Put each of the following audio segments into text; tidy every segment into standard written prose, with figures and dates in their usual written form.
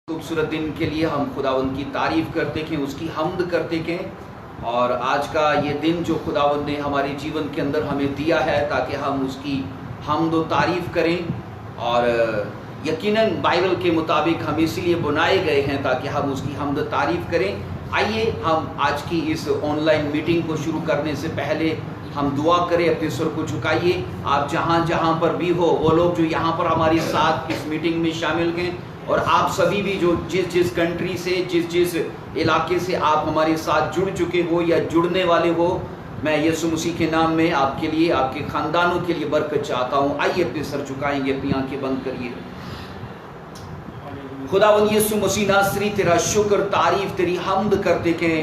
खूबसूरत दिन के लिए हम खुदावंद की तारीफ करते हैं, उसकी हम्द करते हैं। और आज का ये दिन जो खुदावंद ने हमारे जीवन के अंदर हमें दिया है ताकि हम उसकी हम्द व तारीफ करें। और यकीनन बाइबल के मुताबिक हम इसीलिए बनाए गए हैं ताकि हम उसकी हम्द तारीफ करें। आइए हम आज की इस ऑनलाइन मीटिंग को शुरू करने से पहले हम दुआ करें। अपने सर को झुकाइए। आप जहाँ जहाँ पर भी हो, वो लोग जो यहाँ पर हमारे साथ इस मीटिंग में शामिल हैं, और आप सभी भी जो जिस जिस कंट्री से, जिस जिस इलाके से आप हमारे साथ जुड़ चुके हो या जुड़ने वाले हो, मैं यीशु मसीह के नाम में आपके लिए, आपके खानदानों के लिए बरकत चाहता हूँ। आइए अपने सर झुकाएंगे, अपनी आंखें बंद करिए। खुदावंद यीशु मसीह नासरी, तेरा शुक्र तारीफ तेरी हम्द करते हैं।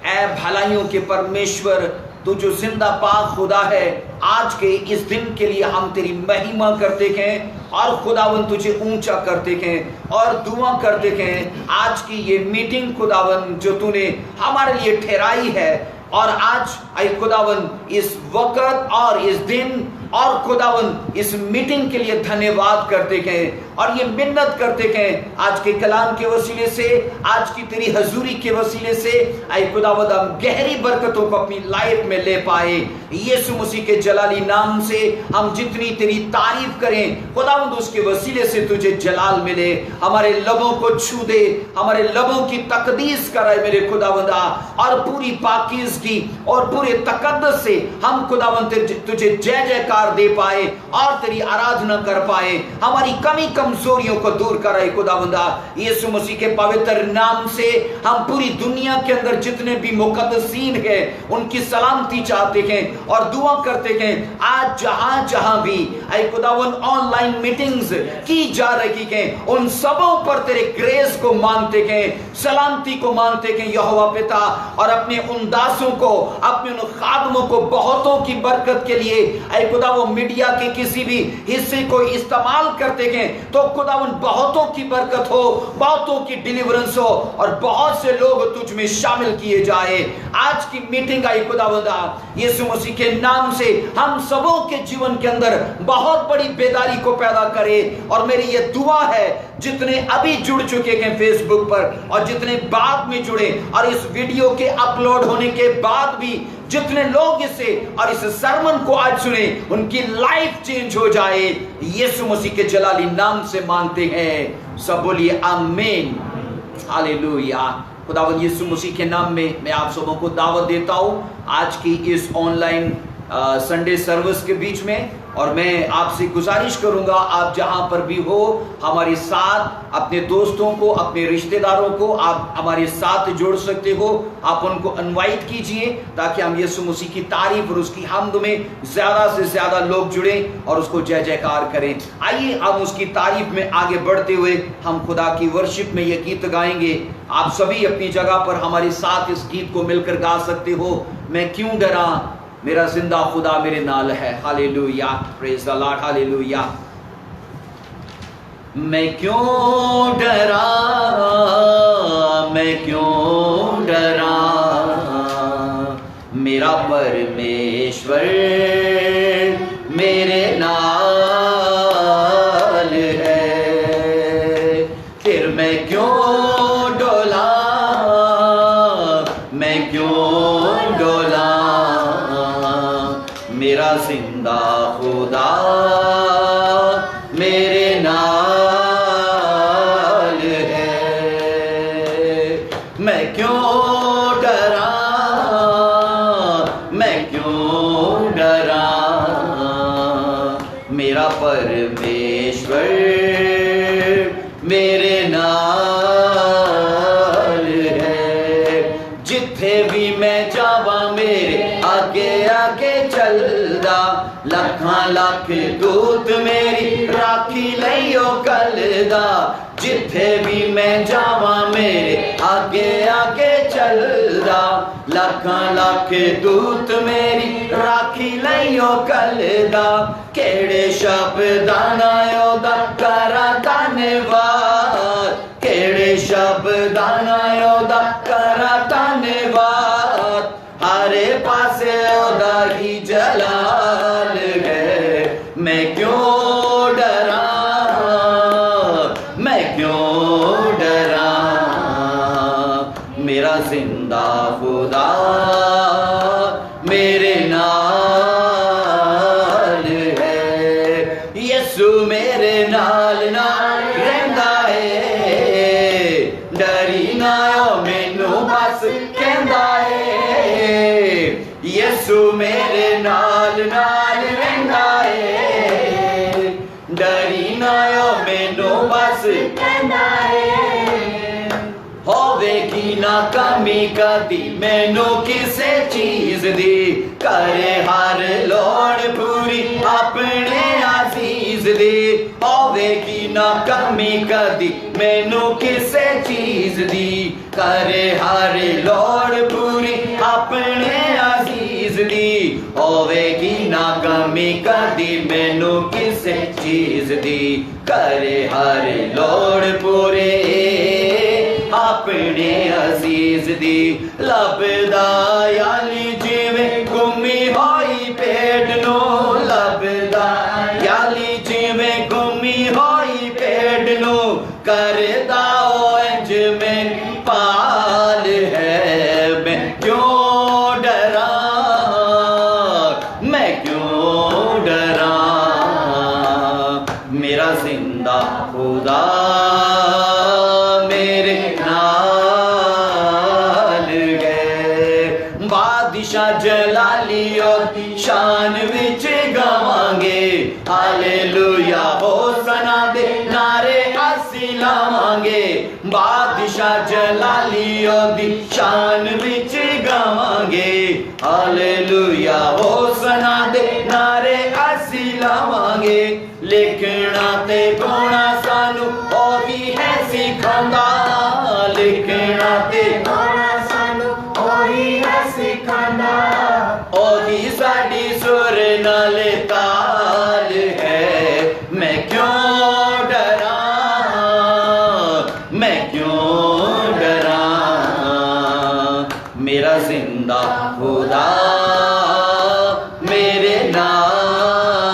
ऐ भलाइयों के परमेश्वर, तू जो जिंदा पाक खुदा है, आज के इस दिन के लिए हम तेरी महिमा करते हैं और खुदावन तुझे ऊंचा करते हैं और दुआ करते हैं। आज की ये मीटिंग खुदावन जो तूने हमारे लिए ठहराई है, और आज आई खुदावन इस वक्त और इस दिन और खुदावन इस मीटिंग के लिए धन्यवाद करते हैं और ये मिन्नत करते हैं आज के कलाम के वसीले से, आज की तेरी हजूरी के वसीले से आई खुदावंद हम गहरी बरकतों को अपनी लाइफ में ले पाए। यीशु मसीह के जलाली नाम से हम जितनी तेरी तारीफ करें खुदावंद, उसके वसीले से तुझे जलाल मिले। हमारे लबों को छू दे, हमारे लबों की तकदीस कराए मेरे खुदावंदा, और पूरी पाकीज़गी और पूरे तकद्दुस से हम खुदावंद तुझे जय जयकार दे पाए और तेरी आराधना कर पाए। हमारी कमी कमजोरियों को दूर कराए खुदावंदा। यीशु मसीह के पवित्र नाम से हम पूरी दुनिया के अंदर जितने भी मुकद्दसीन हैं उनकी सलामती चाहते हैं और दुआ करते हैं। आज जहां जहां भी ऐ खुदावंद ऑनलाइन मीटिंग्स की जा रही हैं, उन सबों पर तेरे ग्रेस को मांगते हैं, सलामती को मांगते हैं यहोवा पिता। और अपने उन दासों को, अपने उन खादमों को बहुतों की बरकत के लिए ऐ खुदा वो मीडिया के किसी भी हिस्से को इस्तेमाल करते हैं तो खुदावन बहुतों की बरकत हो, बहुतों की डिलीवरेंस हो और बहुत से लोग तुझ में शामिल किए जाए। आज की मीटिंग आई खुदावंदा यीशु मसीह के नाम से हम सबों के जीवन के अंदर बहुत बड़ी बेदारी को पैदा करे। और मेरी ये दुआ है जितने अभी जुड़ चुके हैं फेसबुक पर और जितने बाद में जुड़े और इस वीडियो के अपलोड होने के बाद भी जितने लोग इसे और इस सरमन को आज सुने, उनकी लाइफ चेंज हो जाए। यीशु मसीह के जलाली नाम से मांगते हैं, सब बोलिए आमीन, हालेलुया। खुदावंद यीशु मसीह के नाम में मैं आप सबों को दावत देता हूं आज की इस ऑनलाइन संडे सर्विस के बीच में। और मैं आपसे गुजारिश करूंगा, आप जहां पर भी हो हमारे साथ, अपने दोस्तों को, अपने रिश्तेदारों को आप हमारे साथ जोड़ सकते हो। आप उनको इनवाइट कीजिए ताकि हम यीशु मसीह की तारीफ और उसकी हम्द में ज्यादा से ज्यादा लोग जुड़ें और उसको जय जयकार करें। आइए हम उसकी तारीफ में आगे बढ़ते हुए हम खुदा की वर्शिप में ये गीत गाएंगे। आप सभी अपनी जगह पर हमारे साथ इस गीत को मिलकर गा सकते हो। मैं क्यों डरा, मेरा जिंदा खुदा मेरे नाल है। Hallelujah, praise the lord, hallelujah. मैं क्यों डरा, मैं क्यों डरा, मेरा परमेश्वर मेरे नाल है। फिर मैं क्यों डोला, मैं क्यों डोला, मेरा जिंदा खुदा मेरे नाल है। मैं क्यों डरा, मैं क्यों डरा, मेरा परमेश्वर मेरे नाल है। जिथे भी मैं जावा मेरे आगे आगे चलदा, लखां लख दूत मेरी राखी लइयो कलदा। जिथे भी मैं जावा मेरे आगे आगे चलदा, लखां लख दूत मेरी राखी लइयो कलदा। केड़े शब्दां नाल ओदा करा धन्नवाद, केड़े शब्दां नाल ओदा करा धन्नवाद। हरे पासे ओदा ही जलाल है। मैं क्यों डरा, मैं क्यों डरा, زندہ خدا میرے نال ہے، یسو میرے نال نال رہندا ہے، ڈری نہ او مینوں بس کہندا ہے، یسو میرے نال نال رہندا ہے، ڈری نہ او مینوں بس کہندا ہے، ہوے گی نہ کمی کدی مینوں کسے چیز دی، کرے ہر لوڑ پوری اپنے عزیز دی، ہوے گی نہ کمی کدی مینوں کسے چیز دی، کرے ہر لوڑ پوری اپنے عزیز دی، ہوے گی نہ کمی کدی مینوں کسے چیز دی، کرے ہر لوڑ پورے اپنے عزیز دی، لبدا یعنی جویں گمی ہوئی پیڑ نو، لبدا یعنی جویں گمی ہوئی پیڑ نو، کردا او انج میں پال ہے، میں کیوں ڈراں، میں کیوں ڈراں، میرا زندہ خدا جلالی اور شان وچ گاواں گے، ہالےلویا ہوسنا دے نعرے اسی لاواں گے، بادشاہ جلالی اور شان وچ گاواں گے، ہالےلویا ہوسنا دے نعرے اسی لاواں گے، لکھنا تے گونا سانو اوہی ہے سکھاندا، لکھنا تے گونا سانو اوہی ہے سکھاندا، اوہی ساڈی سر نال تال ہے، میں کیوں ڈراں، میں کیوں ڈراں، میرا زندہ خدا میرے نال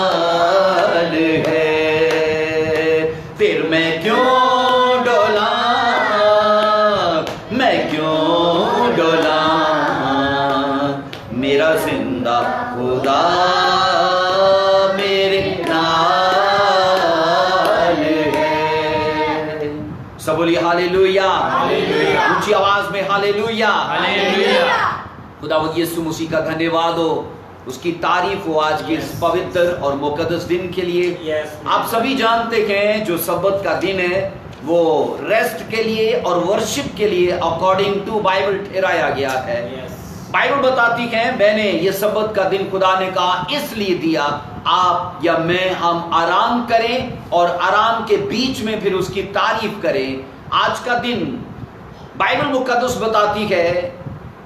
ہے، پھر میں کیوں ڈولاں، میں کیوں ڈولاں، میرا زندہ خدا میرے نال ہے، سب بولیے ہالےلویا، اونچی آواز میں ہالےلویا، خداوند یسوع مسیح کا دھنیہ واد ہو، اس کی تعریف ہو آج کے اس پوتر اور مقدس دن کے لیے۔ آپ سبھی جانتے ہیں جو سبت کا دن ہے وہ ریسٹ کے لیے اور ورشپ کے لیے اکارڈنگ ٹو بائبل ٹھہرایا گیا ہے۔ بائبل بتاتی ہے میں نے یہ سبت کا دن خدا نے کہا اس لیے دیا آپ یا میں ہم آرام کریں اور آرام کے بیچ میں پھر اس کی تعریف کریں۔ آج کا دن بائبل مقدس بتاتی ہے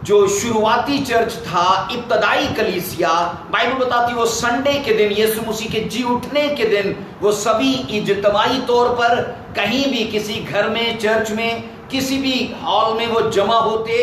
جو شروعاتی چرچ تھا، ابتدائی کلیسیا، بائبل بتاتی وہ سنڈے کے دن، یسوع مسیح کے جی اٹھنے کے دن وہ سبھی اجتماعی طور پر کہیں بھی کسی گھر میں، چرچ میں، کسی بھی ہال میں وہ جمع ہوتے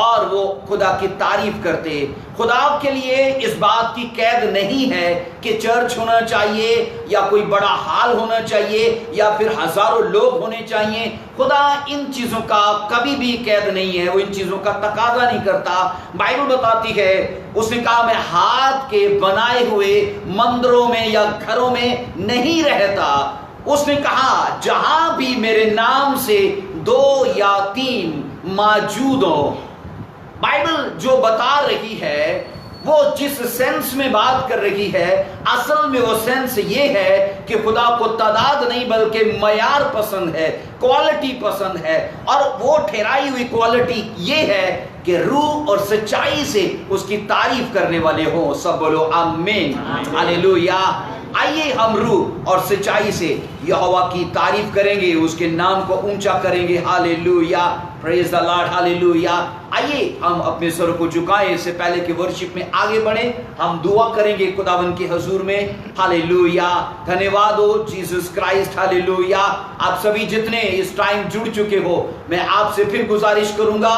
اور وہ خدا کی تعریف کرتے۔ خدا کے لیے اس بات کی قید نہیں ہے کہ چرچ ہونا چاہیے یا کوئی بڑا ہال ہونا چاہیے یا پھر ہزاروں لوگ ہونے چاہیے، خدا ان چیزوں کا کبھی بھی قید نہیں ہے، وہ ان چیزوں کا تقاضا نہیں کرتا۔ بائبل بتاتی ہے اس نے کہا میں ہاتھ کے بنائے ہوئے مندروں میں یا گھروں میں نہیں رہتا، اس نے کہا جہاں بھی میرے نام سے 2 یا 3 موجود ہو۔ بائبل جو بتا رہی ہے وہ جس سینس میں بات کر رہی ہے اصل میں وہ سینس یہ ہے کہ خدا کو تعداد نہیں بلکہ معیار پسند ہے، کوالٹی پسند ہے، اور وہ ٹھہرائی ہوئی کوالٹی یہ ہے کہ روح اور سچائی سے اس کی تعریف کرنے والے ہوں۔ سب بولو آمین، ہالےلویا۔ آئیے ہم روح اور سچائی سے یہوہ کی تعریف کریں گے، اس کے نام کو اونچا کریں گے، ہالےلویا، پریز دی لارڈ، ہالےلویا۔ آئیے ہم اپنے سر کو جھکائیں، اس سے پہلے کہ ورشپ میں آگے بڑھیں ہم دعا کریں گے خداوند کے حضور میں۔ ہالےلویا، دھنیہ واد ہو جیسس کرائسٹ، ہالےلویا۔ آپ سبھی جتنے اس ٹائم جڑ چکے ہو میں آپ سے پھر گزارش کروں گا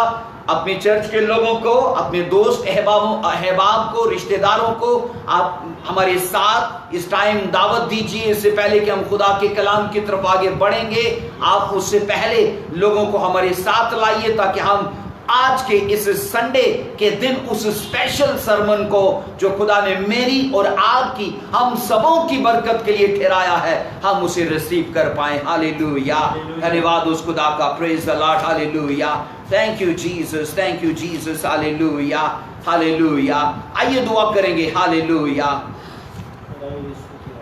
اپنے چرچ کے لوگوں کو، اپنے دوست احباب کو، رشتہ داروں کو آپ ہمارے ساتھ اس ٹائم دعوت دیجیے۔ اس سے پہلے کہ ہم خدا کے کلام کی طرف آگے بڑھیں گے آپ اس سے پہلے لوگوں کو ہمارے ساتھ لائیے تاکہ ہم आज के इस संडे के दिन उस स्पेशल सरमन को जो खुदा ने मेरी और आपकी हम सबों की बरकत के लिए ठहराया है, हम उसे रिसीव कर पाए। हालेलुया, धन्यवाद उस खुदा का। Praise the lord, hallelujah, thank you Jesus, thank you Jesus, hallelujah, hallelujah. आइए दुआ करेंगे। हालेलुया।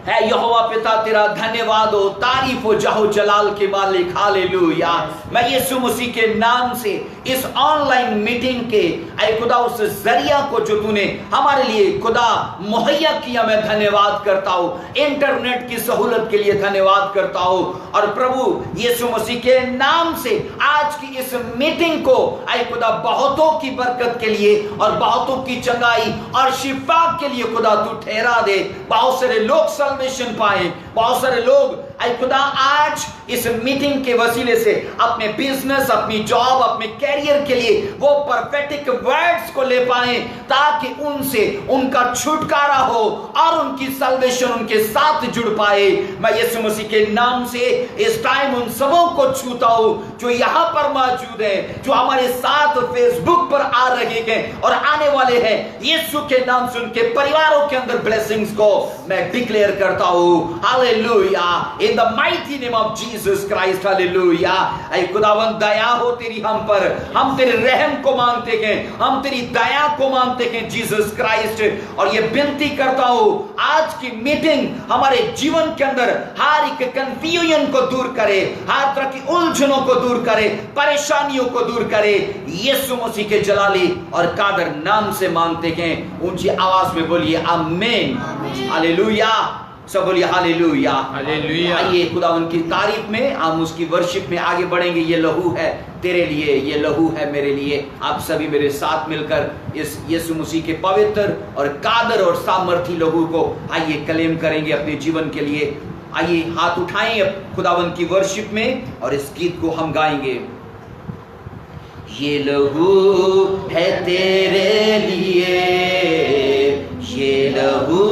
है यहोवा पिता तेरा धन्यवाद हो, तारीफ हो जहो जलाल के मालिक। हालेलुया। मैं यीशु मसीह के नाम से इस ऑनलाइन मीटिंग के ऐ खुदा उस जरिया को जो तूने हमारे लिए खुदा मुहैया किया, मैं धन्यवाद करता हूँ। इंटरनेट की सहूलत के लिए धन्यवाद करता हूँ। और प्रभु यीशु मसीह के नाम से आज की इस मीटिंग को ऐ खुदा बहुतों की बरकत के लिए और बहुतों की चंगाई और शिफा के लिए खुदा तू ठहरा दे। बहुत सारे लोग सल्वेशन पाए, बहुत सारे लोग ऐ खुदा आज इस मीटिंग के वसीले से अपने बिजनेस, अपनी जॉब, अपने कैरियर के लिए वो परफेक्ट वर्ड्स को ले पाए, ताकि उनसे उनका छुटकारा हो और उनकी सल्वेशन उनके साथ जुड़ पाए। मैं यीशु मसीह के नाम से इस टाइम उन सबों को छूता हूं जो यहाँ पर मौजूद है, जो हमारे साथ फेसबुक पर आ रहे हैं और आने वाले हैं। यीशु के नाम से उनके परिवारों के अंदर ब्लेसिंग्स को मैं डिक्लेयर करता हूँ। Hallelujah, in the mighty name of Jesus Christ. Hallelujah. ऐ खुदावंद दया हो तेरी हम पर, हम तेरे रहम को मांगते हैं, हम तेरी दया को मांगते हैं जीसस क्राइस्ट। और ये विनती करता हूं आज की मीटिंग हमारे जीवन के अंदर हर एक कंफ्यूजन को दूर करे, हर तरह की उलझनों को दूर करे, परेशानियों को दूर करे। यीशु मसीह के जलाली और कादर नाम से मांगते हैं। ऊंची आवाज में बोलिए आमीन। हालेलुया, सब बोलिए हालेलुया, हालेलुया। आइए खुदा उनकी तारीफ में हम उसकी वर्शिप में आगे बढ़ेंगे। ये लहू है तेरे लिए, ये लहू है मेरे लिए। आप सभी मेरे साथ मिलकर इस यीशु मसीह के पवित्र और कादर और सामर्थी लहू को आइए क्लेम करेंगे अपने जीवन के लिए। आइए हाथ उठाएं खुदावंद की वर्शिप में और इस गीत को हम गाएंगे। ये लहू है तेरे लिए, ये लहू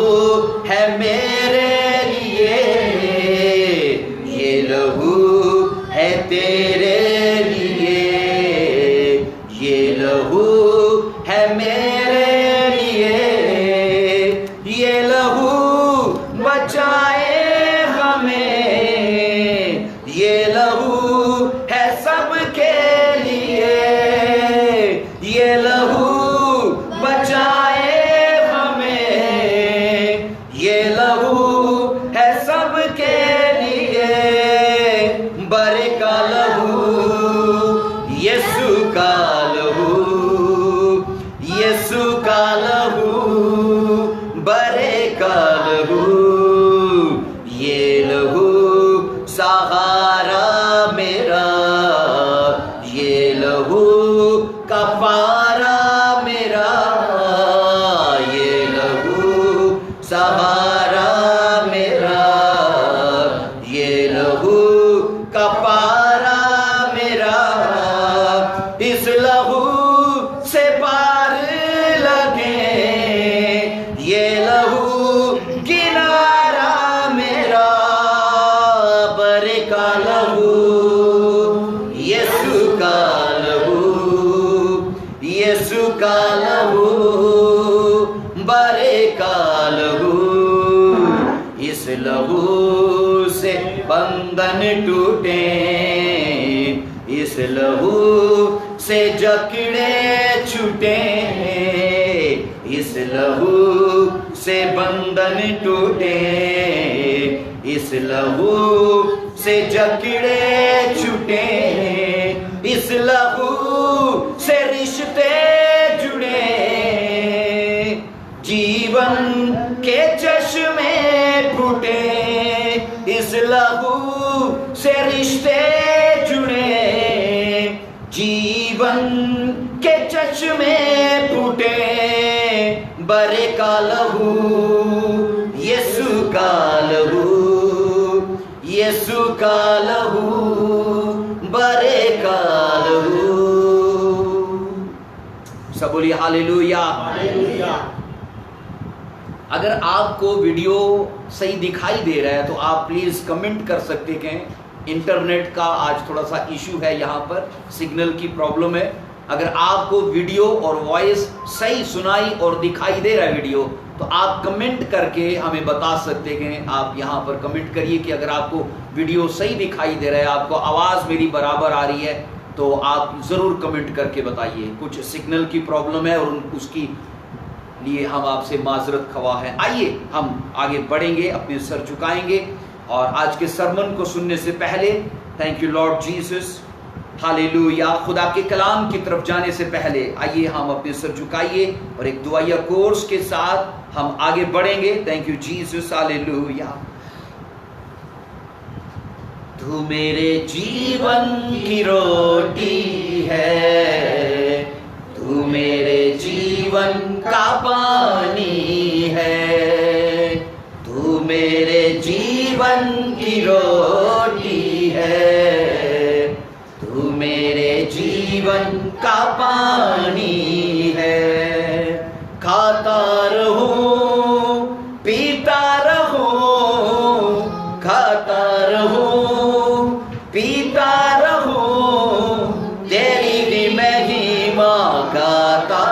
है मेरे लिए, ये लहू है तेरे लिए, ये लहू है मेरे लिए, ये लहू बचाए हमें, ये लहू है सबके लिए, ये लहू बचाए बंधन टूटे, इस लहू से जकड़े छूटे, इस लहू से बंधन टूटे, इस लहू से जकड़े छूटे, इस लहू से रिश्ते जुड़े, जीवन के चश्मे फूटे, इस लहू से रिश्ते जुड़े, जीवन के चश्मे फूटे, बरे का लहू, यीशु का लहू, यीशु का लहू, बरे का लहू। सब बोलिए हालेलुया, हालेलुया। अगर आपको वीडियो सही दिखाई दे रहा है तो आप प्लीज कमेंट कर सकते हैं। इंटरनेट का आज थोड़ा सा इशू है, यहाँ पर सिग्नल की प्रॉब्लम है, اگر آپ کو ویڈیو اور وائس صحیح سنائی اور دکھائی دے رہا ہے ویڈیو تو آپ کمنٹ کر کے ہمیں بتا سکتے ہیں. آپ یہاں پر کمنٹ کریے کہ اگر آپ کو ویڈیو صحیح دکھائی دے رہا ہے, آپ کو آواز میری برابر آ رہی ہے, تو آپ ضرور کمنٹ کر کے بتائیے. کچھ سگنل کی پرابلم ہے اور اس کی لیے ہم آپ سے معذرت خواہ ہیں. آئیے ہم آگے بڑھیں گے, اپنے سر جھکائیں گے, اور آج کے سرمن کو سننے سے پہلے تھینک یو لارڈ جیسس, ہاللیلویا. خدا کے کلام کی طرف جانے سے پہلے آئیے ہم اپنے سر جھکائیے اور ایک دعائیہ کورس کے ساتھ ہم آگے بڑھیں گے. Thank you Jesus, hallelujah. تو میرے جیون کی روٹی ہے, تو میرے جیون کا پانی ہے, تو میرے جیون کی روٹی ہے, تو میرے جیون کا پانی ہے. کھاتا رہوں پیتا رہوں, کھاتا رہوں پیتا رہوں, تیری مہیما گاتا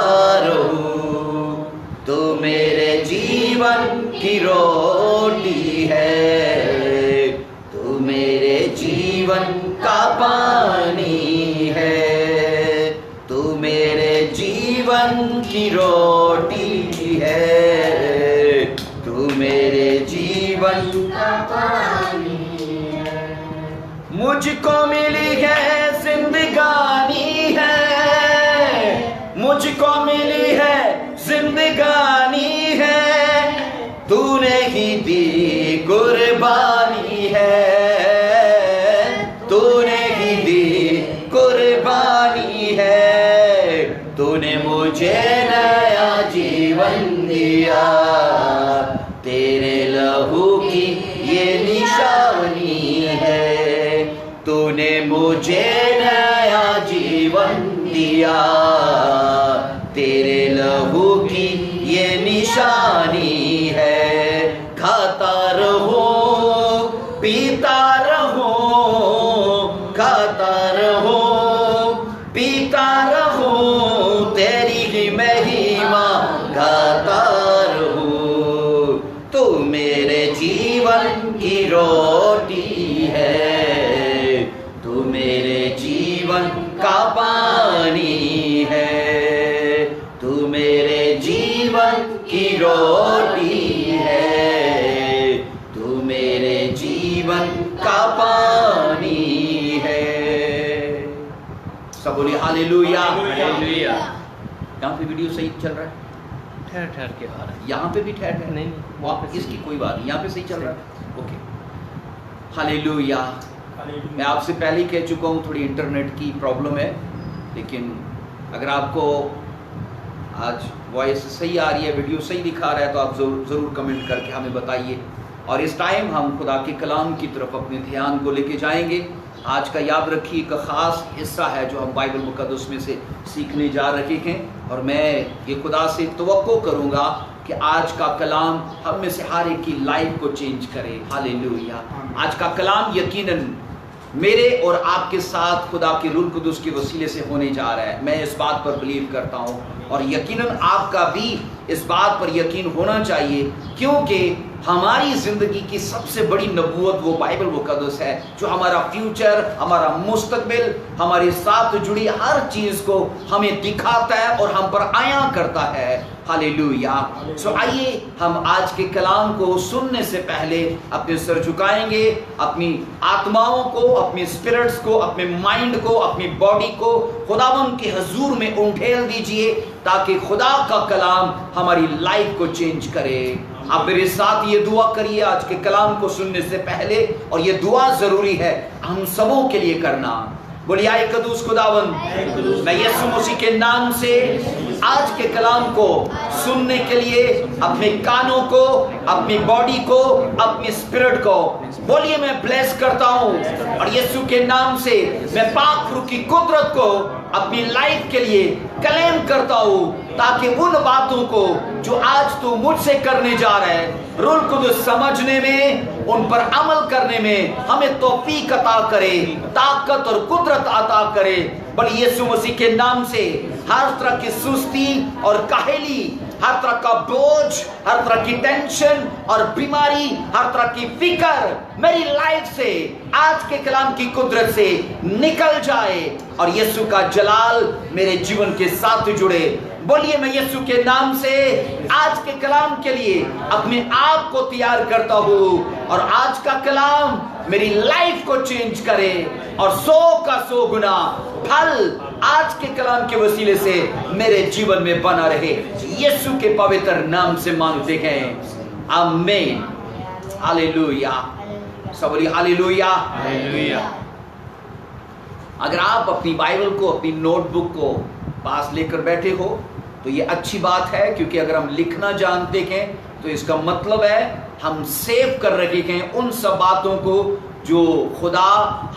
رہوں. تو میرے جیون کی روٹی ہے, تو میرے جیون کا پانی ہے, تو میرے جیون کی روٹی ہے, تو میرے جیون کا پانی ہے. مجھ کو ملی ہے زندگانی ہے, مجھ کو ملی ہے زندگانی ہے, تو نے ہی دی قربانی ہے, تو نے ہی دی قربانی ہے, تو نے مجھے نیا جیون دیا, تیرے لہو کی یہ نشانی ہے, تو نے مجھے نیا جیون دیا, تیرے لہو کی یہ نشانی ہے. کھاتا رہو پیتا رہو, کھاتا رہو پیتا رہو, تیری ہی مہیما گاتا رہو. تو میرے جیون کی روٹی ہے, تو میرے جیون کا پانی ہے, تو میرے جیون کی روٹی ہے, تو میرے جیون کا پانی ہے. سب بولیے ہاللیلویا. یہاں پہ ویڈیو صحیح چل رہا ہے؟ ٹھہر ٹھہر کے آ رہا ہے. یہاں پہ بھی ٹھہر ٹھہر؟ نہیں, اس کی کوئی بات نہیں, یہاں پہ صحیح چل رہا ہے. اوکے, ہاللیلویا. میں آپ سے پہلے ہی کہہ چکا ہوں تھوڑی انٹرنیٹ کی پرابلم ہے, لیکن اگر آپ کو آج وائس صحیح آ رہی ہے, ویڈیو صحیح دکھا رہا ہے, تو آپ ضرور کمنٹ کر کے ہمیں بتائیے. اور اس ٹائم ہم خدا کے کلام کی طرف اپنے دھیان کو لے کے جائیں گے. آج کا یاد رکھیے ایک خاص حصہ ہے جو ہم بائبل مقدس میں سے سیکھنے جا رہے ہیں, اور میں یہ خدا سے توقع کروں گا کہ آج کا کلام ہم میں سے ہر ایک کی لائف کو چینج کرے. ہاللیلویا. آج کا کلام یقیناً میرے اور آپ کے ساتھ خدا کے روح القدس کے وسیلے سے ہونے جا رہا ہے. میں اس بات پر بلیو کرتا ہوں, اور یقیناً آپ کا بھی اس بات پر یقین ہونا چاہیے, کیونکہ ہماری زندگی کی سب سے بڑی نبوت وہ بائبل مقدس ہے, جو ہمارا فیوچر, ہمارا مستقبل, ہمارے ساتھ جڑی ہر چیز کو ہمیں دکھاتا ہے اور ہم پر عیاں کرتا ہے. ہاللیلویا. سو آئیے ہم آج کے کلام کو سننے سے پہلے اپنے سر جھکائیں گے, اپنی آتماؤں کو, اپنی اسپرٹس کو, اپنے مائنڈ کو, اپنی باڈی کو خداوند کے حضور میں انڈھیل دیجئے, تاکہ خدا کا کلام ہماری لائف کو چینج کرے. آپ میرے ساتھ یہ دعا کریے آج کے کلام کو سننے سے پہلے, اور یہ دعا ضروری ہے ہم سبوں کے لیے کرنا. بولیے آئے قدوس خداوند, میں یسوع مسیح کے نام سے आज के कलाम को सुनने के लिए अपने कानों को, अपनी बॉडी को, अपनी स्पिरिट को बोलिए मैं ब्लेस करता हूं और यीशु के नाम से मैं पाक रूह की कुदरत को अपनी लाइफ के लिए क्लेम करता हूं, ताकि उन बातों को जो आज तू मुझसे करने जा रहा है रूह कुदस समझने में, उन पर अमल करने में हमें तौफीक अता करे, ताकत और कुदरत अता करे। बड़ी यीशु मसीह के नाम से हर तरह की सुस्ती और काहली, हर तरह का बोझ, हर तरह की टेंशन और बीमारी, हर तरह की फिक्र मेरी लाइफ से आज के कलाम की कुदरत से निकल जाए और यीशु का जलाल मेरे जीवन के साथ जुड़े। बोलिए मैं यीशु के नाम से आज के कलाम के लिए अपने आप को तैयार करता हूं और आज का कलाम मेरी लाइफ को चेंज करे और 100 का 100 गुना फल आज के कलाम के वसीले से मेरे जीवन में बना रहे। यीशु के पवित्र नाम से मांगते हैं, आमीन। हालेलुया। सब बोलिए हालेलुया। हालेलुया। अगर आप अपनी बाइबल को, अपनी नोटबुक को पास लेकर बैठे हो तो ये अच्छी बात है, क्योंकि अगर हम लिखना जानते हैं तो इसका मतलब है हम सेव कर रखे हैं उन सब बातों को जो खुदा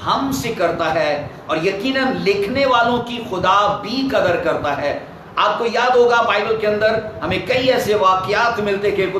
हमसे करता है, और यकीनन लिखने वालों की खुदा भी कदर करता है। आपको याद होगा बाइबल के अंदर हमें कई ऐसे वाकयात मिलते कि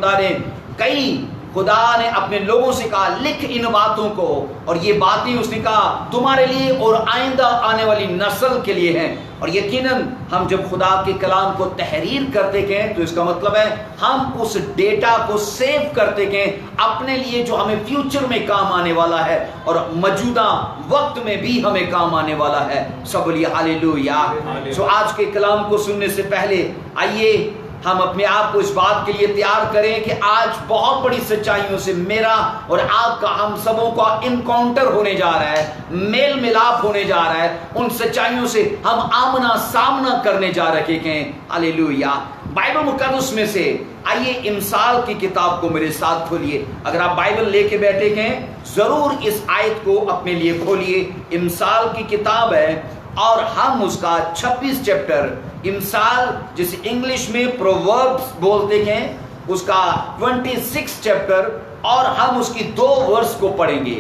खुदा ने अपने लोगों से कहा लिख इन बातों को, और ये बातें उसने कहा तुम्हारे लिए और आइंदा आने वाली नस्ल के लिए हैं। और यकीनन हम जब खुदा के कलाम को तहरीर करते हैं तो इसका मतलब है हम उस डेटा को सेव करते हैं अपने लिए, जो हमें फ्यूचर में काम आने वाला है और मौजूदा वक्त में भी हमें काम आने वाला है। सब बोलिए हालेलुया। सो आज के कलाम को सुनने से पहले आइए हम अपने आप को इस बात के लिए तैयार करें कि आज बहुत बड़ी सच्चाइयों से मेरा और आपका, हम सबों का इनकाउंटर होने जा रहा है, मेल मिलाप होने जा रहा है। उन सच्चाइयों से हम आमना सामना करने जा रहे हैं। हालेलुया। बाइबल मुकद्दस में से आइए इमसाल की किताब को मेरे साथ खोलिए। अगर आप बाइबल लेके बैठे हैं जरूर इस आयत को अपने लिए खोलिए। इमसाल की किताब है और हम उसका 26 चैप्टर, इमसाल जिसे इंग्लिश में प्रोवर्ब्स बोलते हैं, उसका 26 चैप्टर, और हम उसकी 2 वर्स को पढ़ेंगे।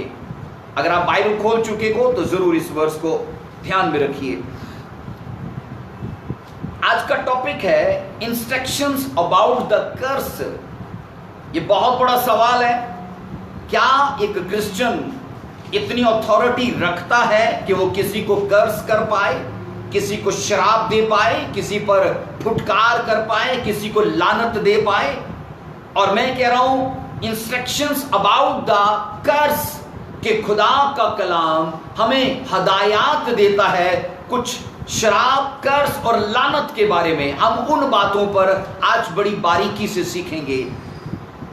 अगर आप बाइबल खोल चुके हो तो जरूर इस वर्स को ध्यान में रखिए। आज का टॉपिक है इंस्ट्रक्शंस अबाउट द कर्स। ये बहुत बड़ा सवाल है, क्या एक क्रिश्चियन इतनी अथॉरिटी रखता है कि वो किसी को कर्स कर पाए, किसी को श्राप दे पाए, किसी पर फुटकार कर पाए, किसी को लानत दे पाए? और मैं कह रहा हूं इंस्ट्रक्शंस अबाउट द कर्स कि खुदा का कलाम हमें हदायत देता है कुछ श्राप, कर्स और लानत के बारे में। हम उन बातों पर आज बड़ी बारीकी से सीखेंगे।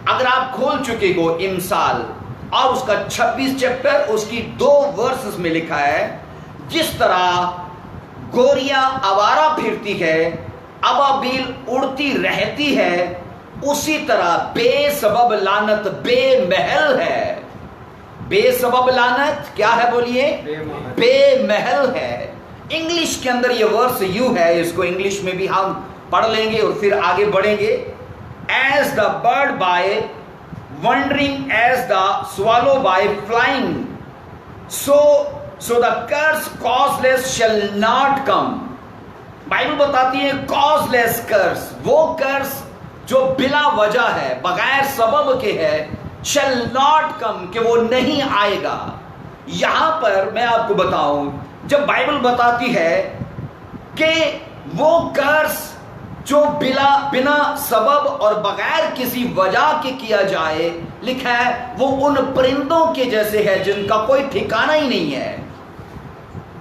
अगर आप खोल चुके हो इमसाल और उसका 26 चैप्टर, उसकी 2 वर्सेस में लिखा है, जिस तरह गोरियां आवारा फिरती है, अबाबील उड़ती रहती है, उसी तरह बेसबब लानत बेमहल है। बेसबब लानत क्या है बोलिए? बेमहल है। इंग्लिश के अंदर ये वर्स यूं है, इसको इंग्लिश में भी हम पढ़ लेंगे और फिर आगे बढ़ेंगे। As the bird by wandering, as the swallow by flying, so the curse causeless shall not come। Bible बताती है causeless curse, वो कर्स जो बिला वजह है, बगैर सबब के है, shall not come, कि वो नहीं आएगा। यहां पर मैं आपको बताऊं, जब बाइबल बताती है कि वो कर्स जो बिना सबब और बगैर किसी वजह के किया जाए, लिखा है वो उन परिंदों के जैसे है जिनका कोई ठिकाना ही नहीं है।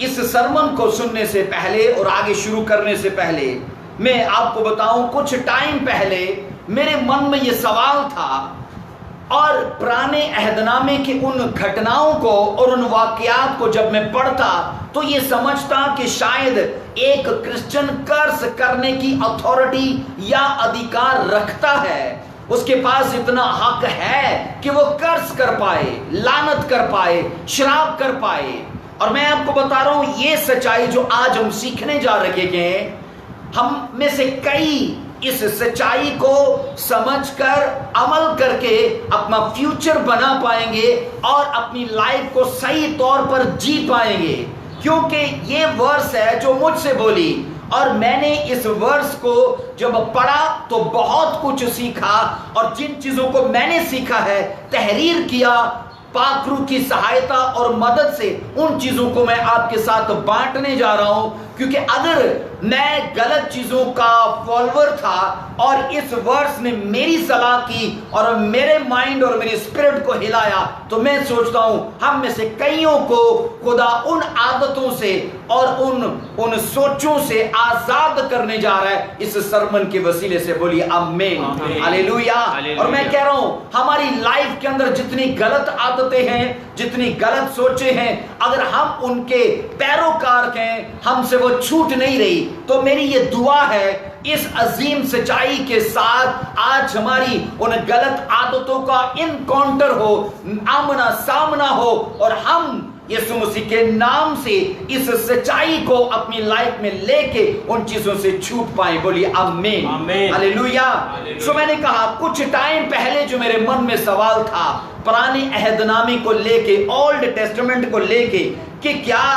इस सरमन को सुनने से पहले और आगे शुरू करने से पहले मैं आपको बताऊं, कुछ टाइम पहले मेरे मन में ये सवाल था और पुराने अहदनामे की उन घटनाओं को और उन वाकयात को जब मैं पढ़ता तो ये समझता कि शायद एक क्रिश्चियन कर्स करने की अथॉरिटी या अधिकार रखता है, उसके पास इतना हक है कि वो कर्स कर पाए, लानत कर पाए, श्राप कर पाए। और मैं आपको बता रहा हूं ये सच्चाई जो आज हम सीखने जा रहे हैं, ہم میں سے کئی اس سچائی کو سمجھ کر عمل کر کے اپنا فیوچر بنا پائیں گے اور اپنی لائف کو صحیح طور پر جی پائیں گے، کیونکہ یہ ورس ہے جو مجھ سے بولی، اور میں نے اس ورس کو جب پڑھا تو بہت کچھ سیکھا، اور جن چیزوں کو میں نے سیکھا ہے تحریر کیا پاک روح کی سہایتا اور مدد سے، ان چیزوں کو میں آپ کے ساتھ بانٹنے جا رہا ہوں، کیونکہ اگر میں غلط چیزوں کا فالوور تھا اور اس ورس نے میری صلاح کی اور میرے مائنڈ اور میری اسپرٹ کو ہلایا، تو میں سوچتا ہوں ہم میں سے کئیوں کو خدا ان عادتوں سے اور ان سوچوں سے آزاد کرنے جا رہا ہے اس سرمن کے وسیلے سے۔ بولیے آمین، ہاللیلویا۔ اور میں کہہ رہا ہوں ہماری لائف کے اندر جتنی غلط عادتیں ہیں، جتنی غلط سوچیں ہیں، اگر ہم ان کے پیروکار ہیں، ہم سے وہ چھوٹ نہیں رہی، تو میری یہ دعا ہے اس عظیم سچائی کے ساتھ آج ہماری ان غلط عادتوں کا انکاؤنٹر ہو، آمنا سامنا ہو، اور ہم یسوع مسیح کے نام سے اس سچائی کو اپنی لائف میں لے کے ان چیزوں سے چھوٹ پائیں۔ بولیے آمین، ہاللیلویا۔ سو میں نے کہا کچھ ٹائم پہلے جو میرے من میں سوال تھا پرانے عہد نامے کو لے کے، اولڈ ٹیسٹمنٹ کو لے کے، کہ کیا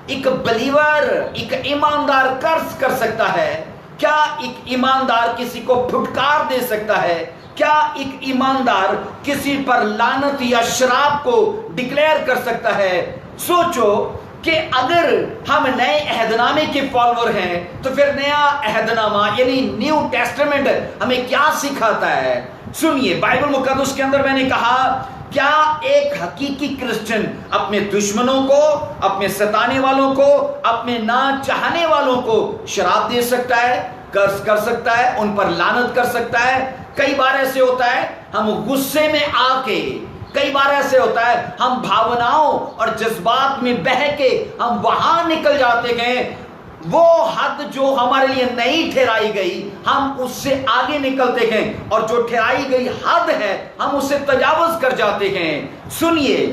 ایک بلیور، ایک ایماندار قرض کر سکتا ہے؟ کیا ایک ایماندار کسی کو پھٹکار دے سکتا ہے؟ کیا ایک ایماندار کسی پر لعنت یا شراب کو ڈکلیئر کر سکتا ہے؟ سوچو کہ اگر ہم نئے عہد نامے کے فالوور ہیں تو پھر نیا عہد نامہ یعنی نیو ٹیسٹمنٹ ہمیں کیا سکھاتا ہے؟ سنیے، بائبل مقدس کے اندر میں نے کہا کیا ایک حقیقی کرسچن اپنے دشمنوں کو، اپنے ستانے والوں کو، اپنے نہ چاہنے والوں کو شراب دے سکتا ہے، قرض کر سکتا ہے، ان پر لعنت کر سکتا ہے؟ کئی بار ایسے ہوتا ہے ہم غصے میں آ کے، کئی بار ایسے ہوتا ہے ہم بھاوناؤں اور جذبات میں بہہ کے ہم وہاں نکل جاتے ہیں، وہ حد جو ہمارے لیے نہیں ٹھہرائی گئی ہم اس سے آگے نکلتے ہیں، اور جو ٹھہرائی گئی حد ہے ہم اسے تجاوز کر جاتے ہیں۔ سنیے،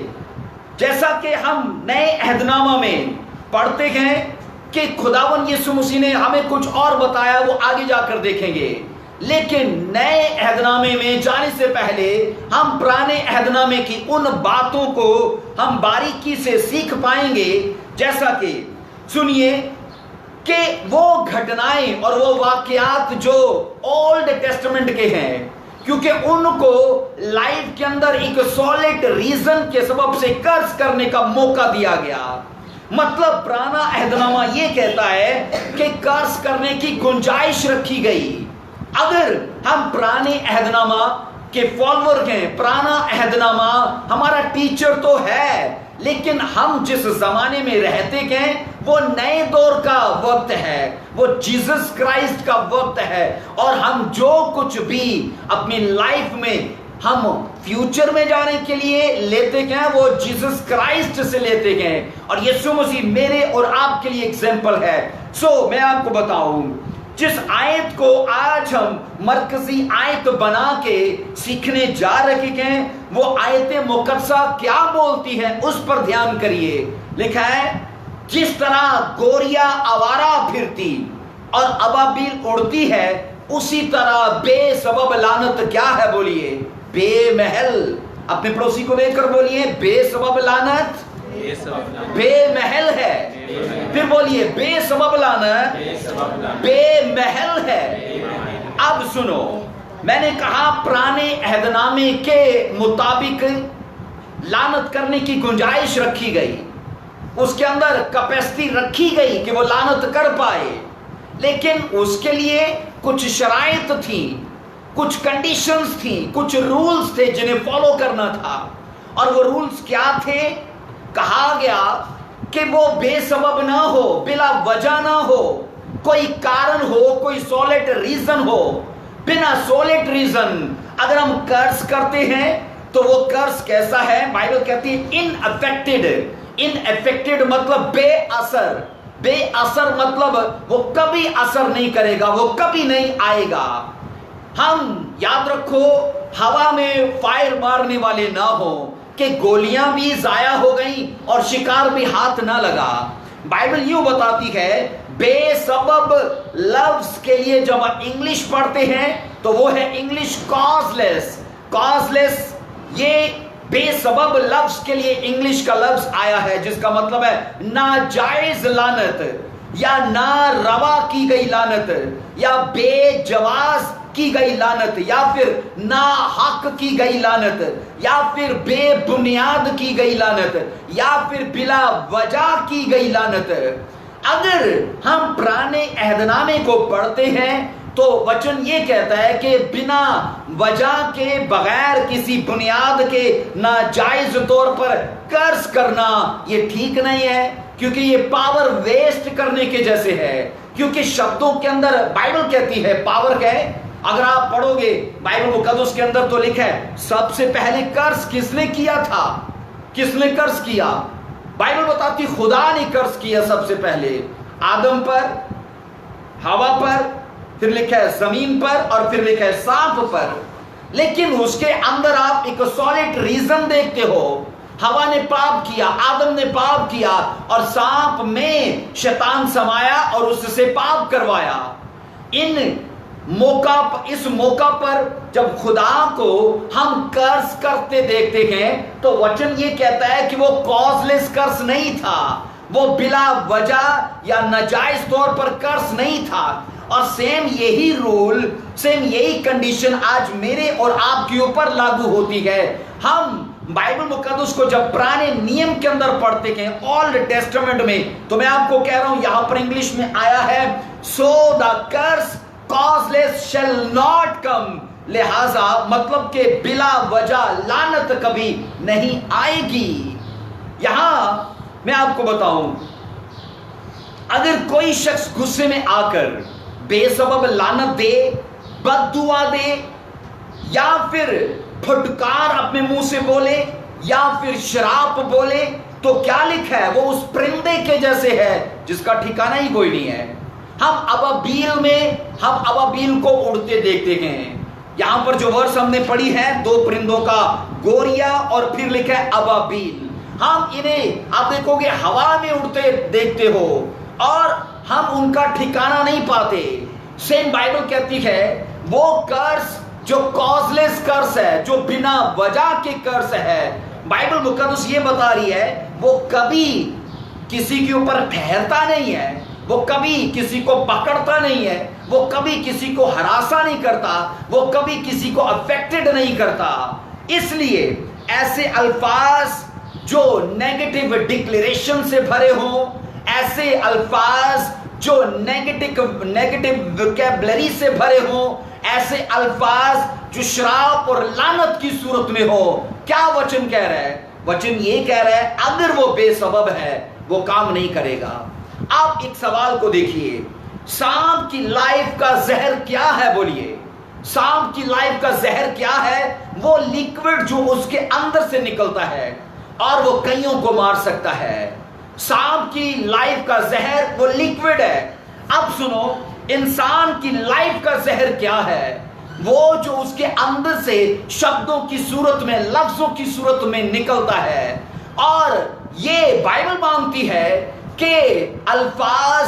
جیسا کہ ہم نئے عہد نامہ میں پڑھتے ہیں کہ خداوند یسوع مسیح نے ہمیں کچھ اور بتایا، وہ آگے جا کر دیکھیں گے، لیکن نئے عہد نامے میں جانے سے پہلے ہم پرانے عہد نامے کی ان باتوں کو ہم باریکی سے سیکھ پائیں گے، جیسا کہ سنیے کہ وہ گھٹنائیں اور وہ واقعات جو اولڈ ٹیسٹمنٹ کے ہیں، کیونکہ ان کو لائف کے اندر ایک سالڈ ریزن کے سبب سے قرض کرنے کا موقع دیا گیا۔ مطلب پرانا عہد نامہ یہ کہتا ہے کہ قرض کرنے کی گنجائش رکھی گئی۔ اگر ہم پرانے عہد نامہ کے فالوور ہیں، پرانا عہد نامہ ہمارا ٹیچر تو ہے، لیکن ہم جس زمانے میں رہتے ہیں وہ نئے دور کا وقت ہے، وہ جیسس کرائسٹ کا وقت ہے، اور ہم جو کچھ بھی اپنی لائف میں ہم فیوچر میں جانے کے لیے لیتے ہیں وہ جیسس کرائسٹ سے لیتے ہیں، اور یسوع مسیح میرے اور آپ کے لیے ایگزامپل ہے۔ سو میں آپ کو بتاؤں، جس آیت کو آج ہم مرکزی آیت بنا کے سیکھنے جا رہے ہیں وہ آیت مقدسہ کیا بولتی ہے اس پر دھیان کریے۔ لکھا ہے جس طرح گوریا آوارہ پھرتی اور ابابیل اڑتی ہے، اسی طرح بے سبب لعنت کیا ہے؟ بولیے بے محل۔ اپنے پڑوسی کو دیکھ کر بولیے بے سبب لعنت بے محل ہے۔ پھر بولیے بے سبب لعنت بے محل ہے۔ اب سنو، میں نے کہا پرانے عہد نامے کے مطابق لعنت کرنے کی گنجائش رکھی گئی، اس کے اندر کیپیسٹی رکھی گئی کہ وہ لعنت کر پائے، لیکن اس کے لیے کچھ شرائط تھی، کچھ کنڈیشنز تھیں، کچھ رولز تھے جنہیں فالو کرنا تھا۔ اور وہ رولز کیا تھے؟ کہا گیا کہ وہ بے سبب نہ ہو، بلا وجہ نہ ہو، کوئی کارن ہو، کوئی سالڈ ریزن ہو۔ بنا سالڈ ریزن اگر ہم قرض کرتے ہیں تو وہ قرض کیسا ہے؟ بائبل کہتی ہے ان افیکٹڈ مطلب بے اثر، بے اثر مطلب وہ کبھی اثر نہیں کرے گا، وہ کبھی نہیں آئے گا۔ ہم یاد رکھو ہوا میں فائر مارنے والے نہ ہوں کہ گولیاں بھی ضائع ہو گئیں اور شکار بھی ہاتھ نہ لگا، बाइबल यूं बताती है, बेसबब लफ्ज के लिए जब हम इंग्लिश पढ़ते हैं तो वो है इंग्लिश कॉजलेस। कॉजलेस ये बेसबब लफ्ज के लिए इंग्लिश का लफ्ज आया है, जिसका मतलब है नाजायज लानत, या ना रवा की गई लानत, या बेजवाज की गई लानत, या फिर ना हक की गई लानत, या फिर बेबुनियाद की गई लानत, या फिर बिला वजह की गई लानत। अगर हम पुराने अहदनामे को पढ़ते हैं तो वचन ये कहता है कि बिना वजह के, बगैर किसी बुनियाद के नाजायज तौर पर कर्ज करना ये ठीक नहीं है, क्योंकि ये पावर वेस्ट करने के जैसे है। क्योंकि शब्दों के अंदर बाइबल कहती है पावर क्या है। अगर आप पढ़ोगे बाइबल मुकद्दस के अंदर तो लिखा है सबसे पहले कर्ज किसने किया था, किसने कर्ज किया। बाइबल बताती खुदा ने कर्ज किया सबसे पहले आदम पर, हवा पर, फिर लिखा है जमीन पर, और फिर लिखा है सांप पर। लेकिन उसके अंदर आप एक सॉलिड रीजन देखते हो। हवा ने पाप किया, आदम ने पाप किया, और सांप में शैतान समाया और उससे पाप करवाया। इस मौका पर जब खुदा को हम कर्ज करते देखते हैं तो वचन ये कहता है कि वो कॉजलेस कर्ज नहीं था, वो बिला वजह या नाजायज तौर पर कर्ज नहीं था। और सेम यही रूल, सेम यही कंडीशन आज मेरे और आपके ऊपर लागू होती है। हम बाइबल मुकद्दस को जब पुराने नियम के अंदर पढ़ते हैं, ओल्ड टेस्टामेंट में, तो मैं आपको कह रहा हूं यहां पर इंग्लिश में आया है so the curse causeless shall not come, लिहाजा मतलब के बिला वजह लानत कभी नहीं आएगी। यहां मैं आपको बताऊं, अगर कोई शख्स गुस्से में आकर बेसबब लानत दे, बद्दुआ दे, या फिर फटकार अपने मुंह से बोले, या फिर शराब बोले, तो क्या लिखा है वो उस परिंदे के जैसे है जिसका ठिकाना ही कोई नहीं है। हम अबाबील को उड़ते देखते हैं। यहां पर जो वर्ष हमने पढ़ी है दो परिंदों का, गोरिया और फिर लिखा है अबाबील। हम इन्हें आप देखोगे हवा में उड़ते देखते हो और हम उनका ठिकाना नहीं पाते। सेम बाइबल कहती है वो कर्ज जो कॉजलेस कर्ज है, जो बिना वजह के कर्ज है, बाइबल मुकद्दस ये बता रही है वो कभी किसी के ऊपर ठहरता नहीं है, वो कभी किसी को पकड़ता नहीं है, वो कभी किसी को हरासा नहीं करता, वो कभी किसी को अफेक्टेड नहीं करता। इसलिए ऐसे अल्फाज जो नेगेटिव डिक्लेरेशन से भरे हों, ऐसे अल्फाज जो नेगेटिव वोकैबुलरी से भरे हों, ऐसे अल्फाज जो शराब और लानत की सूरत में हो, क्या वचन कह रहा है? वचन ये कह रहा है अगर वो बेसबब है वो काम नहीं करेगा। आप एक सवाल को देखिए, सांप की लाइफ का जहर क्या है? बोलिए, सांप की लाइफ का जहर क्या है? वो लिक्विड जो उसके अंदर से निकलता है और वो कईयों को मार सकता है। सांप की लाइफ का जहर वो लिक्विड है। अब सुनो, इंसान की लाइफ का जहर क्या है? वो जो उसके अंदर से शब्दों की सूरत में, लफ्जों की सूरत में निकलता है। और ये बाइबल मांगती है कि अल्फाज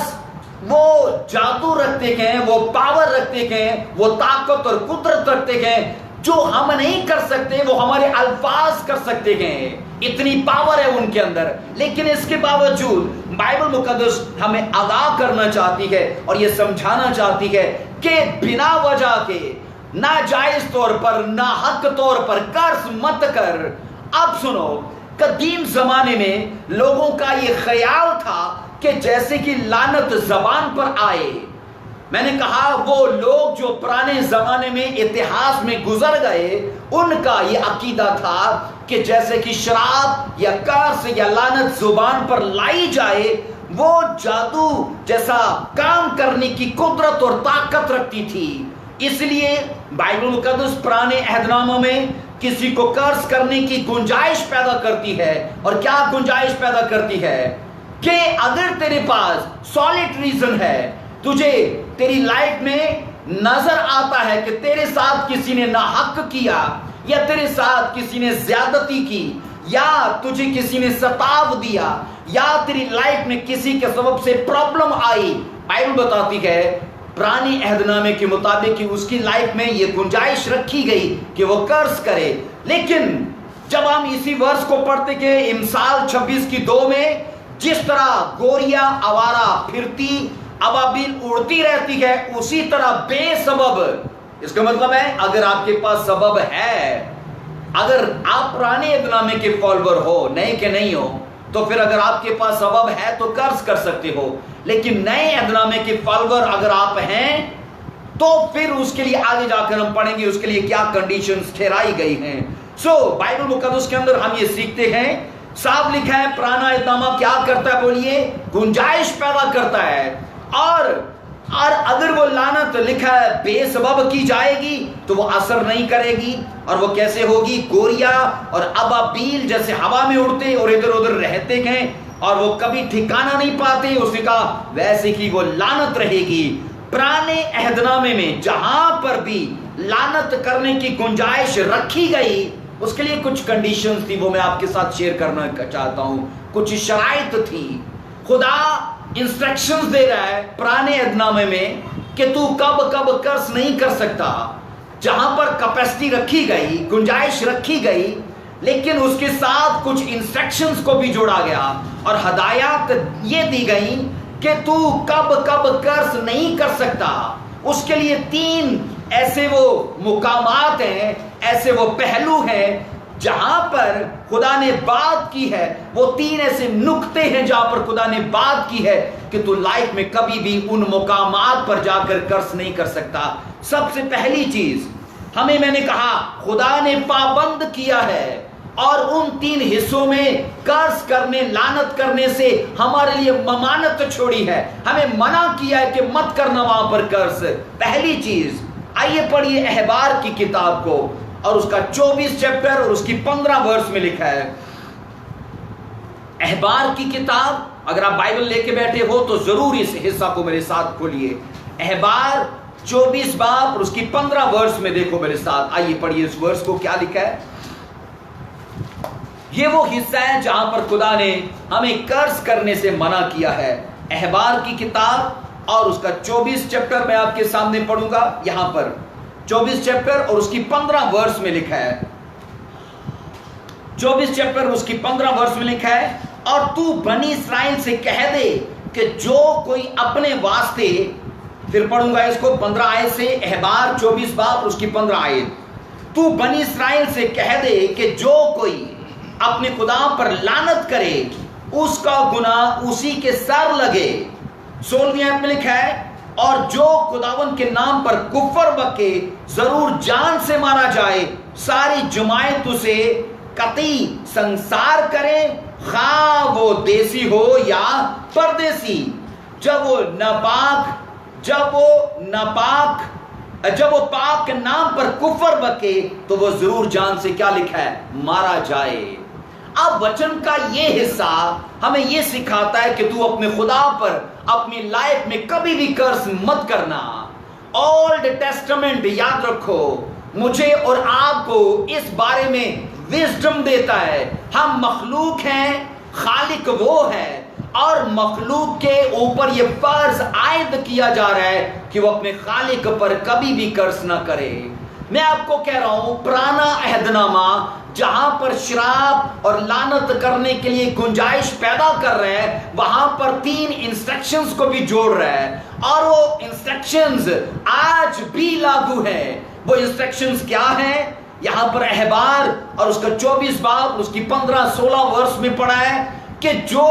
वो जादू रखते हैं, वो पावर रखते हैं, वो ताकत और कुदरत रखते हैं। जो हम नहीं कर सकते वो हमारे अल्फाज कर सकते हैं, इतनी पावर है उनके अंदर। लेकिन इसके बावजूद बाइबल मुकद्दस हमें आगाह करना चाहती है और यह समझाना चाहती है कि बिना वजह के, नाजायज तौर पर, नाहक तौर पर कर्ज मत कर। अब सुनो, कदीम जमाने में लोगों का यह ख्याल था कि जैसे कि लानत जबान पर आए। मैंने कहा वो लोग जो पुराने जमाने में इतिहास में गुजर गए, उनका ये अकीदा था कि जैसे कि शराब या कर्ज या लानत जुबान पर लाई जाए, वो जादू जैसा काम करने की कुदरत और ताकत रखती थी। इसलिए बाइबल मुकद्दस पुराने अहदनामों में किसी को कर्ज करने की गुंजाइश पैदा करती है। और क्या गुंजाइश पैदा करती है? कि अगर तेरे पास सॉलिड रीजन है, तुझे तेरी लाइफ में नजर आता है कि तेरे साथ किसी ने नाहक किया, या तेरे साथ किसी ने ज्यादती की, या तुझे किसी ने सताव दिया, یا تیری لائف میں کسی کے سبب سے پرابلم آئی، بائبل بتاتی ہے پرانے عہد نامے کے مطابق کہ اس کی لائف میں یہ گنجائش رکھی گئی کہ وہ قرض کرے. لیکن جب ہم اسی ورس کو پڑھتے کہ امثال 26:2 میں جس طرح گوریا آوارہ پھرتی ابابیل اڑتی رہتی ہے، اسی طرح بے سبب، اس کا مطلب ہے اگر آپ کے پاس سبب ہے، اگر آپ پرانے عہد نامے کے فالوور ہو، نئے کے نہیں ہو، تو پھر اگر آپ کے پاس سبب ہے تو قرض کر سکتے ہو. لیکن نئے عہد نامے کے فالوور اگر آپ ہیں تو پھر اس کے لیے آگے جا کر ہم پڑھیں گے اس کے لیے کیا کنڈیشنز ٹھہرائی گئی ہیں. بائبل مقدس کے اندر ہم یہ سیکھتے ہیں، صاف لکھا ہے پرانا عہد نامہ کیا کرتا ہے، بولیے گنجائش پیدا کرتا ہے. اور اگر وہ لعنت لکھا ہے بے سبب کی جائے گی تو وہ اثر نہیں کرے گی. اور وہ کیسے ہوگی؟ گوریا اور ابابیل جیسے ہوا میں اڑتے اور ادھر ادھر رہتے ہیں اور وہ کبھی ٹھکانہ نہیں پاتے. اس نے کہا ویسے ہی وہ لعنت رہے گی. پرانے عہد نامے میں جہاں پر بھی لعنت کرنے کی گنجائش رکھی گئی اس کے لیے کچھ کنڈیشنز تھی، وہ میں آپ کے ساتھ شیئر کرنا چاہتا ہوں. کچھ شرائط تھی. خدا انسٹرکشنز دے رہا ہے پرانے عہد نامے میں کہ تو کب کب قرض نہیں کر سکتا. جہاں پر کیپیسٹی رکھی گئی، گنجائش رکھی گئی، لیکن اس کے ساتھ کچھ انسٹرکشنز کو بھی جوڑا گیا اور ہدایات یہ دی گئی کہ تو کب کب قرض نہیں کر سکتا. اس کے لیے 3 ایسے وہ مقامات ہیں، ایسے وہ پہلو ہیں جہاں پر خدا نے بات کی ہے. وہ 3 ایسے نقطے ہیں جہاں پر خدا نے بات کی ہے کہ تو لائف میں کبھی بھی ان مقامات پر جا کر قرض نہیں کر سکتا. سب سے پہلی چیز ہمیں، میں نے کہا خدا نے پابند کیا ہے اور ان 3 حصوں میں قرض کرنے، لعنت کرنے سے ہمارے لیے ممانت چھوڑی ہے. ہمیں منع کیا ہے کہ مت کرنا وہاں پر قرض. پہلی چیز آئیے پڑھیے احبار کی کتاب کو اور اس کا 24 چیپٹر اور اس کی 15 ورس میں لکھا ہے. احبار کی کتاب، اگر آپ بائبل لے کے بیٹھے ہو تو ضرور اس حصہ کو میرے ساتھ کھولیے. احبار 24 باب اور اس کی 15 ورس میں دیکھو میرے ساتھ. آئیے پڑھیے اس ورس کو کیا لکھا ہے. یہ وہ حصہ ہے جہاں پر خدا نے ہمیں قرض کرنے سے منع کیا ہے. احبار کی کتاب اور اس کا 24 چیپٹر میں آپ کے سامنے پڑھوں گا. یہاں پر 24 چیپٹر اور اس کی 15 ورس میں لکھا ہے. 24 چیپٹر اس کی 15 ورس میں لکھا ہے، اور تو بنی اسرائیل سے کہہ دے کہ جو کوئی اپنے واسطے، پھر پڑھوں گا اس کو 15 آیت سے. احبار 24 باب اور اس کی 15 آیت. تو بنی اسرائیل سے کہہ دے کہ جو کوئی اپنے خدا پر لعنت کرے اس کا گناہ اسی کے سر لگے. 16ویں آیت میں لکھا ہے، اور جو خداوند کے نام پر کفر بکے ضرور جان سے مارا جائے. ساری جماعت اسے قطعی سنسار کرے، خواہ وہ دیسی ہو یا پردیسی. جب وہ پاک نام پر کفر بکے تو وہ ضرور جان سے کیا لکھا ہے؟ مارا جائے. اب وچن کا یہ حصہ ہمیں یہ سکھاتا ہے کہ تو اپنے خدا پر اپنی لائف میں کبھی بھی قرض مت کرنا. اولڈ ٹیسٹمنٹ یاد رکھو مجھے اور آپ کو اس بارے میں وزڈم دیتا ہے. ہم مخلوق ہیں، خالق وہ ہے، اور مخلوق کے اوپر یہ فرض عائد کیا جا رہا ہے کہ وہ اپنے خالق پر کبھی بھی قرض نہ کرے. میں آپ کو کہہ رہا ہوں پرانا عہد نامہ جہاں پر شراب اور لعنت کرنے کے لیے گنجائش پیدا کر رہے ہیں، وہاں پر 3 انسٹرکشنز کو بھی جوڑ رہا ہے، اور وہ انسٹرکشنز آج بھی لاگو ہیں. وہ انسٹرکشنز کیا ہیں؟ یہاں پر احبار اور اس کا 24 باب اس کی 15-16 ورس میں پڑھا ہے کہ جو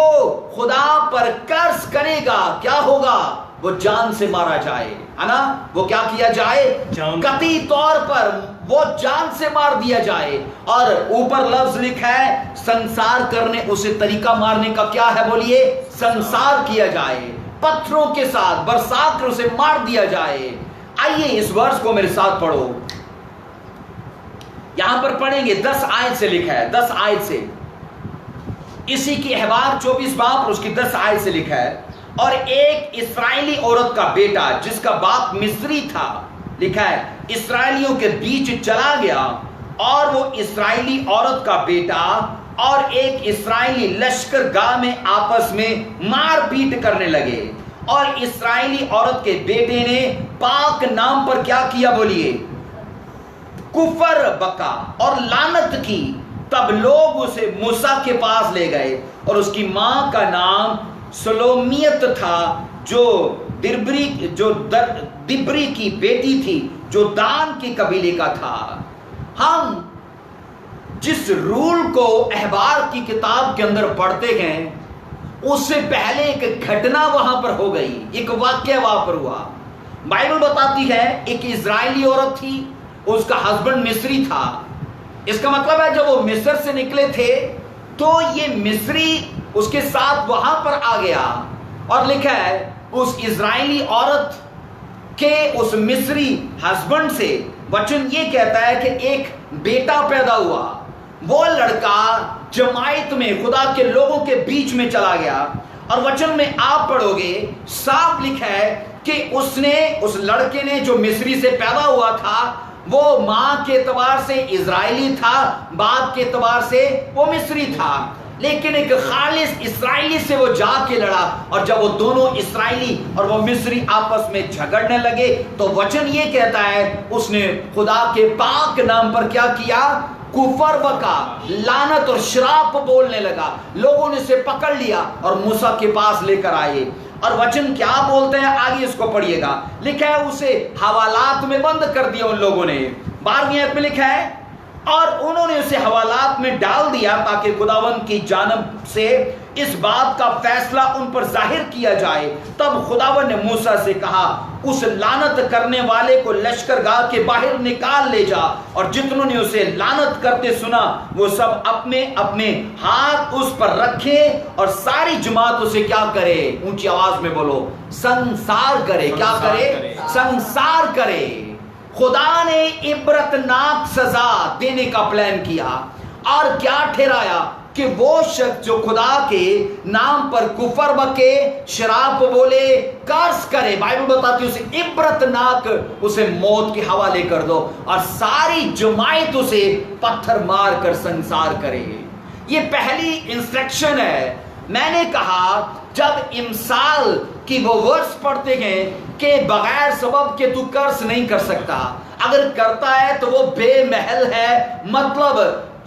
خدا پر قرض کرے گا کیا ہوگا؟ وہ جان سے مارا جائے. ہے نا؟ وہ کیا کیا جائے؟ قطعی طور پر وہ جان سے مار دیا جائے. اور اوپر لفظ لکھا ہے سنسار کرنے، اسے طریقہ مارنے کا کیا ہے؟ بولیے سنسار کیا جائے، پتھروں کے ساتھ برسا کر اسے مار دیا جائے. آئیے اس ورس کو میرے ساتھ پڑھو. یہاں پر پڑھیں گے 10 آیت سے لکھا ہے. 10 آیت سے اسی کی احبار 24 باب اور اس کی 10 آیت سے لکھا ہے، اور ایک اسرائیلی عورت کا بیٹا جس کا باپ مصری تھا، لکھا ہے اسرائیلیوں کے بیچ چلا گیا، اور وہ اسرائیلی عورت کا بیٹا اور ایک اسرائیلی لشکر گاہ میں آپس میں مار پیٹ کرنے لگے، اور اسرائیلی عورت کے بیٹے نے پاک نام پر کیا کیا؟ بولیے، کفر بکا اور لعنت کی۔ تب لوگ اسے موسیٰ کے پاس لے گئے، اور اس کی ماں کا نام سلومیت تھا، جو دبری کی بیٹی تھی، جو دان کے قبیلے کا تھا۔ ہم جس رول کو احبار کی کتاب کے اندر پڑھتے ہیں، اس سے پہلے ایک گھٹنا وہاں پر ہو گئی، ایک واقعہ وہاں پر ہوا۔ بائبل بتاتی ہے ایک اسرائیلی عورت تھی، اس کا ہسبینڈ مصری تھا۔ اس کا مطلب ہے جب وہ مصر سے نکلے تھے تو یہ مصری اس کے ساتھ وہاں پر آ گیا، اور لکھا ہے اس اسرائیلی عورت کے اس مصری ہسبینڈ سے وچن یہ کہتا ہے کہ ایک بیٹا پیدا ہوا۔ وہ لڑکا جماعت میں خدا کے لوگوں کے بیچ میں چلا گیا، اور وچن میں آپ پڑھو گے صاف لکھا ہے کہ اس لڑکے نے جو مصری سے پیدا ہوا تھا وہ ماں کے اعتبار سے اسرائیلی تھا، باپ کے اعتبار سے وہ مصری تھا، لیکن ایک خالص اسرائیلی سے وہ جا کے لڑا، اور جب وہ دونوں اسرائیلی اور وہ مصری آپس میں جھگڑنے لگے تو وچن یہ کہتا ہے اس نے خدا کے پاک نام پر کیا کیا؟ کفر بکا، لعنت اور شراپ بولنے لگا۔ لوگوں نے اسے پکڑ لیا اور موسیٰ کے پاس لے کر آئے، اور وچن کیا بولتے ہیں آگے اس کو پڑھیے گا۔ لکھا ہے اسے حوالات میں بند کر دیا ان لوگوں نے، 12ویں آیت میں لکھا ہے، اور انہوں نے اسے حوالات میں ڈال دیا تاکہ خداوند کی جانب سے اس بات کا فیصلہ ان پر ظاہر کیا جائے۔ تب خداوند نے موسیٰ سے کہا، اس لعنت کرنے والے کو لشکر گاہ کے باہر نکال لے جا، اور جتنوں نے اسے لعنت کرتے سنا وہ سب اپنے اپنے ہاتھ اس پر رکھے، اور ساری جماعت اسے کیا کرے؟ اونچی آواز میں بولو، سنسار کرے۔ کیا کرے؟ سنسار کرے۔ خدا نے عبرتناک سزا دینے کا پلان کیا، اور کیا ٹھہرایا کہ وہ شخص جو خدا کے نام پر کفر بکے، شراب بولے، قرض کرے، بائبل بتاتی ہے اسے عبرتناک، اسے موت کے حوالے کر دو، اور ساری جماعت اسے پتھر مار کر سنسار کرے۔ یہ پہلی انسٹرکشن ہے۔ میں نے کہا جب امثال کی وہ ورس پڑھتے ہیں کہ بغیر سبب کے تو قرض نہیں کر سکتا، اگر کرتا ہے تو وہ بے محل ہے، مطلب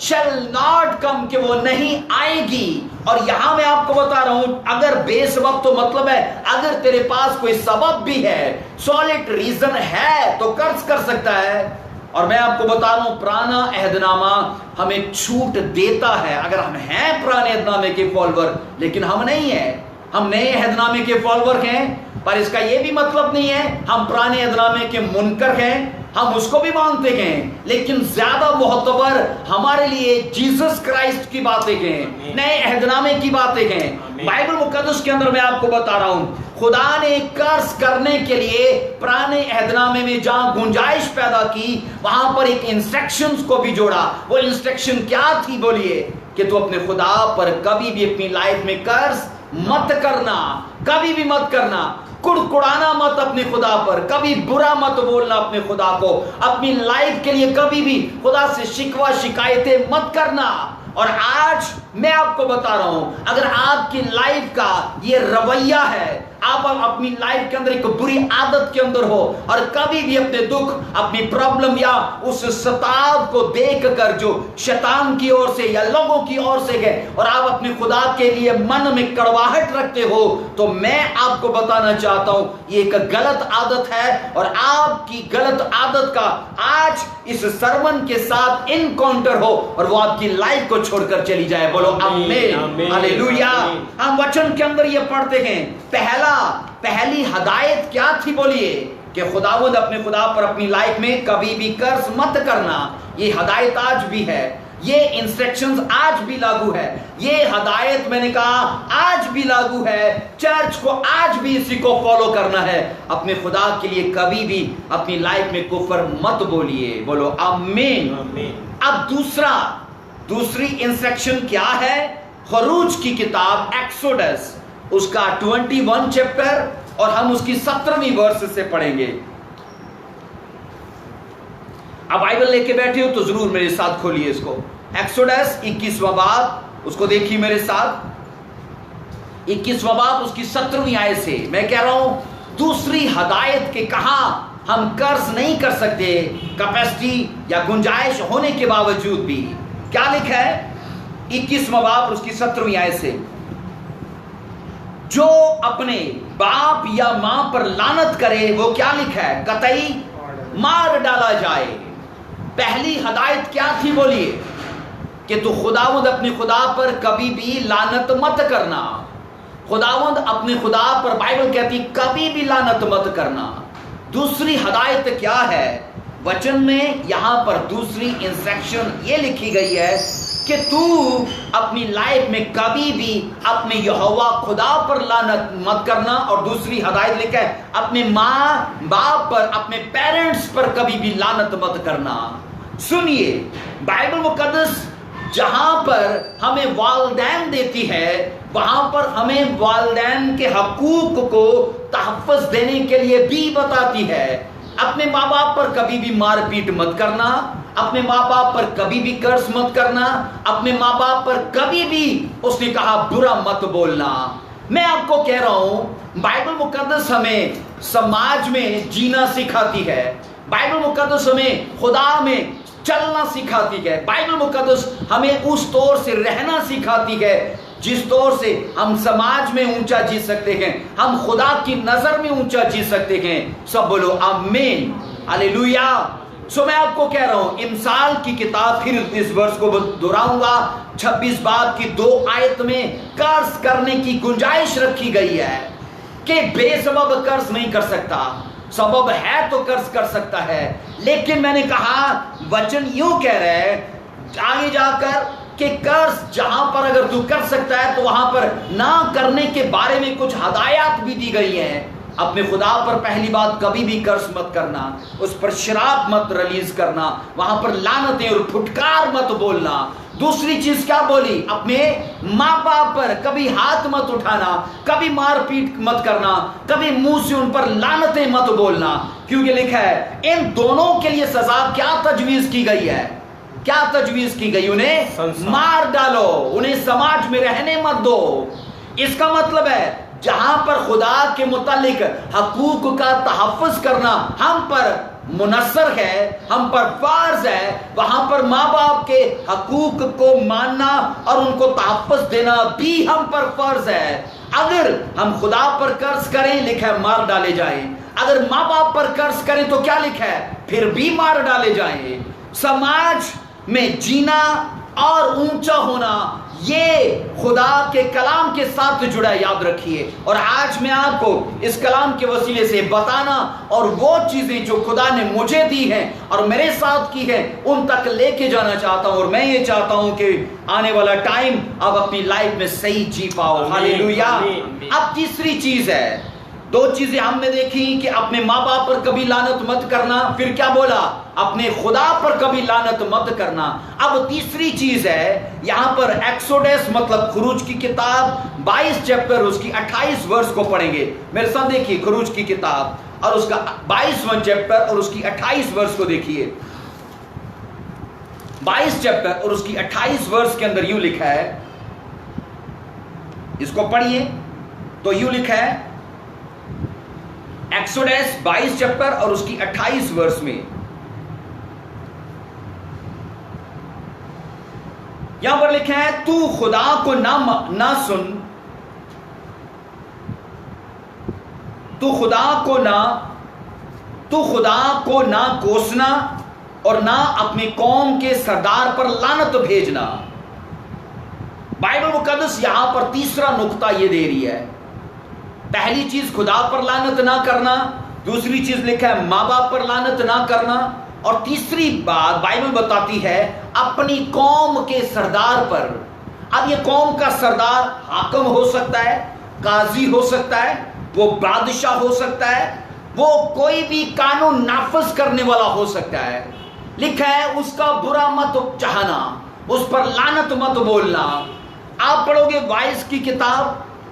shall not come کہ وہ نہیں آئے گی۔ اور یہاں میں آپ کو بتا رہا ہوں اگر بے سبب تو مطلب ہے اگر تیرے پاس کوئی سبب بھی ہے، سالڈ ریزن ہے تو قرض کر سکتا ہے۔ اور میں آپ کو بتا رہا ہوں پرانا عہد نامہ ہمیں چھوٹ دیتا ہے، اگر ہم ہیں پرانے عہد نامے کے فالوور، لیکن ہم نہیں ہیں، ہم نئے عہد نامے کے فالوور ہیں، پر اس کا یہ بھی مطلب نہیں ہے ہم پرانے عہد نامے کے منکر ہیں، ہم اس کو بھی مانتے ہیں، لیکن زیادہ معتبر ہمارے لیے جیسس کرائسٹ کی باتیں ہیں، نئے عہد نامے کی باتیں ہیں۔ بائبل مقدس کے اندر میں آپ کو بتا رہا ہوں خدا نے قرض کرنے کے لیے پرانے عہد نامے میں جہاں گنجائش پیدا کی وہاں پر ایک انسٹرکشنز کو بھی جوڑا۔ وہ انسٹرکشن کیا تھی؟ بولیے، کہ تو اپنے خدا پر کبھی بھی اپنی لائف میں قرض مت کرنا، کبھی بھی مت کرنا، کڑکڑانا مت اپنے خدا پر، کبھی برا مت بولنا اپنے خدا کو، اپنی لائف کے لیے کبھی بھی خدا سے شکوہ شکایتیں مت کرنا۔ اور آج میں آپ کو بتا رہا ہوں اگر آپ کی لائف کا یہ رویہ ہے، آپ اپنی لائف کے اندر ایک بری عادت کے اندر ہو اور کبھی بھی اپنے دکھ، اپنی پرابلم یا اس ستاو کو دیکھ کر جو شیطان کی اور سے یا لوگوں کی اور سے ہے اور آپ اپنے خدا کے لیے من میں کڑواہٹ رکھتے ہو، تو میں آپ کو بتانا چاہتا ہوں یہ ایک غلط عادت ہے، اور آپ کی غلط عادت کا آج اس سرمن کے ساتھ انکاؤنٹر ہو اور وہ آپ کی لائف کو چھوڑ کر چلی جائے۔ بولو آمین، ہاللویا۔ ہم وچن کے اندر یہ پڑھتے ہیں پہلی ہدایت کیا تھی؟ بولیے کہ خداوند اپنے خدا پر اپنی لائف میں کبھی بھی قرض مت کرنا۔ یہ ہدایت آج بھی ہے، یہ انسٹرکشنز آج بھی لاگو ہے، یہ ہدایت میں نے کہا آج بھی لاگو ہے، چرچ کو آج بھی اسی کو فالو کرنا ہے۔ اپنے خدا کے لیے کبھی بھی اپنی لائف میں کفر مت بولیے۔ بولو آمین۔ اب دوسری انسٹرکشن کیا ہے؟ خروج کی کتاب ایکسوڈس اس کا 21 چیپٹر اور ہم اس کی 17ویں ورس سے پڑھیں گے۔ اب بائبل لے کے بیٹھے ہو تو ضرور میرے ساتھ کھولیے اس کو۔ ایکسوڈس 21واں باب، اس کو دیکھیے میرے ساتھ، 21واں باب اس کی 17ویں آیت سے میں کہہ رہا ہوں دوسری ہدایت کے کہاں ہم قرض نہیں کر سکتے، کیپیسٹی یا گنجائش ہونے کے باوجود بھی۔ کیا لکھا ہے 21واں باب اس کی 17ویں آیت سے، جو اپنے باپ یا ماں پر لعنت کرے وہ کیا لکھا ہے، قطعی مار ڈالا جائے۔ پہلی ہدایت کیا تھی بولیے، کہ تو خداوند اپنے خدا پر کبھی بھی لعنت مت کرنا۔ خداوند اپنے خدا پر بائبل کہتی کبھی بھی لعنت مت کرنا۔ دوسری ہدایت کیا ہے وچن میں، یہاں پر دوسری انسٹرکشن یہ لکھی گئی ہے کہ تو اپنی لائف میں کبھی بھی اپنے یہوہ خدا پر لعنت مت کرنا، اور دوسری ہدایت لکھا ہے اپنے ماں باپ پر، اپنے پیرنٹس پر کبھی بھی لعنت مت کرنا۔ سنیے بائبل مقدس جہاں پر ہمیں والدین دیتی ہے وہاں پر ہمیں والدین کے حقوق کو تحفظ دینے کے لیے بھی بتاتی ہے۔ اپنے ماں باپ پر کبھی بھی مار پیٹ مت کرنا، اپنے ماں باپ پر کبھی بھی قرض مت کرنا، اپنے ماں باپ پر کبھی بھی اس نے کہا برا مت بولنا۔ میں آپ کو کہہ رہا ہوں بائبل مقدس ہمیں سماج میں جینا سکھاتی ہے، بائبل مقدس ہمیں خدا میں چلنا سکھاتی ہے، بائبل مقدس ہمیں اس طور سے رہنا سکھاتی ہے جس طور سے ہم سماج میں اونچا جی سکتے ہیں، ہم خدا کی نظر میں اونچا جی سکتے ہیں۔ سب بولو آمین، ہاللیلویا۔ سو میں آپ کو کہہ رہا ہوں امثال کی کتاب، پھر اس ورس کو دہراؤں گا، 26 باب کی 2 آیت میں قرض کرنے کی گنجائش رکھی گئی ہے کہ بے سبب قرض نہیں کر سکتا، سبب ہے تو قرض کر سکتا ہے۔ لیکن میں نے کہا وچن یوں کہہ رہا ہے آگے جا کر کہ قرض جہاں پر اگر تو کر سکتا ہے تو وہاں پر نہ کرنے کے بارے میں کچھ ہدایات بھی دی گئی ہیں۔ اپنے خدا پر پہلی بات کبھی بھی قرض مت کرنا، اس پر شراب مت ریلیز کرنا، وہاں پر لعنتیں اور پھٹکار مت بولنا۔ دوسری چیز کیا بولی، اپنے ماں باپ پر کبھی ہاتھ مت اٹھانا، کبھی مار پیٹ مت کرنا، کبھی منہ سے ان پر لعنتیں مت بولنا، کیونکہ لکھا ہے ان دونوں کے لیے سزا کیا تجویز کی گئی ہے، کیا تجویز کی گئی، انہیں مار ڈالو، انہیں سماج میں رہنے مت دو۔ اس کا مطلب ہے جہاں پر خدا کے متعلق حقوق کا تحفظ کرنا ہم پر منحصر ہے، ہم پر فرض ہے، وہاں پر ماں باپ کے حقوق کو ماننا اور ان کو تحفظ دینا بھی ہم پر فرض ہے۔ اگر ہم خدا پر قرض کریں لکھا ہے مار ڈالے جائیں، اگر ماں باپ پر قرض کریں تو کیا لکھا ہے پھر بھی مار ڈالے جائیں۔ سماج میں جینا اور اونچا ہونا یہ خدا کے کلام کے ساتھ جڑا ہے، یاد رکھیے۔ اور آج میں آپ کو اس کلام کے وسیلے سے بتانا اور وہ چیزیں جو خدا نے مجھے دی ہیں اور میرے ساتھ کی ہیں ان تک لے کے جانا چاہتا ہوں، اور میں یہ چاہتا ہوں کہ آنے والا ٹائم اب اپنی لائف میں صحیح جی پاؤ۔ ہاللیلویا۔ اب تیسری چیز ہے، 2 چیزیں ہم نے دیکھی کہ اپنے ماں باپ پر کبھی لعنت مت کرنا، پھر کیا بولا اپنے خدا پر کبھی لعنت مت کرنا۔ اب تیسری چیز ہے یہاں پر ایکسوڈس مطلب خروج کی کتاب 22 چیپٹر اس کی 28 ورس کو پڑھیں گے میرے ساتھ، دیکھیے خروج کی کتاب اور اس کا 22واں چیپٹر اور اس کی 28 ورس کو دیکھیے۔ 22 چیپٹر اور اس کی 28 ورس کے اندر یوں لکھا ہے، اس کو پڑھیے تو یوں لکھا ہے ایکسوڈس 22 چیپٹر اور اس کی 28 ورس میں، یہاں پر لکھا ہے تو خدا کو نہ سن، تو خدا کو نہ کوسنا اور نہ اپنی قوم کے سردار پر لعنت بھیجنا۔ بائبل مقدس یہاں پر تیسرا نقطہ یہ دے رہی ہے، پہلی چیز خدا پر لعنت نہ کرنا، دوسری چیز لکھا ہے ماں باپ پر لعنت نہ کرنا، اور تیسری بات بائبل بتاتی ہے اپنی قوم کے سردار پر۔ اب یہ قوم کا سردار حاکم ہو سکتا ہے، قاضی ہو سکتا ہے، وہ بادشاہ ہو سکتا ہے، وہ کوئی بھی قانون نافذ کرنے والا ہو سکتا ہے۔ لکھا ہے اس کا برا مت چاہنا، اس پر لعنت مت بولنا۔ آپ پڑھو گے وائس کی کتاب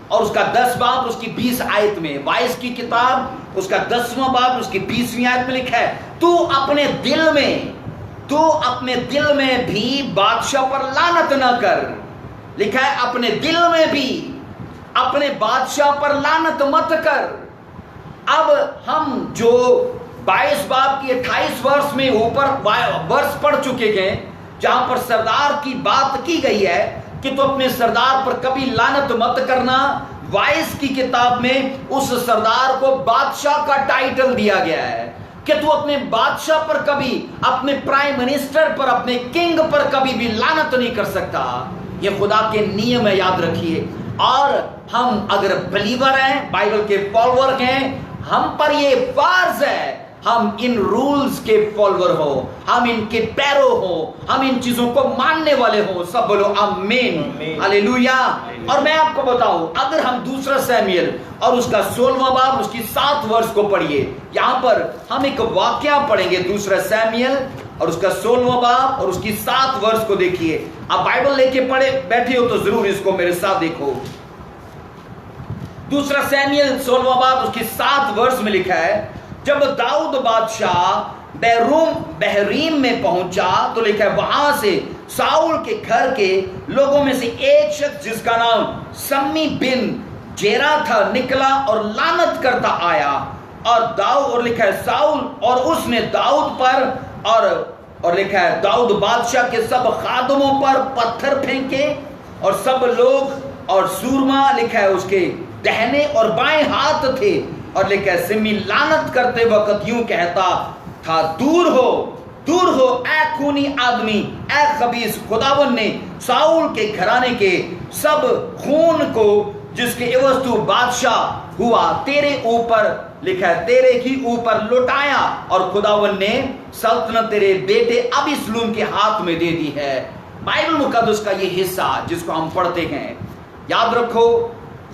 اور اس کا 10 باب اس کی 20 آیت میں، وائس کی کتاب اس کا 10واں باب اس کی 20ویں آیت میں لکھا ہے تو اپنے دل میں تو اپنے دل میں بھی بادشاہ پر لعنت نہ کر. لکھا ہے اپنے دل میں بھی اپنے بادشاہ پر لعنت مت کر. اب ہم جو 22 باب کی 28 ورس میں اوپر ورس پڑھ چکے گئے جہاں پر سردار کی بات کی گئی ہے کہ تو اپنے سردار پر کبھی لعنت مت کرنا. وائس کی کتاب میں اس سردار کو بادشاہ کا ٹائٹل دیا گیا ہے کہ تو اپنے بادشاہ پر کبھی, اپنے پرائم منسٹر پر, اپنے کنگ پر کبھی بھی لعنت نہیں کر سکتا. یہ خدا کے نیم ہے, یاد رکھیے. اور ہم اگر بلیور ہیں, بائبل کے فالوور ہیں, ہم پر یہ فرض ہے ہم ان رولز کے فالوور ہو, ہم ان کے پیرو ہو, ہم ان چیزوں کو ماننے والے ہو. سب بولو آمین, ہاللیلویا. اور میں آپ کو بتاؤں, اگر ہم دوسرا سیموئیل اور اس کا 16واں باب اس کی 7 ورس کو پڑھیے, یہاں پر ہم ایک واقعہ پڑھیں گے. دوسرا سیموئیل اور اس کا 16واں باب اور اس کی 7 ورس کو دیکھیے. آپ بائبل لے کے پڑھے بیٹھے ہو تو ضرور اس کو میرے ساتھ دیکھو. دوسرا سیموئیل 16واں باب اس کی 7 ورس میں لکھا ہے, جب داؤد بادشاہ بحریم میں پہنچا تو لکھا ہے وہاں سے ساؤل کے گھر کے لوگوں میں سے ایک شخص جس کا نام سمی بن جیرا تھا نکلا اور لعنت کرتا آیا. اور لکھا ہے ساؤل اور اس نے داؤد پر اور لکھا ہے داؤد بادشاہ کے سب خادموں پر پتھر پھینکے اور سب لوگ اور سورما لکھا ہے اس کے دہنے اور بائیں ہاتھ تھے. اور لکھا ہے سمی لعنت کرتے وقت یوں کہتا تھا, دور ہو اے خونی آدمی, اے خبیث. خداوند نے ساؤل کے گھرانے کے سب خون کو جس کے عوض تو بادشاہ ہوا تیرے اوپر, لکھا ہے تیرے ہی اوپر لوٹایا, اور خداوند نے سلطنت تیرے بیٹے ابیسلوم کے ہاتھ میں دے دی ہے. بائبل مقدس کا یہ حصہ جس کو ہم پڑھتے ہیں, یاد رکھو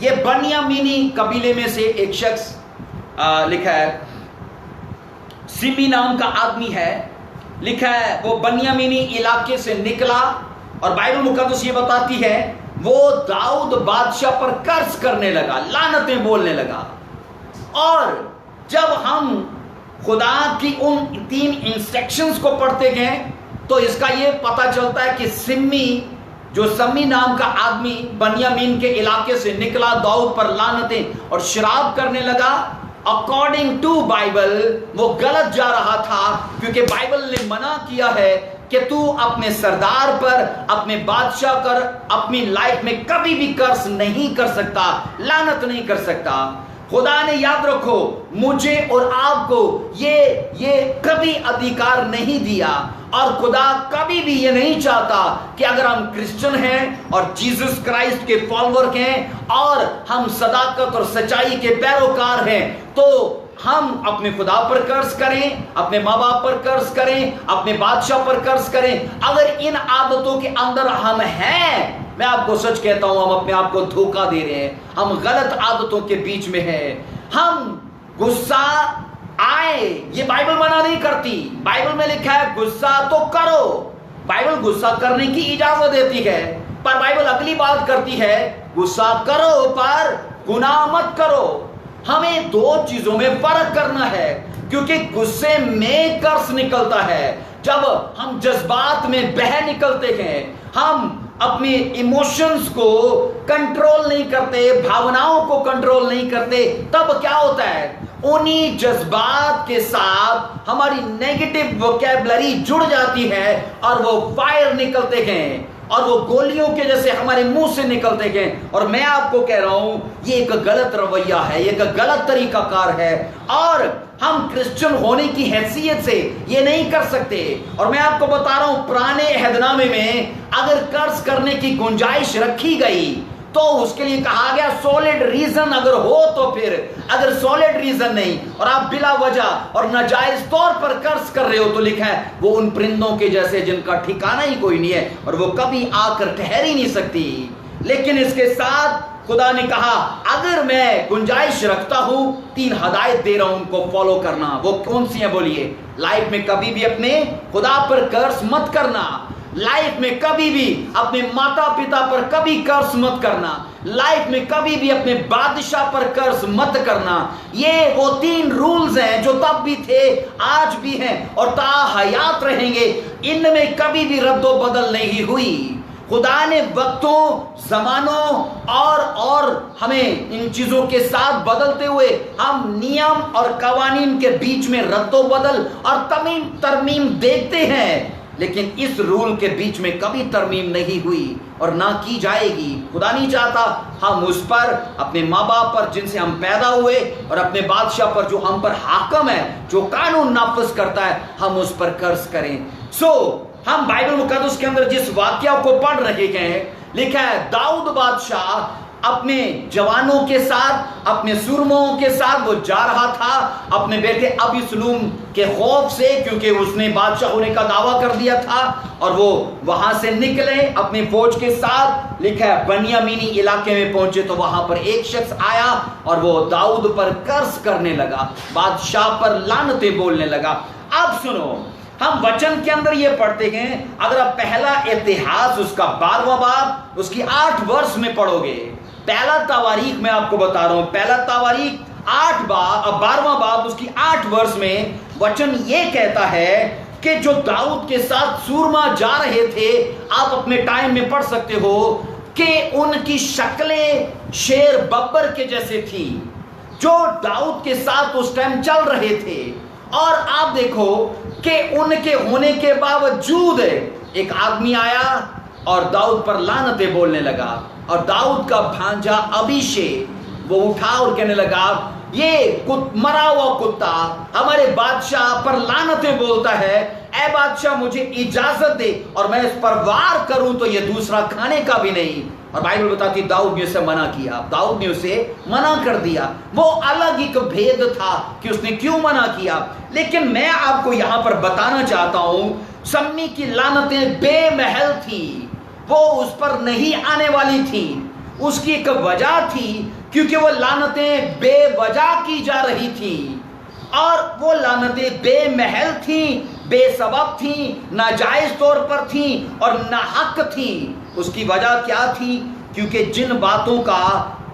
یہ بنیامینی قبیلے میں سے ایک شخص لکھا ہے سمی نام کا آدمی ہے. لکھا ہے وہ بنیامینی علاقے سے نکلا, اور بائبل مقدس یہ بتاتی ہے وہ داؤد بادشاہ پر قرض کرنے لگا, لعنتیں بولنے لگا. اور جب ہم خدا کی ان 3 انسٹرکشنز کو پڑھتے گئے تو اس کا یہ پتہ چلتا ہے کہ سمی نام کا آدمی بنیامین کے علاقے سے نکلا, داؤد پر لعنتیں اور شراب کرنے لگا. اکارڈنگ ٹو بائبل وہ غلط جا رہا تھا, کیونکہ بائبل نے منع کیا ہے کہ تو اپنے سردار پر, اپنے بادشاہ پر اپنی لائف میں کبھی بھی قرض نہیں کر سکتا, لعنت نہیں کر سکتا. خدا نے, یاد رکھو, مجھے اور آپ کو یہ کبھی ادھیکار نہیں دیا, اور خدا کبھی بھی یہ نہیں چاہتا کہ اگر ہم کرسچن ہیں اور جیسس کرائسٹ کے فالوور ہیں اور ہم صداقت اور سچائی کے پیروکار ہیں تو ہم اپنے خدا پر قرض کریں, اپنے ماں باپ پر قرض کریں, اپنے بادشاہ پر قرض کریں. اگر ان عادتوں کے اندر ہم ہیں, میں آپ کو سچ کہتا ہوں ہم اپنے آپ کو دھوکہ دے رہے ہیں, ہم غلط عادتوں کے بیچ میں ہیں. ہم غصہ آئے, یہ بائبل منع نہیں کرتی. بائبل میں لکھا ہے غصہ تو کرو, بائبل غصہ کرنے کی اجازت دیتی ہے, پر بائبل اگلی بات کرتی ہے غصہ کرو پر گناہ مت کرو. ہمیں 2 چیزوں میں فرق کرنا ہے, کیونکہ غصے میں قرض نکلتا ہے. جب ہم جذبات میں بہہ نکلتے ہیں, ہم اپنے ایموشنز کو کنٹرول نہیں کرتے, بھاوناؤں کو کنٹرول نہیں کرتے, تب کیا ہوتا ہے انہی جذبات کے ساتھ ہماری نیگیٹو ووکیبلری جڑ جاتی ہے اور وہ فائر نکلتے ہیں اور وہ گولیوں کے جیسے ہمارے منہ سے نکلتے گئے. اور میں آپ کو کہہ رہا ہوں یہ ایک غلط رویہ ہے, یہ ایک غلط طریقہ کار ہے, اور ہم کرسچن ہونے کی حیثیت سے یہ نہیں کر سکتے. اور میں آپ کو بتا رہا ہوں پرانے عہد نامے میں اگر قرض کرنے کی گنجائش رکھی گئی تو اس کے لیے کہا گیا سولڈ ریزن اگر ہو تو پھر, اگر سولڈ ریزن نہیں اور آپ بلا وجہ اور ناجائز طور پر قرض کر رہے ہو تو لکھا ہے وہ ان پرندوں کے جیسے جن کا ٹھکانہ ہی کوئی نہیں ہے اور وہ کبھی آ کر ٹھہر ہی نہیں سکتی. لیکن اس کے ساتھ خدا نے کہا اگر میں گنجائش رکھتا ہوں 3 ہدایت دے رہا ہوں ان کو فالو کرنا. وہ کون سی ہیں بولیے؟ لائف میں کبھی بھی اپنے خدا پر قرض مت کرنا. लाइफ में कभी भी अपने माता पिता पर कभी कर्ज मत करना, लाइफ में कभी भी अपने बादशाह पर कर्ज मत करना। ये वो 3 रूल्स हैं जो तब भी थे, आज भी हैं और ता हयात रहेंगे। इनमें कभी भी रद्दो बदल नहीं हुई। खुदा ने वक्तों, जमानों और हमें इन चीजों के साथ बदलते हुए हम नियम और कवानीन के बीच में रद्दो बदल और तरमीम देखते हैं, लेकिन इस रूल के बीच में कभी तरमीम नहीं हुई और ना की जाएगी। खुदा नहीं चाहता हम उस पर, अपने माँ बाप पर जिनसे हम पैदा हुए और अपने बादशाह पर जो हम पर हाकम है, जो कानून नाफिज करता है, हम उस पर कर्ज करें। हम बाइबल मुकद्दस के अंदर जिस वाक्या को पढ़ रहे हैं, लिखा है दाऊद बादशाह अपने जवानों के साथ, अपने सुरमों के साथ वो जा रहा था अपने बेटे अबीसलूम के खौफ से, क्योंकि उसने बादशाह होने का दावा कर दिया था। और वो वहां से निकले अपनी फौज के साथ, लिखा है बनियामीनी इलाके में पहुंचे तो वहां पर एक शख्स आया और वो दाऊद पर कर्ज करने लगा, बादशाह पर लानतें बोलने लगा। अब सुनो, हम वचन के अंदर ये पढ़ते हैं, अगर आप पहला इतिहास उसका 12वां बाब उसकी 8 वर्ष में पढ़ोगे, पहला तवारीख मैं आपको बता रहा हूं, पहला तवारीख 12वां बाब उसकी 8 वर्ष में वचन ये कहता है कि जो दाऊद के साथ सूरमा जा रहे थे, आप अपने टाइम में पढ़ सकते हो कि उनकी शक्लें शेर बब्बर के जैसे थी, जो दाऊद के साथ उस टाइम चल रहे थे। और आप देखो कि उनके होने के बावजूद एक आदमी आया और दाऊद पर लानतें बोलने लगा, और दाऊद का भांजा अभिषेक वो उठा और कहने लगा, ये मरा हुआ कुत्ता हमारे बादशाह पर लानतें बोलता है, ऐ बादशाह मुझे इजाजत दे और मैं इस पर वार करूं तो ये दूसरा खाने का भी नहीं। और बाइबल बताती दाऊद ने उसे मना किया, दाऊद ने उसे मना कर दिया। वो अलग एक भेद था कि उसने क्यों मना किया, लेकिन मैं आपको यहां पर बताना चाहता हूं, सम्मी की लानतें बेमहल थी, वो उस पर नहीं आने वाली थी। उसकी एक वजह थी, क्योंकि वो लानतें बेवजह की जा रही थी, और वो लानतें बेमहल थी, बेसबब थी, नाजायज तौर पर थी और नाहक थी। उसकी वजह क्या थी? क्योंकि जिन बातों का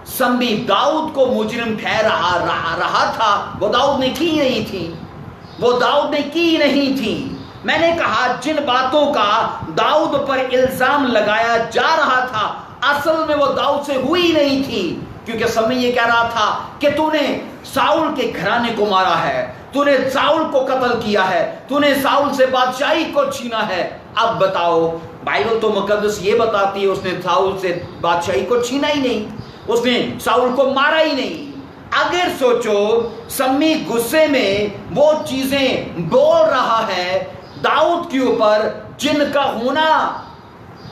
सम्मी दाऊद को मुजरिम ठहरा रहा था, वो दाऊद ने की नहीं थी, वो दाऊद ने की नहीं थी। मैंने कहा जिन बातों का दाऊद पर इल्जाम लगाया जा रहा था, असल में वो दाऊद से हुई नहीं थी, क्योंकि समय ये कह रहा था कि तूने साउल के घराने को मारा है, तूने साउल को कत्ल किया है, तूने साउल से बादशाही को छीना है। अब बताओ, बाइबल तो मुकद्दस ये बताती है उसने साउल से बादशाही को छीना ही नहीं, उसने साउल को मारा ही नहीं। अगर सोचो, सम्मी गुस्से में वो चीजें बोल रहा है दाऊद के ऊपर जिनका होना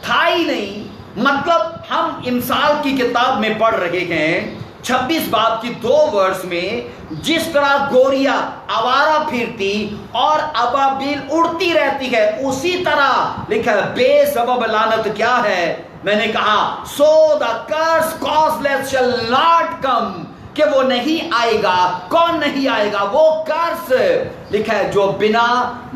था ही नहीं। मतलब हम इमसाल की किताब में पढ़ रहे हैं 26 बाब की 2 वर्ष में, जिस तरह गोरिया आवारा फिरती और अबाबिल उड़ती रहती है, उसी तरह लिखा है बेसबब लानत क्या है। मैंने कहा so the curse causeless shall not come, कि वो नहीं आएगा। कौन नहीं आएगा? वो कर्स लिखा है जो बिना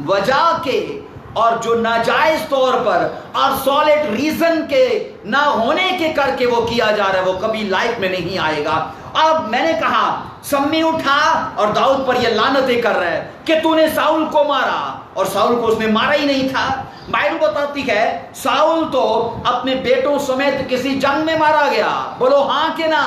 वजह के और जो नाजायज तौर पर और सॉलिड रीजन के ना होने के करके वो किया जा रहा है, वो कभी लाइफ में नहीं आएगा। अब मैंने कहा सम्मी उठा और दाऊद पर ये लानतें कर रहा है कि तूने साउल को मारा, और साउल को उसने मारा ही नहीं था। बाइबल बताती है साउल तो अपने बेटों समेत किसी जंग में मारा गया। बोलो हाँ कि ना?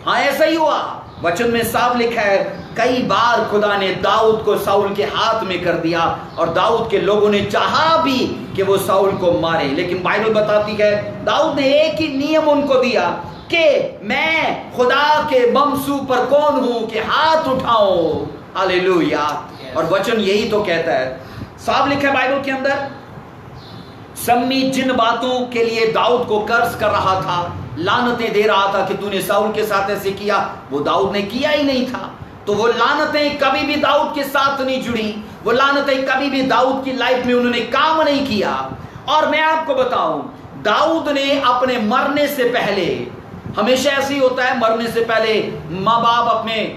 हाँ, ऐसा ही हुआ। वचन में साफ लिखा है कई बार खुदा ने दाऊद को साउल के हाथ में कर दिया, और दाऊद के लोगों ने चाहा भी कि वो साउल को मारे, लेकिन बाइबल बताती है दाऊद ने एक ही नियम उनको दिया कि मैं खुदा के बमसू पर कौन हूं कि हाथ उठाऊं। हालेलुया। और वचन यही तो कहता है, साफ लिखा है बाइबल के अंदर, सम्मी जिन बातों के लिए दाऊद को कर्ज कर रहा था, लानतें दे रहा था कि तूने साउल के साथ ऐसे किया, वो दाऊद ने किया ही नहीं था। तो वो लानतें कभी भी दाऊद के साथ नहीं जुड़ी, वो लानतें कभी भी दाऊद की लाइफ में उन्होंने काम नहीं किया। और मैं आपको बताऊं, दाऊद ने अपने मरने से पहले, हमेशा ऐसे ही होता है, मरने से पहले माँ बाप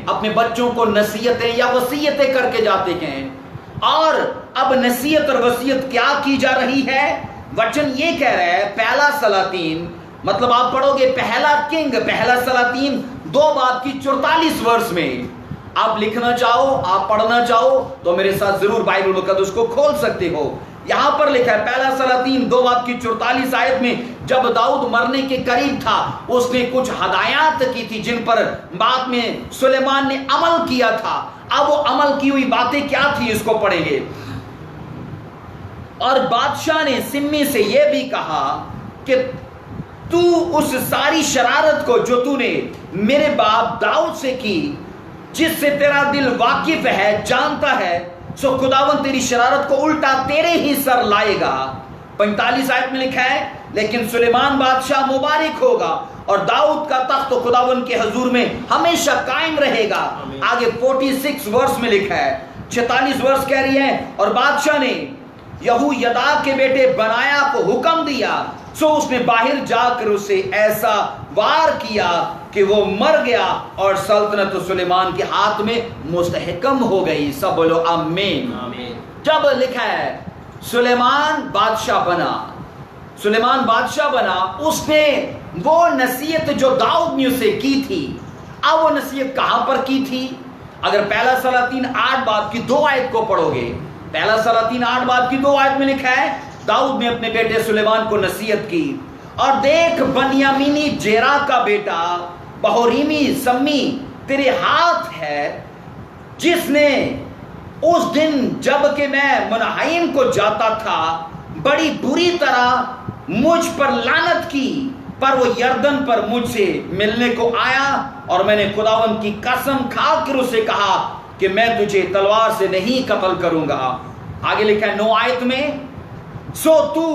अपने बच्चों को नसीहतें या वसीयतें करके जाते हैं। और अब नसीहत और वसीयत क्या की जा रही है? वचन ये कह रहा है, पहला सलातीन, मतलब आप पढ़ोगे पहला किंग, पहला सलातीन 2 बाब की 44 वर्ष में। आप लिखना चाहो, आप पढ़ना चाहो तो मेरे साथ जरूर बाइबल मुकद्दस को खोल सकते हो। यहां पर लिखा है पहला सलातीन 2 बाब की 44 आयत में, जब दाऊद मरने के करीब था उसने कुछ हदायत की थी जिन पर बाद में सुलेमान ने अमल किया था। अब वो अमल की हुई बातें क्या थी, इसको पढ़ेंगे। और बादशाह ने सिम्मी से यह भी कहा कि तू उस सारी शरारत को जो तूने मेरे बाप दाऊद से की, जिससे तेरा दिल वाकिफ है, जानता है, सो खुदावन तेरी शरारत को उल्टा तेरे ही सर लाएगा। 45 आयत में लिखा है, लेकिन सुलेमान बादशाह मुबारक होगा और दाऊद का तख्त तो खुदावन के हजूर में हमेशा कायम रहेगा। आगे 46 वर्ष में लिखा है, 46 वर्ष कह रही है, और बादशाह ने यहूयदा के बेटे बनाया को हुक्म दिया, सो उसने बाहर जाकर उसे ऐसा वार किया कि वो मर गया और सल्तनत सुलेमान के हाथ में मुस्तहकम हो गई। सब बोलो आमीन। जब लिखा है सुलेमान बादशाह बना, सुलेमान बादशाह बना, उसने वो नसीहत जो दाऊद ने उसे की थी, अब वो नसीहत कहां पर की थी? अगर पहला सलातीन 8 बाब की 2 आयत को पढ़ोगे, पहला सलातीन 8 बाब की 2 आयत में लिखा है, दाऊद ने अपने बेटे सुलेमान को नसीहत की, और देख बनियामीनी जेरा का बेटा बहोरीमी सम्मी तेरे हाथ है, जिसने उस दिन जबकि मैं मनहाइम को जाता था बड़ी बुरी तरह मुझ पर लानत की, पर वो यर्दन पर मुझसे मिलने को आया और मैंने खुदावन की कसम खाकर उसे कहा कि मैं तुझे तलवार से नहीं कत्ल करूंगा। आगे लिखा है 9 आयत में, सो तू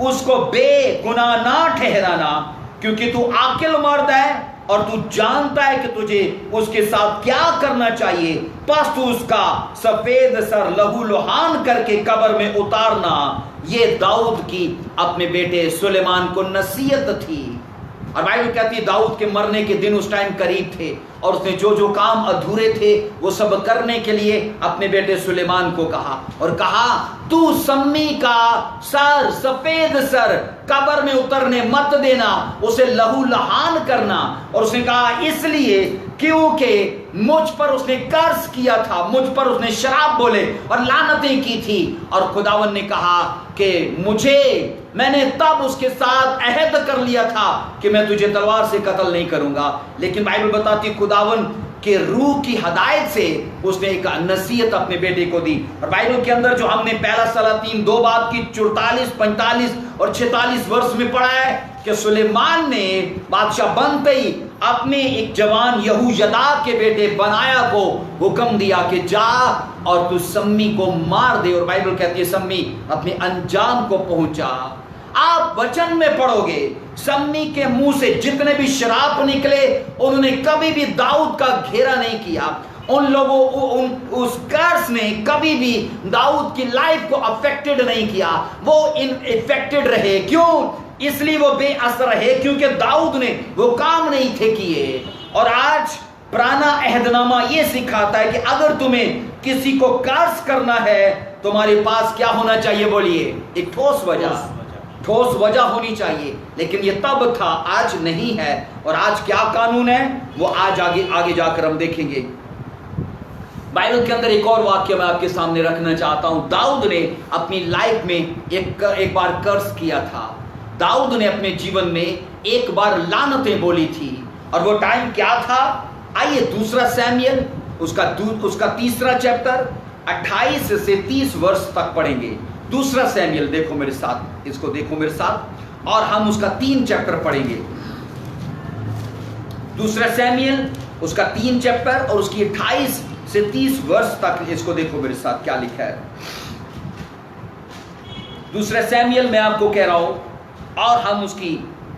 उसको बेगुनाह ना ठहराना, क्योंकि तू आकिल मर्द है और तू जानता है कि तुझे उसके साथ क्या करना चाहिए, बस तू उसका सफेद सर लहू लुहान करके कब्र में उतारना। ये दाऊद की अपने बेटे सुलेमान को नसीहत थी। और बाइबल कहती है दाऊद के मरने के दिन उस टाइम करीब थे और उसने जो जो काम अधूरे थे वो सब करने के लिए अपने बेटे सुलेमान को कहा, और कहा तू सम्मी का सर, सफेद सर कब्र में उतरने मत देना, उसे लहू लहान करना। और उसने कहा इसलिए क्योंकि मुझ पर उसने कर्ज किया था, मुझ पर उसने शराब बोले और लानतें की थी, और खुदावन ने कहा कि मैंने तब उसके साथ अहद कर लिया था कि मैं तुझे तलवार से कत्ल नहीं करूंगा। लेकिन बाइबल बताती खुदावन के रूह की हदायत से उसने एक नसीहत अपने बेटे को दी। और बाइबल के अंदर जो हमने पहला सलातीन 2 बाब की 44, 45 और 46 वर्ष में पढ़ा है कि सुलेमान ने बादशाह बनते ही अपने एक जवान यहूयदा के बेटे बनाया को हुक्म दिया कि जा और तू सम्मी को मार दे। और बाइबल कहती है सम्मी अपने अंजाम को पहुंचा। आप वचन में पढ़ोगे सम्मी के मुंह से जितने भी शराप निकले उन्होंने कभी भी दाऊद का घेरा नहीं किया। उन लोगों उस कर्स ने कभी भी दाऊद की लाइफ को अफेक्टेड नहीं किया, वो इनफेक्टेड रहे। क्यों? इसलिए वो बेअसर रहे क्योंकि दाऊद ने वो काम नहीं थे किए। और आज पुराना अहदनामा ये सिखाता है कि अगर तुम्हें किसी को कर्स करना है तुम्हारे पास क्या होना चाहिए? बोलिए, एक ठोस वजह होनी चाहिए। लेकिन ये तब था, आज नहीं है। और आज क्या कानून है वो आज आगे जाकर हम देखेंगे। बाइबल के अंदर एक और वाक्य मैं आपके सामने रखना चाहता हूं। दाऊद ने अपनी लाइफ में एक बार कर्ज किया था। दाऊद ने अपने जीवन में एक बार लानतें बोली थी, और वो टाइम क्या था? आइए दूसरा सैमुएल उसका 3रा चैप्टर 28 से 30 वर्ष तक पढ़ेंगे। दूसरा सैमुएल देखो मेरे साथ, इसको देखो मेरे साथ, और हम उसका 3 चैप्टर पढ़ेंगे। दूसरा सैमुएल उसका 3 चैप्टर और उसकी 28 से 30 वर्ष तक इसको देखो मेरे साथ क्या लिखा है। दूसरा सैमुएल मैं आपको कह रहा हूं, और हम उसकी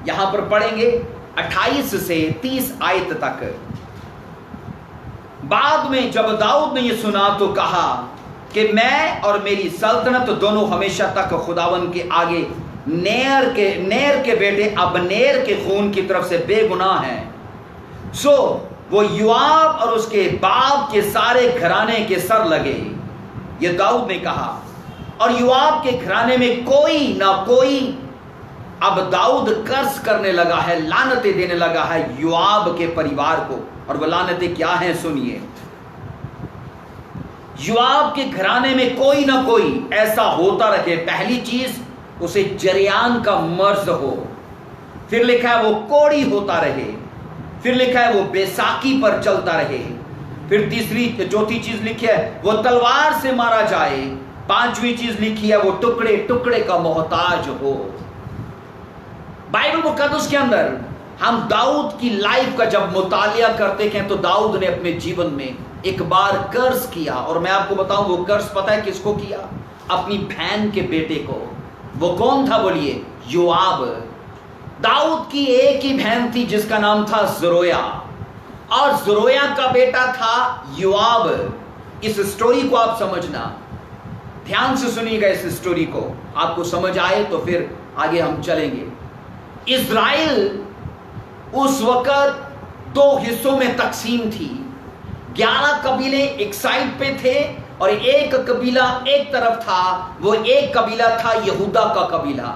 यहां पर पढ़ेंगे 28 से 30 आयत तक। बाद में जब दाऊद ने यह सुना तो कहा कि मैं और मेरी सल्तनत दोनों हमेशा तक खुदावन के आगे नेर के बेटे अबनेर के खून की तरफ से बेगुनाह हैं। सो वो योआब और उसके बाप के सारे घराने के सर लगे। ये दाऊद ने कहा। اور یوآب کے گھرانے میں کوئی نہ کوئی اب داؤد قرض کرنے لگا ہے، لعنتیں دینے لگا ہے یوآب کے پریوار کو. اور وہ لعنتیں کیا ہیں سنیے. یوآب کے گھرانے میں کوئی نہ کوئی ایسا ہوتا رہے. پہلی چیز اسے جریان کا مرض ہو. پھر لکھا ہے وہ کوڑی ہوتا رہے. پھر لکھا ہے وہ بیساکھی پر چلتا رہے. پھر چوتھی چیز لکھی ہے وہ تلوار سے مارا جائے. پانچویں چیز لکھی ہے وہ ٹکڑے ٹکڑے کا محتاج ہو. بائبل مقدس کے اندر ہم داؤد کی لائف کا جب مطالعہ کرتے ہیں تو داؤد نے اپنے جیون میں ایک بار قرض کیا. اور میں آپ کو بتاؤں وہ قرض پتہ ہے کس کو کیا؟ اپنی بہن کے بیٹے کو. وہ کون تھا بولیے؟ یوآب. داؤد کی ایک ہی بہن تھی جس کا نام تھا زرویا، اور زرویا کا بیٹا تھا یوآب. اس سٹوری کو آپ سمجھنا، دھیان سے سنیے گا. اس سٹوری کو آپ کو سمجھ آئے تو پھر آگے ہم چلیں گے. اسرائیل اس وقت 2 حصوں میں تقسیم تھی. 11 قبیلے ایک سائڈ پہ تھے اور ایک قبیلہ ایک طرف تھا. وہ ایک قبیلہ تھا یہودا کا قبیلہ.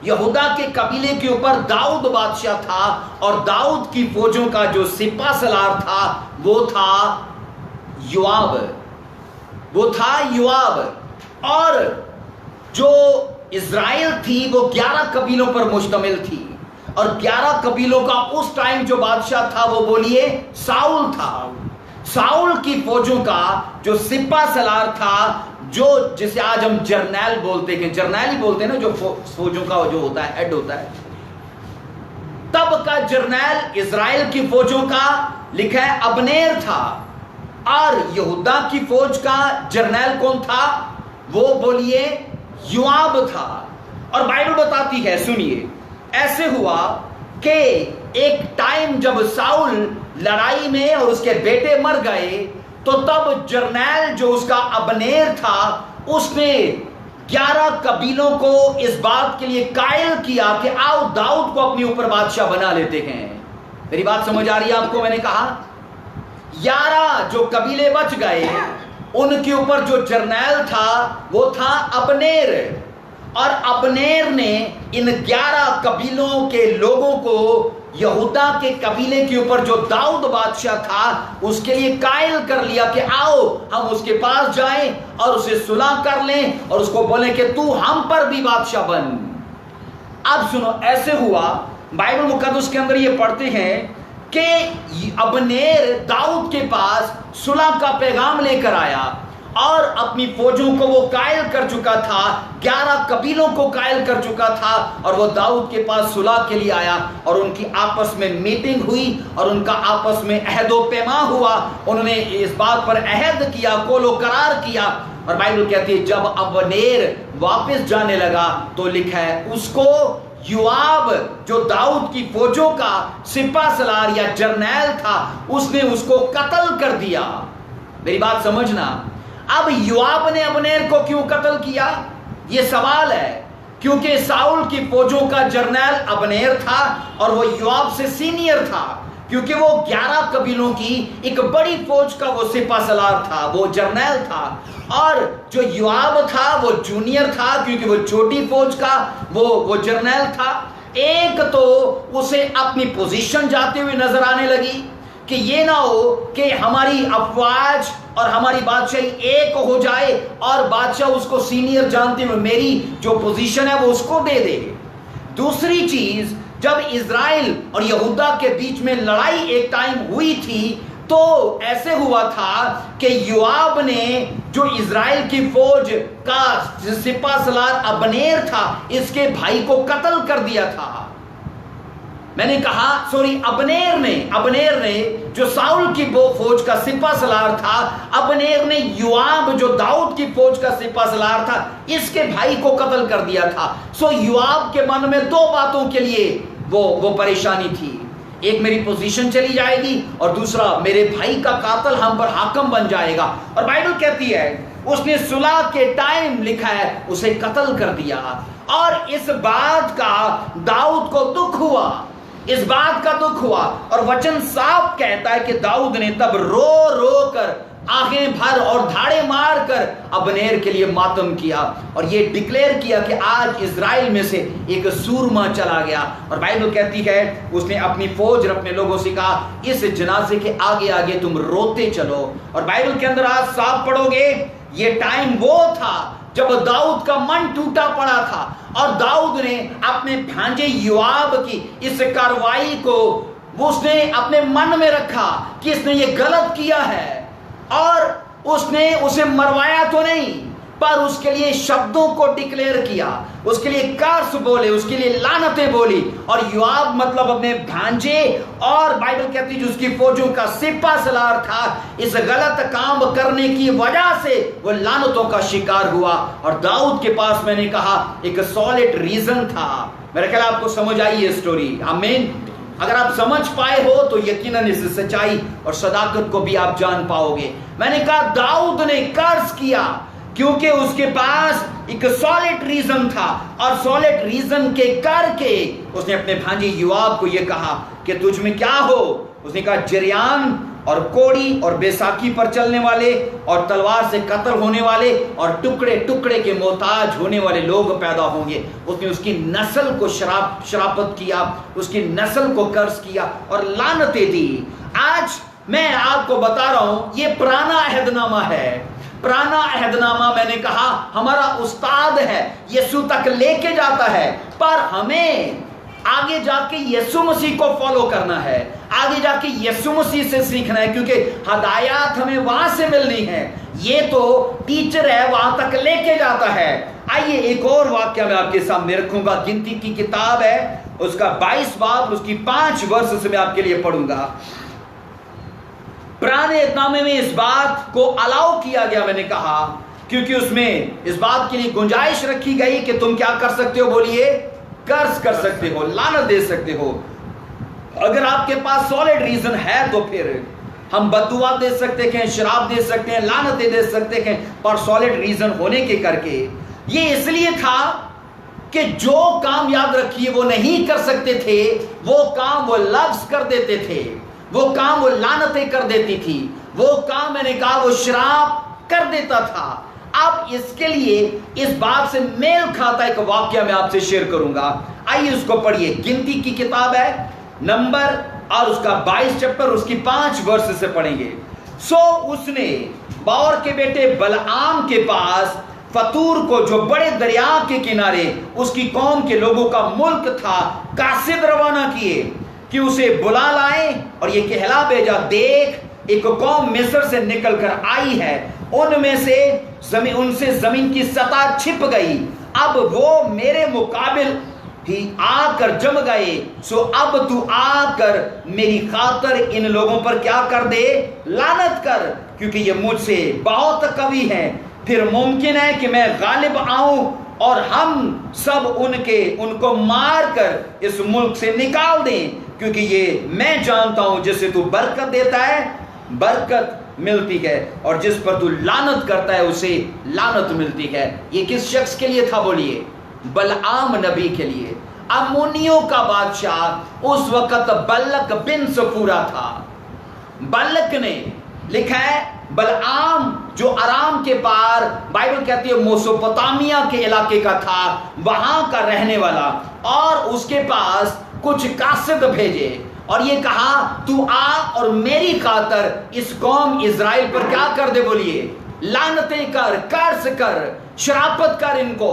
یہودا کے قبیلے کے اوپر داؤد بادشاہ تھا، اور داؤد کی فوجوں کا جو سپہ سالار تھا وہ تھا یوآب. وہ تھا یوآب. اور جو اسرائیل تھی وہ 11 قبیلوں پر مشتمل تھی. اور 11 قبیلوں کا اس ٹائم جو بادشاہ تھا وہ بولیے ساؤل تھا. ساؤل کی فوجوں کا جو سپہ سالار تھا، جو جسے آج ہم جرنیل بولتے ہیں، جرنیل ہی بولتے ہیں نا، جو فوجوں کا جو ہوتا ہے ہیڈ ہوتا ہے. تب کا جرنیل اسرائیل کی فوجوں کا لکھا ہے ابنیر تھا. اور یہودا کی فوج کا جرنیل کون تھا؟ وہ بولیے یوآب تھا. اور بائبل بتاتی ہے، سنیے، ایسے ہوا کہ ایک ٹائم جب ساؤل لڑائی میں اور اس کے بیٹے مر گئے تو تب جرنیل جو اس کا ابنیر تھا اس نے 11 قبیلوں کو اس بات کے لیے قائل کیا کہ آؤ داؤد کو اپنے اوپر بادشاہ بنا لیتے ہیں. میری بات سمجھ آ رہی ہے آپ کو؟ میں نے کہا 11 جو قبیلے بچ گئے ان کے اوپر جو جرنیل تھا وہ تھا ابنیر. اور ابنیر نے ان 11 قبیلوں کے لوگوں کو یہودا کے قبیلے کے اوپر جو داؤد بادشاہ تھا اس کے لیے قائل کر لیا کہ آؤ ہم اس کے پاس جائیں اور اسے صلح کر لیں اور اس کو بولیں کہ تو ہم پر بھی بادشاہ بن. اب سنو، ایسے ہوا بائبل مقدس کے اندر یہ پڑھتے ہیں کہ ابنیر داؤد کے پاس صلح کا پیغام لے کر آیا اور اپنی فوجوں کو وہ قائل کر چکا تھا، 11 قبیلوں کو قائل کر چکا تھا. اور وہ داؤد کے پاس صلح کے لیے آیا اور ان کی آپس میں میٹنگ ہوئی اور ان کا آپس میں عہد و پیما ہوا. انہوں نے اس بات پر عہد کیا، قول و قرار کیا. اور بائبل کہتی ہے جب ابنیر واپس جانے لگا تو لکھا ہے اس کو یوآب جو داؤد کی فوجوں کا سپہ سالار یا جرنیل تھا اس نے اس کو قتل کر دیا. میری بات سمجھنا. اب یوآب نے ابنیر کو کیوں قتل کیا؟ یہ سوال ہے. کیونکہ ساؤل کی فوجوں کا جرنیل ابنیر تھا اور وہ یوآب سے سینئر تھا، کیونکہ وہ 11 قبیلوں کی ایک بڑی فوج کا وہ سپہ سالار تھا، وہ جرنیل تھا. اور جو یوآب تھا وہ جونیئر تھا کیونکہ وہ چھوٹی فوج کا وہ جرنیل تھا. ایک تو اسے اپنی پوزیشن جاتے ہوئے نظر آنے لگی کہ یہ نہ ہو کہ ہماری افواج اور ہماری بادشاہی ایک ہو جائے اور بادشاہ اس کو سینئر جانتے ہوئے میری جو پوزیشن ہے وہ اس کو دے دے. دوسری چیز، جب اسرائیل اور یہودا کے بیچ میں لڑائی ایک ٹائم ہوئی تھی تو ایسے ہوا تھا کہ یوآب نے جو اسرائیل کی فوج کا سپہ سالار ابنیر تھا اس کے بھائی کو قتل کر دیا تھا. میں نے کہا ابنیر نے جو ساؤل کی فوج کا سپہ سالار تھا، ابنیر نے یوآب جو داؤد کی فوج کا سپہ سالار تھا اس کے بھائی کو قتل کر دیا تھا. سو یوآب کے من میں 2 باتوں کے لیے وہ پریشانی تھی. ایک میری پوزیشن چلی جائے گی اور دوسرا میرے بھائی کا قاتل ہم پر حاکم بن جائے گا. اور بائبل کہتی ہے اس نے صلح کے ٹائم لکھا ہے اسے قتل کر دیا. اور اس بات کا داؤد کو دکھ ہوا، اس بات کا دکھ ہوا. اور وچن صاف کہتا ہے کہ داؤد نے تب رو رو کر आंखें भर और धाड़े मार कर अबनेर के लिए मातम किया और ये डिक्लेयर किया कि आज इजराइल में से एक सूरमा चला गया। और बाइबल कहती है उसने अपनी फौज और अपने लोगों से कहा इस जनाजे के आगे आगे तुम रोते चलो। और बाइबल के अंदर आज साफ पढ़ोगे ये टाइम वो था जब दाऊद का मन टूटा पड़ा था और दाऊद ने अपने भांजे योआब की इस कार्रवाई को वो उसने अपने मन में रखा कि इसने ये गलत किया है और उसने उसे मरवाया तो नहीं पर उसके लिए शब्दों को डिक्लेयर किया, उसके लिए कर्स बोले, उसके लिए लानतें बोली। और योआब मतलब अपने भांजे और बाइबल कहती है जो उसकी फौजों का सिपा सलार था, इस गलत काम करने की वजह से वो लानतों का शिकार हुआ। और दाऊद के पास मैंने कहा एक सॉलिड रीजन था। मेरे ख्याल आपको समझ आई ये स्टोरी, आमीन। अगर आप समझ पाए हो तो यकीनन इस सच्चाई और सदाकत को भी आप जान पाओगे। मैंने कहा दाऊद ने कर्ज किया क्योंकि उसके पास एक सॉलिड रीजन था और सॉलिड रीजन के करके उसने अपने भांजे योआब को यह कहा कि तुझ में क्या हो। उसने कहा जरियान और कोड़ी और बैसाखी पर चलने वाले और तलवार से कत्ल होने वाले और टुकड़े टुकड़े के मोहताज होने वाले लोग पैदा होंगे। उसने उसकी नस्ल को शराफत किया, उसकी नस्ल को कर्ज किया और लानतें दी। आज मैं आपको बता रहा हूं ये पुराना अहदनामा है। पुराना अहदनामा मैंने कहा हमारा उस्ताद है, यीशु तक लेके जाता है, पर हमें आगे जाके यीशु मसीह को फॉलो करना है, आगे जाके यीशु मसीह से सीखना है क्योंकि हदायत हमें वहां से मिलनी है। ये तो टीचर है, वहां तक लेके जाता है। आइए एक और वाक्य मैं आपके सामने रखूंगा। गिनती की किताब है उसका 22 बाब उसकी 5 वर्ष से मैं आपके लिए पढ़ूंगा। पुराने नामे में इस बात को अलाउ किया गया, मैंने कहा क्योंकि उसमें इस बात के लिए गुंजाइश रखी गई कि तुम क्या कर सकते हो, बोलिए, कर्ज कर सकते हो, लानत दे सकते हो। अगर आपके पास सॉलिड रीजन है तो फिर हम बददुआ दे सकते हैं, शराब दे सकते हैं, लानतें दे सकते हैं, पर सॉलिड रीजन होने के करके ये इसलिए था कि जो काम याद रखिए वो नहीं कर सकते थे वो काम वो लफ्ज कर देते थे, वो काम वो लानतें कर देती थी, वो काम मैंने कहा वो शराब कर देता था। अब इसके लिए इस बात से मेल खाता एक वाक्य मैं आपसे शेयर करूंगा। आइए उसको पढ़िए। गिनती की किताब है नंबर और उसका 22 चैप्टर उसकी 5 वर्ष से पढ़ेंगे। सो उसने बावर के बेटे बलआम के पास फतूर को जो बड़े दरिया के किनारे उसकी कौम के लोगों का मुल्क था कासिद रवाना किए कि उसे बुला लाए और ये कहला भेजा, देख एक कौम मिस्र से निकल कर आई है, उनमें से उनसे जमीन की सतह छिप गई, अब वो मेरे मुकाबिल ही आकर जम गए। सो अब तू आकर मेरी खातर इन लोगों पर क्या कर दे, लानत कर, क्योंकि ये मुझसे बहुत कवि हैं। फिर मुमकिन है कि मैं गालिब आऊं और हम सब उनको मार कर इस मुल्क से निकाल दें, क्योंकि ये मैं जानता हूं जिसे तू बरकत देता है बरकत मिलती है और जिस पर तू लानत करता है उसे लानत मिलती है। ये किस शख्स के लिए था, बोलिए, बलआम नबी के लिए। अम्मोनियों का बादशाह उस वक्त बलक बिन सफूरा था। बलक ने लिखा है बलआम जो अराम के पार बाइबल कहती है मेसोपोटामिया के इलाके का था, वहां का रहने वाला, और उसके पास कुछ कासिद भेजे और ये कहा तू आ और मेरी खातर इस कौम इजराइल पर क्या कर दे, बोलिए, लानतें कर, कर्ज कर, शराफत कर इनको।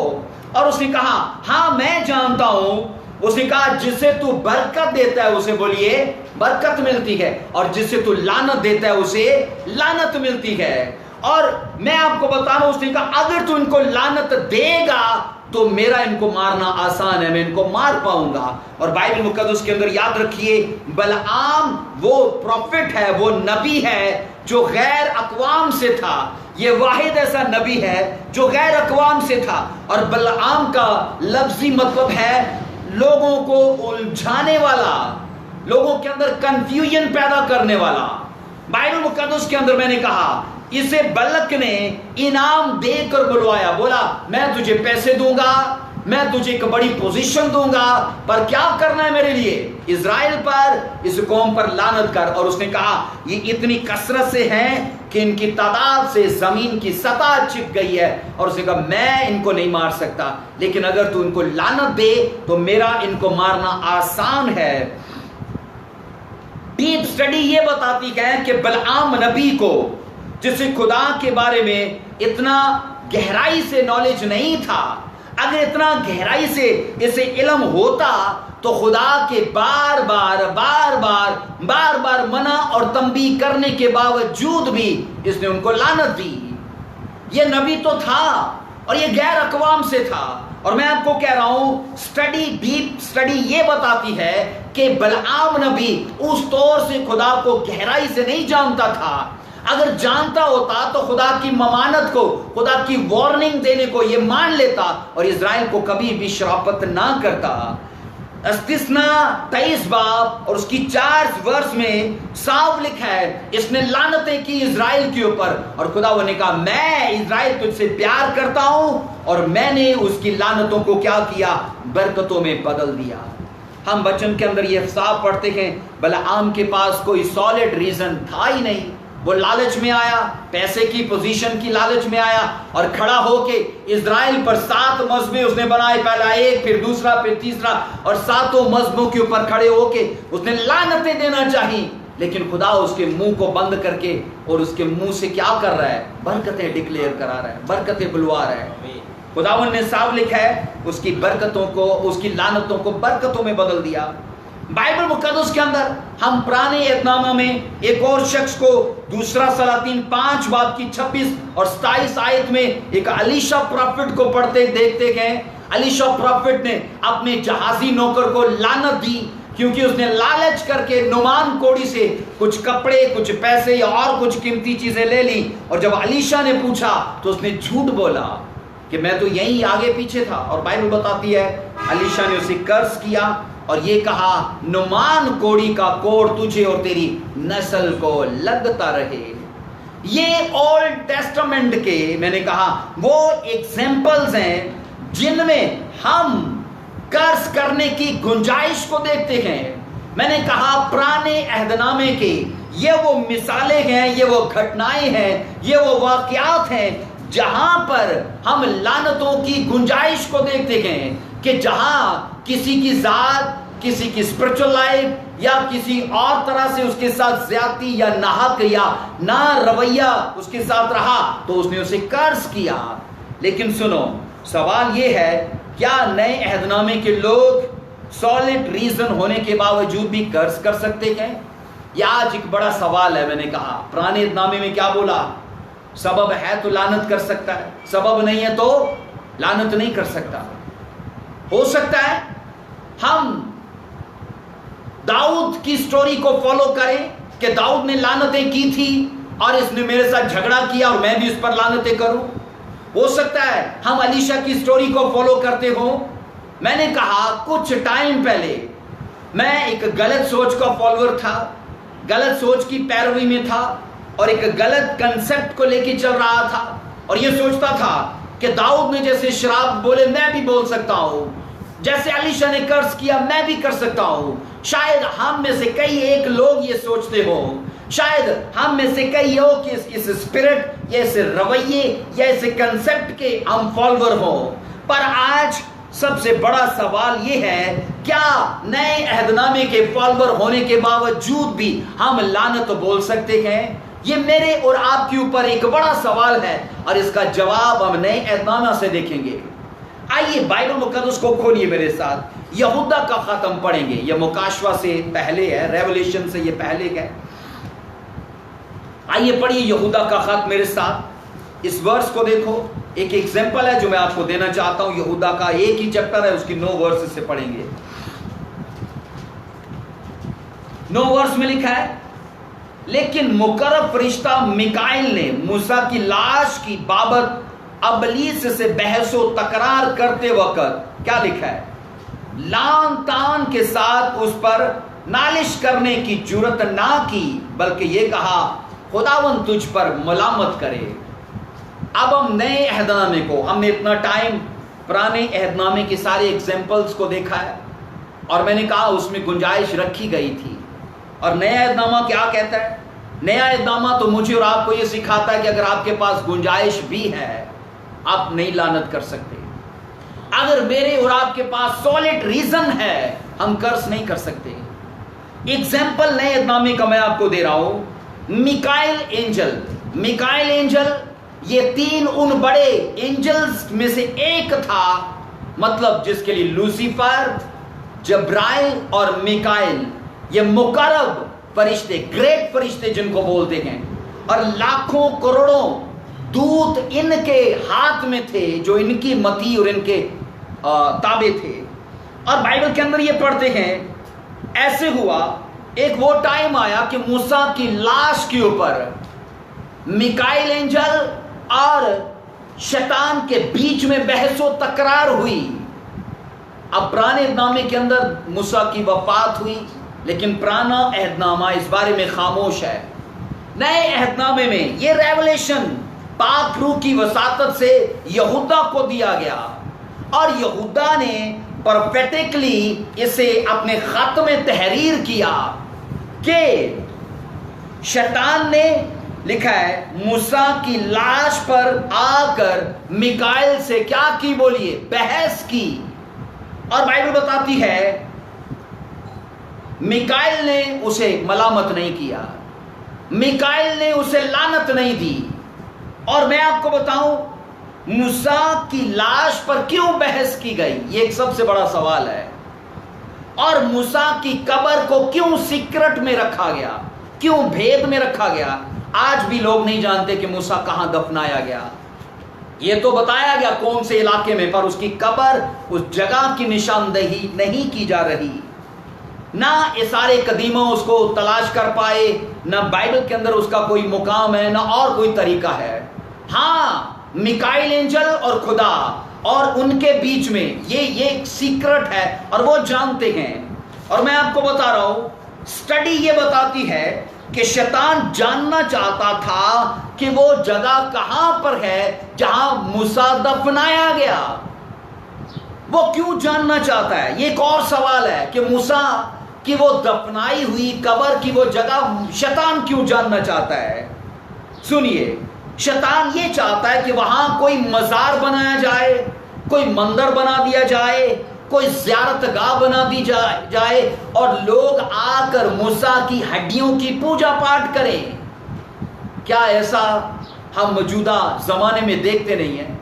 और उसने कहा हाँ मैं जानता हूं। उसने कहा जिसे तू बरकत देता है उसे, बोलिए, बरकत मिलती है, और जिसे तू लानत देता है उसे लानत मिलती है। और मैं आपको बता रहा हूं, उसने कहा अगर तू इनको लानत देगा तो मेरा इनको मारना आसान है, मैं इनको मार पाऊंगा। और बाइबल मुकद्दस के अंदर याद रखिए बलआम वो प्रॉफिट है, वो नबी है जो गैर अक़वाम से था। ये वाहिद ऐसा नबी है जो गैर अक़वाम से था। और बलआम का लफ्जी मतलब है लोगों को उलझाने वाला, लोगों के अंदर कंफ्यूजन पैदा करने वाला। बाइबल मुकद्दस के अंदर मैंने कहा इसे बलक ने इनाम देकर बुलवाया, बोला मैं तुझे पैसे दूंगा, मैं तुझे एक बड़ी पोजीशन दूंगा, पर क्या करना है मेरे लिए, इजराइल पर, इस कौम पर लानत कर। और उसने कहा ये इतनी कसरत से हैं کہ ان کی تعداد سے زمین کی سطح چپ گئی ہے، اور اسے کہا میں ان کو نہیں مار سکتا، لیکن اگر تو ان کو لعنت دے تو میرا ان کو مارنا آسان ہے۔ ڈیپ سٹڈی یہ بتاتی ہے کہ بلعام نبی کو، جسے خدا کے بارے میں اتنا گہرائی سے نالج نہیں تھا، اگر اتنا گہرائی سے اسے علم ہوتا تو خدا کے بار بار منع اور تنبیہ کرنے کے باوجود بھی اس نے ان کو لعنت دی۔ یہ نبی تو تھا اور یہ غیر اقوام سے تھا، اور میں آپ کو کہہ رہا ہوں ڈیپ سٹڈی یہ بتاتی ہے کہ بلعام نبی اس طور سے خدا کو گہرائی سے نہیں جانتا تھا۔ اگر جانتا ہوتا تو خدا کی ممانت کو، خدا کی وارننگ دینے کو یہ مان لیتا اور اسرائیل کو کبھی بھی شرافت نہ کرتا۔ استثنا 23 باب اور اس کی 4 ورس میں صاف لکھا ہے اس نے لعنتیں کی اسرائیل کے اوپر، اور خدا نے کہا میں اسرائیل تجھ سے پیار کرتا ہوں اور میں نے اس کی لعنتوں کو کیا کیا؟ برکتوں میں بدل دیا۔ ہم بچن کے اندر یہ صاف پڑھتے ہیں بلعام کے پاس کوئی سالڈ ریزن تھا ہی نہیں، وہ لالچ میں آیا، پیسے کی پوزیشن کی لالچ میں آیا، اور کھڑا ہو کے اسرائیل پر 7 مذہبیں اس نے بنائے، پہلا ایک، پھر دوسرا، پھر تیسرا، اور 7 مذہبوں کے اوپر کھڑے ہو کے اس نے لعنتیں دینا چاہی، لیکن خدا اس کے منہ کو بند کر کے اور اس کے منہ سے کیا کر رہا ہے؟ برکتیں ڈکلیئر کرا رہا ہے، برکتیں بلوا رہا ہے۔ خداوند نے صاف لکھا ہے اس کی برکتوں کو، اس کی لعنتوں کو برکتوں میں بدل دیا۔ بائبل مقدس کے اندر ہم پرانے عہد نامہ میں ایک اور شخص کو دوسرا سلاطین 5 باب کی 26 اور 27 آیت میں ایک الیشا پروفٹ کو پڑھتے دیکھتے گئے۔ الیشا پروفٹ نے اپنے جہازی نوکر کو لعنت دی کیونکہ اس نے لالچ کر کے نعمان کوڑی سے کچھ کپڑے، کچھ پیسے یا اور کچھ قیمتی چیزیں لے لی، اور جب الیشا نے پوچھا تو اس نے جھوٹ بولا کہ میں تو یہیں آگے پیچھے تھا، اور بائبل بتاتی ہے الیشا نے اسے قرض کیا اور یہ کہا نعمان کوڑی کا کوڑ تجھے اور تیری نسل کو لگتا رہے۔ یہ اولڈ ٹیسٹمنٹ کے میں نے کہا وہ ایگزامپلز ہیں جن میں ہم قرض کرنے کی گنجائش کو دیکھتے ہیں۔ میں نے کہا پرانے عہد نامے کے یہ وہ مثالیں ہیں، یہ وہ گھٹنائیں ہیں، یہ وہ واقعات ہیں جہاں پر ہم لعنتوں کی گنجائش کو دیکھتے ہیں، کہ جہاں کسی کی ذات، کسی کی اسپرچل لائف یا کسی اور طرح سے اس کے ساتھ زیادتی یا ناحق یا نا رویہ اس کے ساتھ رہا تو اس نے اسے قرض کیا۔ لیکن سنو، سوال یہ ہے کیا نئے عہد نامے کے لوگ سالڈ ریزن ہونے کے باوجود بھی قرض کر سکتے ہیں؟ یہ آج ایک بڑا سوال ہے۔ میں نے کہا پرانے عہد نامے میں کیا بولا؟ سبب ہے تو لعنت کر سکتا ہے، سبب نہیں ہے تو لعنت نہیں کر سکتا۔ ہو سکتا ہے ہم داؤد کی سٹوری کو فالو کریں کہ داؤد نے لعنتیں کی تھی اور اس نے میرے ساتھ جھگڑا کیا اور میں بھی اس پر لعنتیں کروں۔ ہو سکتا ہے ہم الیشا کی سٹوری کو فالو کرتے ہوں۔ میں نے کہا کچھ ٹائم پہلے میں ایک غلط سوچ کا فالوور تھا، غلط سوچ کی پیروی میں تھا اور ایک غلط کنسپٹ کو لے کے چل رہا تھا، اور یہ سوچتا تھا کہ داؤد نے جیسے شراب بولے میں بھی بول سکتا ہوں، جیسے الیشا نے قرض کیا میں بھی کر سکتا ہوں۔ شاید ہم میں سے کئی ایک لوگ یہ سوچتے ہوں، شاید ہم میں سے کئی ہو کہ اس اسپرٹ یا اس رویے یا اس کنسپٹ کے ہم فالوور ہوں۔ پر آج سب سے بڑا سوال یہ ہے کیا نئے عہد نامے کے فالوور ہونے کے باوجود بھی ہم لعنت بول سکتے ہیں؟ یہ میرے اور آپ کے اوپر ایک بڑا سوال ہے، اور اس کا جواب ہم نئے عہد نامہ سے دیکھیں گے۔ آئیے بائبل مقدس کو کھولیے میرے ساتھ، یہودا کا خط ہم پڑھیں گے۔ یہ مکاشوہ سے پہلے ہے، ریولیشن سے یہ پہلے ہے۔ آئیے پڑھیے یہودا کا خط میرے ساتھ، اس ورس کو دیکھو۔ ایک ایگزامپل ہے جو میں آپ کو دینا چاہتا ہوں، یہودا کا ایک ہی چیپٹر ہے، اس کی 9 ورس سے پڑھیں گے۔ 9 ورس میں لکھا ہے لیکن مقرب فرشتہ میکائیل نے موسیٰ کی لاش کی بابت ابلیس سے بحث و تکرار کرتے وقت کیا لکھا ہے؟ لان تان کے ساتھ اس پر نالش کرنے کی جرت نہ کی، بلکہ یہ کہا خداوند تجھ پر ملامت کرے۔ اب ہم نئے عہد نامے کو، ہم نے اتنا ٹائم پرانے عہد نامے کے سارے ایگزامپلز کو دیکھا ہے، اور میں نے کہا اس میں گنجائش رکھی گئی تھی، اور نیا عہد نامہ کیا کہتا ہے؟ नया इक़दामा तो मुझे और आपको ये सिखाता है कि अगर आपके पास गुंजाइश भी है, आप नहीं लानत कर सकते। अगर मेरे और आपके पास सॉलिड रीजन है, हम कर्ज नहीं कर सकते। एग्जाम्पल नए इक़दामे का मैं आपको दे रहा हूं। मिकाइल एंजल ये 3 उन बड़े एंजल्स में से एक था, मतलब जिसके लिए लूसीफर, जब्राइल और मिकाइल ये मुकर्रब फरिश्ते, ग्रेट फरिश्ते जिनको बोलते हैं, और लाखों करोड़ों दूत इनके हाथ में थे जो इनकी मती और इनके ताबे थे। और बाइबल के अंदर ये पढ़ते हैं, ऐसे हुआ एक वो टाइम आया कि मूसा की लाश के ऊपर मिकाइल एंजल और शैतान के बीच में बहसो तकरार हुई। अब पुराने अहदनामे के अंदर मूसा की वफात हुई, लेकिन पुराना अहदनामा इस बारे में खामोश है। नए अहदनामे में ये रेवलेशन पाक रूह की वसातत से यहूदा को दिया गया, और यहूदा ने प्रोफेटिकली इसे अपने खत में तहरीर किया कि शैतान ने लिखा है मूसा की लाश पर आकर मिकाइल से क्या की, बोलिए, बहस की। और बाइबल बताती है मिकाइल ने उसे मलामत नहीं किया, मिकाइल ने उसे लानत नहीं दी। और मैं आपको बताऊं मूसा की लाश पर क्यों बहस की गई, ये एक सबसे बड़ा सवाल है। और मूसा की कब्र को क्यों सीक्रेट में रखा गया, क्यों भेद में रखा गया। आज भी लोग नहीं जानते कि मूसा कहां दफनाया गया। ये तो बताया गया कौन से इलाके में, पर उसकी कब्र, उस जगह की निशानदेही नहीं की जा रही। ना ये सारे कदीमों उसको तलाश कर पाए, ना बाइबल के अंदर उसका कोई मुकाम है, ना और कोई तरीका है। हाँ, मिकाइल एंजल और खुदा और उनके बीच में ये एक सीक्रेट है, और वो जानते हैं। और मैं आपको बता रहा हूं, स्टडी ये बताती है कि शैतान जानना चाहता था कि वो जगह कहां पर है जहां मूसा दफनाया गया। वो क्यों जानना चाहता है, ये एक और सवाल है कि मूसा की वो दफनाई हुई कब्र की वो जगह शैतान क्यों जानना चाहता है। सुनिए, शैतान ये चाहता है कि वहां कोई मजार बनाया जाए, कोई मंदिर बना दिया जाए, कोई ज़ियारतगाह बना दी जाए और लोग आकर मूसा की हड्डियों की पूजा पाठ करें। क्या ऐसा हम मौजूदा ज़माने में देखते नहीं हैं?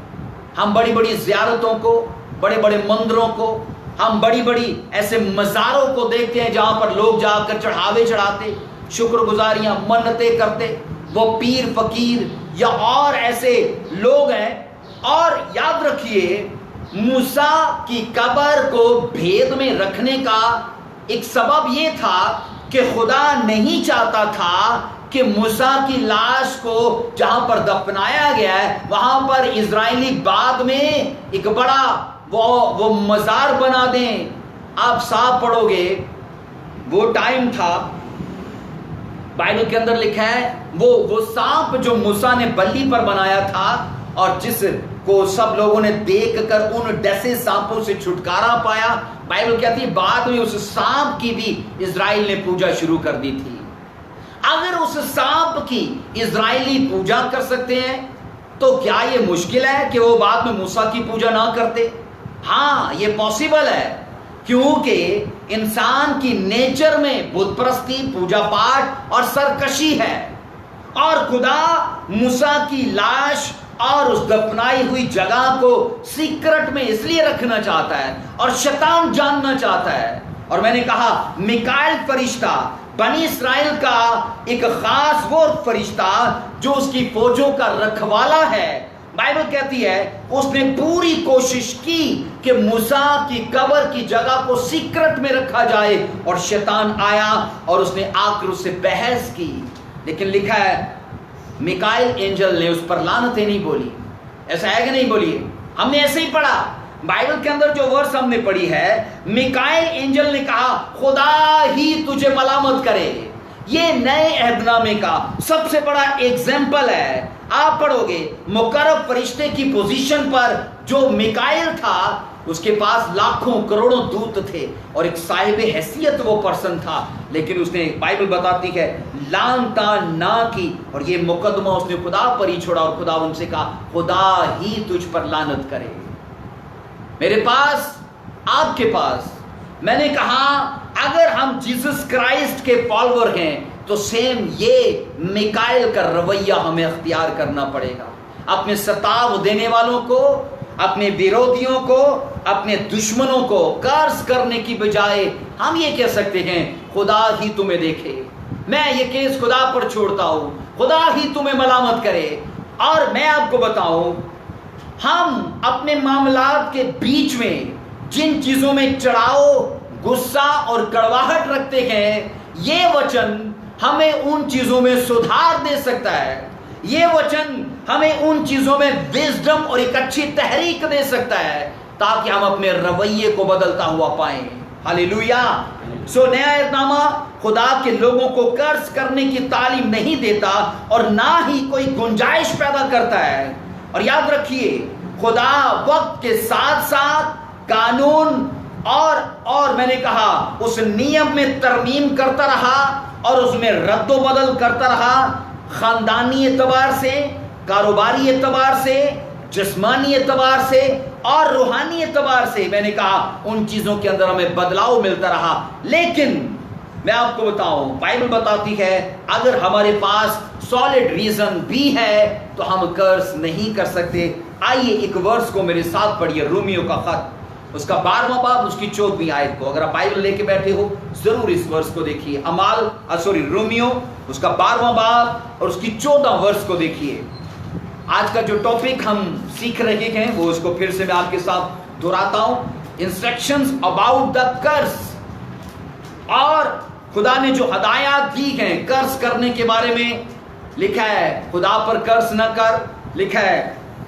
हम बड़ी बड़ी ज़ियारतों को, बड़े बड़े मंदिरों को, हम बड़ी बड़ी ऐसे मज़ारों को देखते हैं जहाँ पर लोग जाकर चढ़ावे चढ़ाते, शुक्रगुजारियाँ, मन्नतें करते। वो पीर फकीर या और ऐसे लोग हैं। और याद रखिए, मूसा की कब्र को भेद में रखने का एक सबब ये था कि खुदा नहीं चाहता था कि मूसा की लाश को जहां पर दफनाया गया है वहां पर इजरायली बाद में एक बड़ा वो मजार बना दें। आप साफ पढ़ोगे, वो टाइम था, बाइबल के अंदर लिखा है, वो सांप जो मूसा ने बल्ली पर बनाया था और जिस को सब लोगों ने देखकर उन डसे सांपों से छुटकारा पाया, बाइबल कहती है बाद में उस सांप की भी इजराइल ने पूजा शुरू कर दी थी। अगर उस सांप की इजरायली पूजा कर सकते हैं तो क्या यह मुश्किल है कि वो बाद में मूसा की पूजा ना करते? हाँ, ये पॉसिबल है, क्योंकि इंसान की नेचर में बुत परस्ती, पूजा पाठ और सरकशी है। और खुदा मूसा की लाश और उस दफनाई हुई जगह को सीक्रेट में इसलिए रखना चाहता है और शैतान जानना चाहता है। और मैंने कहा, मिकाइल फरिश्ता बनी इस्राएल का एक खास वो फरिश्ता जो उसकी फौजों का रखवाला है। बाइबल कहती है उसने पूरी कोशिश की कि मूसा की कब्र की जगह को सीक्रेट में रखा जाए, और शैतान आया और उसने आकर उससे बहस की। लेकिन लिखा है मिकाइल एंजल ने उस पर लानतें नहीं बोली। ऐसा है कि नहीं? बोलिए। हमने ऐसे ही पढ़ा बाइबल के अंदर जो वर्स हमने पढ़ी है, मिकाइल एंजल ने कहा खुदा ही तुझे मलामत करे। ये नए अहदनामे का सबसे बड़ा एग्जाम्पल है। आप पढ़ोगे मुकर्रब फरिश्ते की पोजीशन पर जो मिकाइल था, اس کے پاس لاکھوں کروڑوں دوت تھے اور ایک صاحب حیثیت وہ پرسن تھا، لیکن اس نے، بائبل بتاتی ہے، لان تان نہ کی، اور یہ مقدمہ اس نے خدا پر ہی چھوڑا، اور خدا ان سے کہا خدا ہی تجھ پر لعنت کرے۔ میرے پاس، آپ کے پاس، میں نے کہا اگر ہم جیسس کرائسٹ کے فالوور ہیں تو سیم یہ میکائل کا رویہ ہمیں اختیار کرنا پڑے گا۔ اپنے ستاو دینے والوں کو، اپنے ویرودھیوں کو، اپنے دشمنوں کو قرض کرنے کی بجائے ہم یہ کہہ سکتے ہیں خدا ہی تمہیں دیکھے، میں یہ کیس خدا پر چھوڑتا ہوں، خدا ہی تمہیں ملامت کرے۔ اور میں آپ کو بتاؤں، ہم اپنے معاملات کے بیچ میں جن چیزوں میں چڑھاؤ، غصہ اور کڑواہٹ رکھتے ہیں، یہ وچن ہمیں ان چیزوں میں سدھار دے سکتا ہے، یہ وچن ہمیں ان چیزوں میں وزڈم اور ایک اچھی تحریک دے سکتا ہے تاکہ ہم اپنے رویے کو بدلتا ہوا پائیں۔ ہاللیلویا۔ سو نیا عہد نامہ خدا کے لوگوں کو قرض کرنے کی تعلیم نہیں دیتا اور نہ ہی کوئی گنجائش پیدا کرتا ہے۔ اور یاد رکھیے، خدا وقت کے ساتھ ساتھ قانون اور میں نے کہا اس نیم میں ترمیم کرتا رہا اور اس میں رد و بدل کرتا رہا، خاندانی اعتبار سے، کاروباری اعتبار سے، جسمانی اعتبار سے اور روحانی اعتبار سے۔ میں نے کہا ان چیزوں کے اندر ہمیں بدلاؤ ملتا رہا، لیکن میں آپ کو بتاؤں، بائبل بتاتی ہے اگر ہمارے پاس سالڈ ریزن بھی ہے تو ہم قرض نہیں کر سکتے۔ آئیے ایک ورس کو میرے ساتھ پڑھیے، رومیو کا خط، اس کا 12واں باب، اس کی 14ویں آیت کو۔ اگر آپ بائبل لے کے بیٹھے ہو ضرور اس ورس کو دیکھیے۔ رومیو اس کا 12واں باب اور اس کی 14واں ورس کو دیکھیے۔ آج کا جو ٹاپک ہم سیکھ رہے ہیں وہ اس کو پھر سے میں آپ کے ساتھ دہراتا ہوں، انسٹرکشنز اباؤٹ دا قرض۔ اور خدا نے جو ہدایات دی ہیں قرض کرنے کے بارے میں، لکھا ہے خدا پر قرض نہ کر، لکھا ہے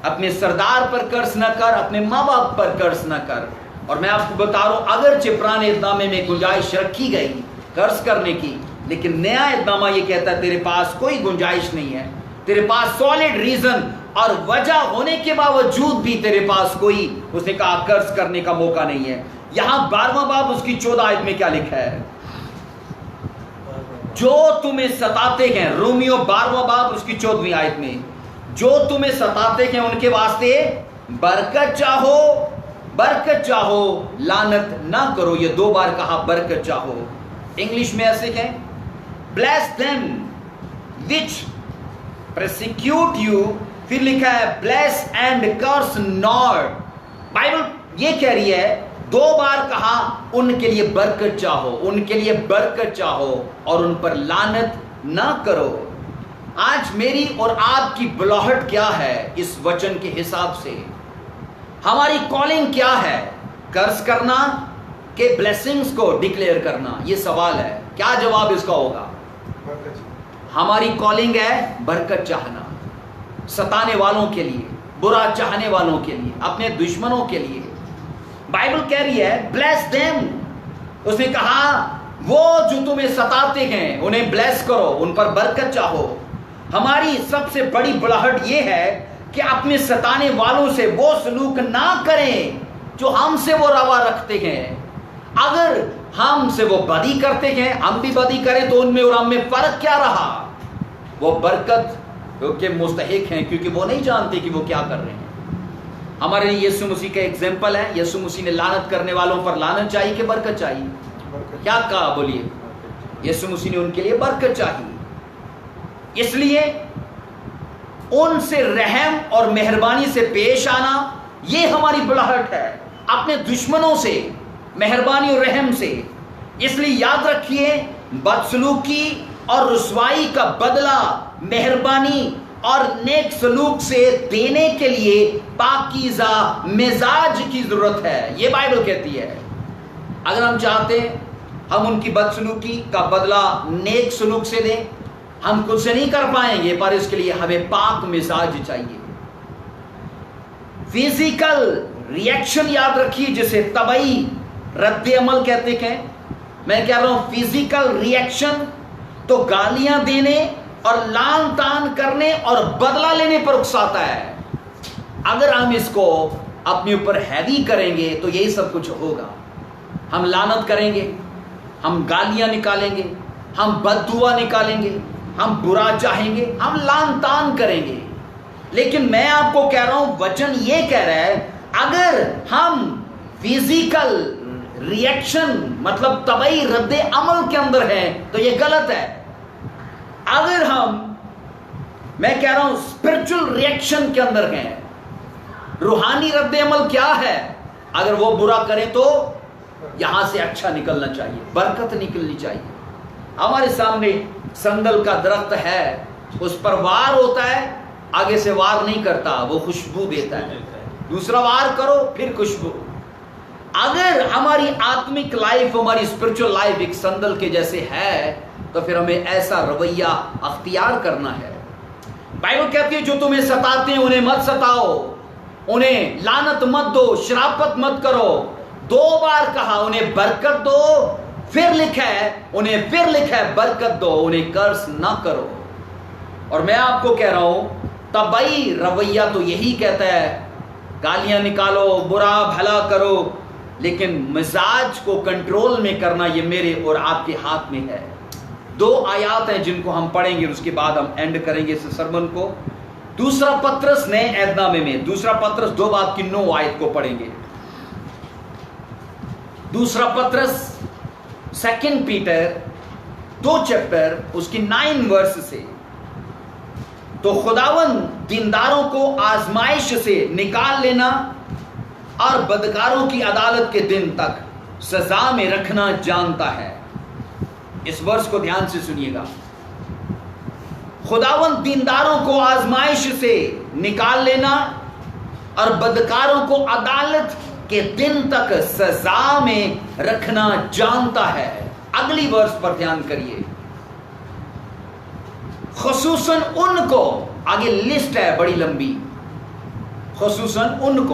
اپنے سردار پر قرض نہ کر، اپنے ماں باپ پر قرض نہ کر۔ اور میں آپ کو بتا رہا ہوں اگرچہ پرانے عہد نامے میں گنجائش رکھی گئی قرض کرنے کی، لیکن نیا عہد نامہ یہ کہتا ہے تیرے پاس کوئی گنجائش نہیں ہے، تیرے پاس سالڈ ریزن اور وجہ ہونے کے باوجود بھی تیرے پاس کوئی، اس نے کہا قرض کرنے کا موقع نہیں ہے۔ یہاں 12واں باب اس کی 14 آیت میں کیا لکھا ہے؟ جو تمہیں ستاتے ہیں، رومیو 12واں باب اس کی 14ویں آیت میں، جو تمہیں ستاتے ہیں ان کے واسطے برکت چاہو، برکت چاہو، لعنت نہ کرو۔ یہ 2 بار کہا برکت چاہو۔ انگلش میں ایسے کہیں bless them which persecute you، پھر لکھا ہے bless and curse not۔ Bible یہ کہہ رہی ہے 2 بار کہا ان کے لیے برکت چاہو، ان کے لیے برکت چاہو اور ان پر لعنت نہ کرو۔ آج میری اور آپ کی بلاہٹ کیا ہے اس وچن کے حساب سے؟ ہماری کالنگ کیا ہے؟ قرض کرنا کہ بلیسنگز کو ڈکلیئر کرنا؟ یہ سوال ہے، کیا جواب اس کا ہوگا؟ ہماری کالنگ ہے برکت چاہنا، ستانے والوں کے لیے، برا چاہنے والوں کے لیے، اپنے دشمنوں کے لیے۔ بائبل کہہ رہی ہے بلیس دیم، اس نے کہا وہ جو تمہیں ستاتے ہیں انہیں بلیس کرو، ان پر برکت چاہو۔ ہماری سب سے بڑی بڑاہٹ یہ ہے کہ اپنے ستانے والوں سے وہ سلوک نہ کریں جو ہم سے وہ روا رکھتے ہیں۔ اگر ہم سے وہ بدی کرتے ہیں، ہم بھی بدی کریں تو ان میں اور ہم میں فرق کیا رہا؟ وہ برکت کے مستحق ہیں کیونکہ وہ نہیں جانتے کہ وہ کیا کر رہے ہیں۔ ہمارے لیے یسوع مسیح کا ایگزامپل ہے۔ یسوع مسیح نے لعنت کرنے والوں پر لعنت چاہیے کہ برکت چاہیے؟ کیا کہا بولیے؟ یسوع مسیح نے ان کے لیے برکت چاہیے۔ اس لیے ان سے رحم اور مہربانی سے پیش آنا یہ ہماری بڑاہٹ ہے، اپنے دشمنوں سے مہربانی اور رحم سے۔ اس لیے یاد رکھیے بدسلوکی اور رسوائی کا بدلہ مہربانی اور نیک سلوک سے دینے کے لیے پاکیزہ مزاج کی ضرورت ہے، یہ بائبل کہتی ہے۔ اگر ہم چاہتے ہیں ہم ان کی بدسلوکی کا بدلہ نیک سلوک سے دیں، ہم خود سے نہیں کر پائیں گے، پر اس کے لیے ہمیں پاک مزاج چاہیے۔ فزیکل ریئیکشن یاد رکھیے جسے طبعی رد عمل کہتے ہیں۔ میں کہہ رہا ہوں فزیکل ریئیکشن تو گالیاں دینے اور لعن طعن کرنے اور بدلہ لینے پر اکساتا ہے۔ اگر ہم اس کو اپنے اوپر ہیوی کریں گے تو یہی سب کچھ ہوگا. ہم لعنت کریں گے, ہم گالیاں نکالیں گے, ہم بد دعا نکالیں گے, ہم برا چاہیں گے, ہم لعن طعن کریں گے. لیکن میں آپ کو کہہ رہا ہوں, وچن یہ کہہ رہا ہے اگر ہم فزیکل ریئیکشن مطلب طبعی رد عمل کے اندر ہیں تو یہ غلط ہے. اگر ہم, میں کہہ رہا ہوں, اسپرچل ریئیکشن کے اندر ہیں, روحانی رد عمل کیا ہے؟ اگر وہ برا کریں تو یہاں سے اچھا نکلنا چاہیے, برکت نکلنی چاہیے. ہمارے سامنے سندل کا درخت ہے, اس پر وار ہوتا ہے, آگے سے وار نہیں کرتا, وہ خوشبو دیتا ہے. دوسرا وار کرو پھر خوشبو. اگر ہماری آتمک لائف, ہماری اسپرچل لائف ایک سندل کے جیسے ہے تو پھر ہمیں ایسا رویہ اختیار کرنا ہے. بائبل کہتی ہے جو تمہیں ستاتے ہیں انہیں مت ستاؤ, انہیں لعنت مت دو, شرافت مت کرو. 2 بار کہا انہیں برکت دو, پھر لکھا ہے برکت دو, انہیں کرس نہ کرو. اور میں آپ کو کہہ رہا ہوں طبعی رویہ تو یہی کہتا ہے گالیاں نکالو, برا بھلا کرو, لیکن مزاج کو کنٹرول میں کرنا یہ میرے اور آپ کے ہاتھ میں ہے. 2 آیات ہیں جن کو ہم پڑھیں گے, اس کے بعد ہم اینڈ کریں گے اس سرمن کو. دوسرا پطرس نئے عہد نامے میں, دوسرا پطرس 2:9 آیت کو پڑھیں گے. دوسرا پطرس 2 پیٹر 2 چیپٹر اس کی 9 ورس سے, تو خداوند دینداروں کو آزمائش سے نکال لینا اور بدکاروں کی عدالت کے دن تک سزا میں رکھنا جانتا ہے. اس ورس کو دھیان سے سنیے گا. خداوند دینداروں کو آزمائش سے نکال لینا اور بدکاروں کو عدالت کے دن تک سزا میں رکھنا جانتا ہے. اگلی ورس پر دھیان کریے. خصوصاً ان کو, آگے لسٹ ہے بڑی لمبی, خصوصاً ان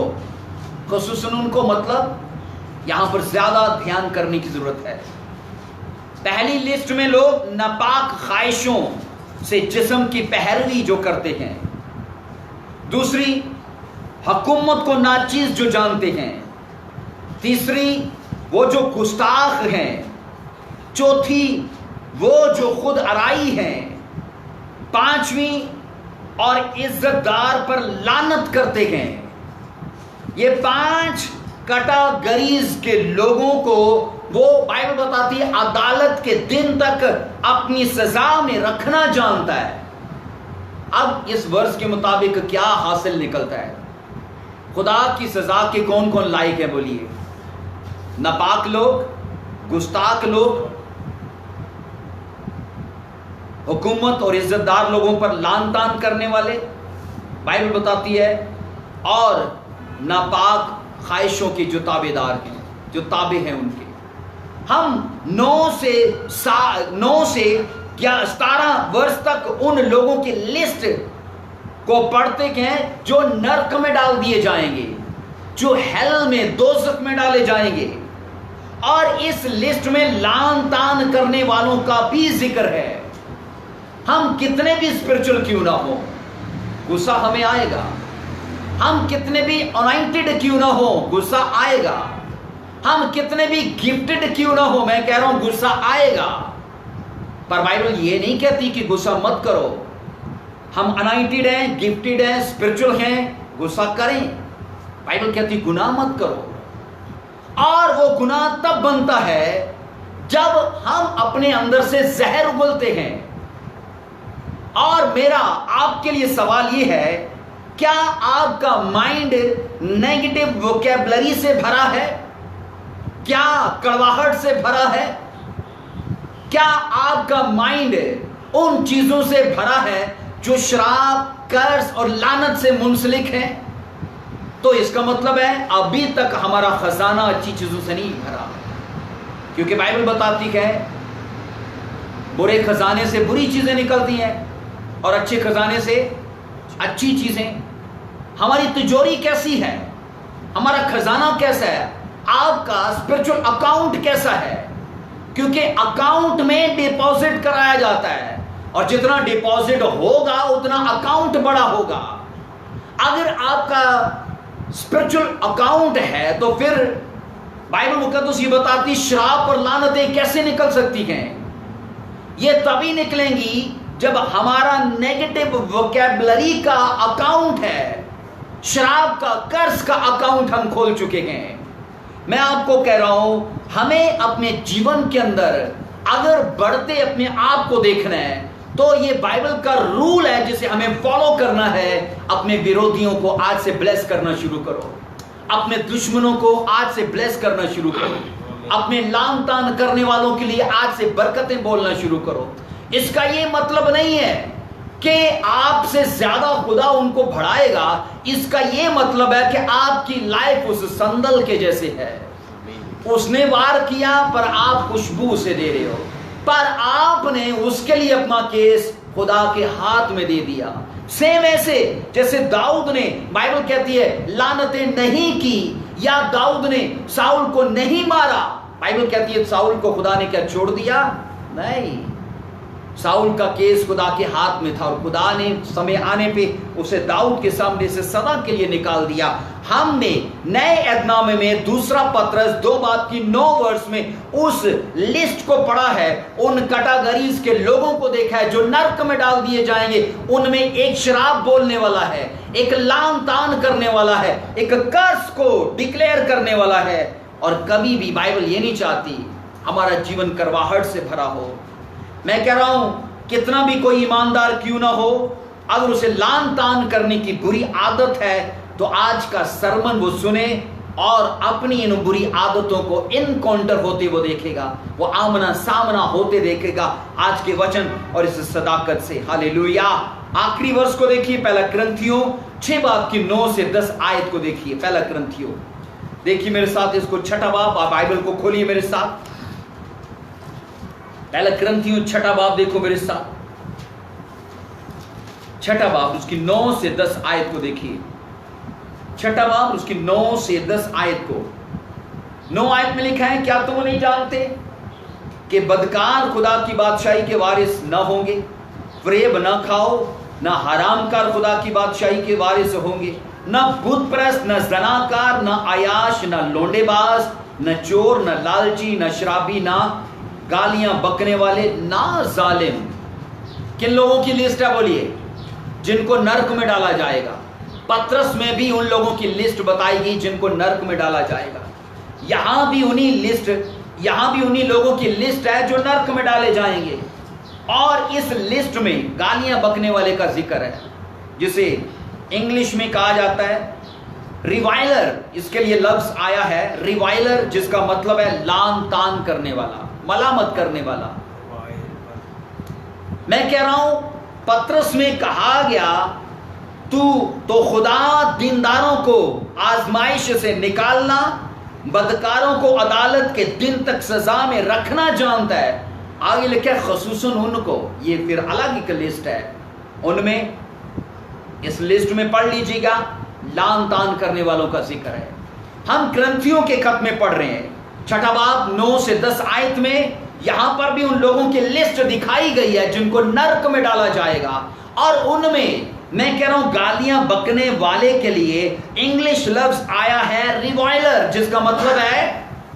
کو مطلب یہاں پر زیادہ دھیان کرنے کی ضرورت ہے. پہلی لسٹ میں لوگ ناپاک خواہشوں سے جسم کی پیروی جو کرتے ہیں. دوسری, حکومت کو ناچیز جو جانتے ہیں. تیسری, وہ جو گستاخ ہیں. چوتھی, وہ جو خود آرائی ہیں. پانچویں, اور عزت دار پر لعنت کرتے ہیں. یہ 5 کیٹاگریز کے لوگوں کو وہ بائبل بتاتی ہے عدالت کے دن تک اپنی سزا میں رکھنا جانتا ہے. اب اس ورس کے مطابق کیا حاصل نکلتا ہے؟ خدا کی سزا کے کون کون لائق ہیں بولیے؟ ناپاک لوگ, گستاخ لوگ, حکومت اور عزت دار لوگوں پر لعن طعن کرنے والے, بائبل بتاتی ہے, اور ناپاک خواہشوں کے جو تابع دار ہیں, جو تابع ہیں ان کے. ہم 9 سے 17 ورس تک ان لوگوں کی لسٹ کو پڑھتے ہیں جو نرک میں ڈال دیے جائیں گے, جو ہیل میں, دوزخ میں ڈالے جائیں گے. اور اس لسٹ میں لعن طعن کرنے والوں کا بھی ذکر ہے. ہم کتنے بھی اسپرچل کیوں نہ ہو, غصہ ہمیں آئے گا. ہم کتنے بھی انائنٹڈ کیوں نہ ہو, غصہ آئے گا. ہم کتنے بھی گفٹڈ کیوں نہ ہو, میں کہہ رہا ہوں غصہ آئے گا. پر بائبل یہ نہیں کہتی کہ غصہ مت کرو. ہم انائنٹڈ ہیں, گفٹڈ ہیں, اسپرچل ہیں, غصہ کریں. بائبل کہتی گناہ مت کرو. اور وہ گناہ تب بنتا ہے جب ہم اپنے اندر سے زہر اگلتے ہیں. اور میرا آپ کے لیے سوال یہ ہے, کیا آپ کا مائنڈ نیگیٹو ووکیبلری سے بھرا ہے؟ کیا کڑواہٹ سے بھرا ہے؟ کیا آپ کا مائنڈ ان چیزوں سے بھرا ہے جو شراب, قرض اور لعنت سے منسلک ہیں؟ تو اس کا مطلب ہے ابھی تک ہمارا خزانہ اچھی چیزوں سے نہیں بھرا. کیونکہ بائبل بتاتی ہے برے خزانے سے بری چیزیں نکلتی ہیں اور اچھے خزانے سے اچھی چیزیں. ہماری تجوری کیسی ہے, ہمارا خزانہ کیسا ہے, آپ کا اسپرچل اکاؤنٹ کیسا ہے؟ کیونکہ اکاؤنٹ میں ڈپازٹ کرایا جاتا ہے, اور جتنا ڈپازٹ ہوگا اتنا اکاؤنٹ بڑا ہوگا. اگر آپ کا स्पिरिचुअल अकाउंट है, तो फिर बाइबल मुकद्दस ये बताती शराब और लानतें कैसे निकल सकती हैं। ये तभी निकलेंगी जब हमारा नेगेटिव वोकैबुलरी का अकाउंट है, शराब का, कर्ज का अकाउंट हम खोल चुके हैं। मैं आपको कह रहा हूं, हमें अपने जीवन के अंदर अगर बढ़ते अपने आप को देखना है तो ये बाइबल का रूल है जिसे हमें फॉलो करना है। अपने विरोधियों को आज से ब्लेस करना शुरू करो, अपने दुश्मनों को आज से ब्लेस करना शुरू करो, अपने लान तान करने वालों के लिए आज से बरकतें बोलना शुरू करो। इसका ये मतलब नहीं है कि आपसे ज्यादा खुदा उनको बढ़ाएगा, इसका ये मतलब है कि आपकी लाइफ उस संदल के जैसे है। उसने वार किया पर आप खुशबू से दे रहे हो, पर आपने उसके लिए अपना केस खुदा के हाथ में दे दिया। सेम ऐसे जैसे दाऊद ने, बाइबल कहती है, लानतें नहीं की, या दाऊद ने साउल को नहीं मारा। बाइबल कहती है साउल को खुदा ने क्या छोड़ दिया? नहीं, साउल का केस खुदा के हाथ में था और खुदा ने समय आने पे उसे दाऊद के सामने से सदा के लिए निकाल दिया। हमने नए ऐतनामे में दूसरा पत्रस 2:9 में उस लिस्ट को पढ़ा है, उन कैटेगरीज के लोगों को देखा है जो नरक में डाल दिए जाएंगे। उनमें एक शराब बोलने वाला है, एक लान तान करने वाला है, एक कर्स को डिक्लेयर करने वाला है। और कभी भी बाइबल ये नहीं चाहती हमारा जीवन करवाहट से भरा हो। मैं कह रहा हूं, कितना भी कोई ईमानदार क्यों ना हो, अगर उसे लान तान करने की बुरी आदत है तो आज का सरमन वो सुने और अपनी इन बुरी आदतों को इनकाउंटर होते वो देखेगा, वो आमना सामना होते देखेगा आज के वचन और इस सदाकत से। हालेलुया। आखिरी वर्ष को देखिए, पहला कुरिन्थियों 6:9 से 10 आयत को देखिए। पहला कुरिन्थियों, देखिए मेरे साथ इसको, 6 बाब, आप बाइबल को खोलिए मेरे साथ। पहला कुरिन्थियों 6 बाब देखो मेरे साथ, 6 बाब उसकी 9 से 10 आयत को देखिए। 6 बाब उसकी 9 से 10 आयत को, 9 आयत में लिखा है, क्या तुम नहीं जानते कि बदकार खुदा की बादशाही के वारिस न होंगे? फरेब न खाओ, न हरामकार खुदा की बादशाही के वारिस होंगे। न बुतप्रस्त, न जनाकार, न आयाश, न लोंडेबाज, न चोर, न लालची, न शराबी, न गालियां बकने वाले, ना जालिम। किन लोगों की लिस्ट है बोलिए? जिनको नरक में डाला जाएगा। पत्रस में भी उन लोगों की लिस्ट बताई गई जिनको नरक में डाला जाएगा। यहां भी उन्हीं लोगों की लिस्ट है जो नरक में डाले जाएंगे। और इस लिस्ट में गालियां बकने वाले का जिक्र है, जिसे इंग्लिश में कहा जाता है रिवाइलर। इसके लिए लफ्ज आया है रिवाइलर, जिसका मतलब है लान तान करने वाला, मलामत करने वाला। मैं कह रहा हूं, पत्रस में कहा गया, तू तो खुदा दीनदारों को आजमाइश से निकालना, बदकारों को अदालत के दिन तक सजा में रखना जानता है। आगे लिखा खसूसन उनको, ये फिर अलग एक लिस्ट है। उनमें इस लिस्ट में पढ़ लीजिएगा, लान तान करने वालों का जिक्र है। हम कुरिन्थियों के खत में पढ़ रहे हैं, 6 बाब 9 से 10 आयत में। यहां पर भी उन लोगों की लिस्ट दिखाई गई है जिनको नरक में डाला जाएगा। और उनमें मैं कह रहा हूं, गालियां बकने वाले के लिए इंग्लिश लफ्ज आया है रिवाइलर, जिसका मतलब है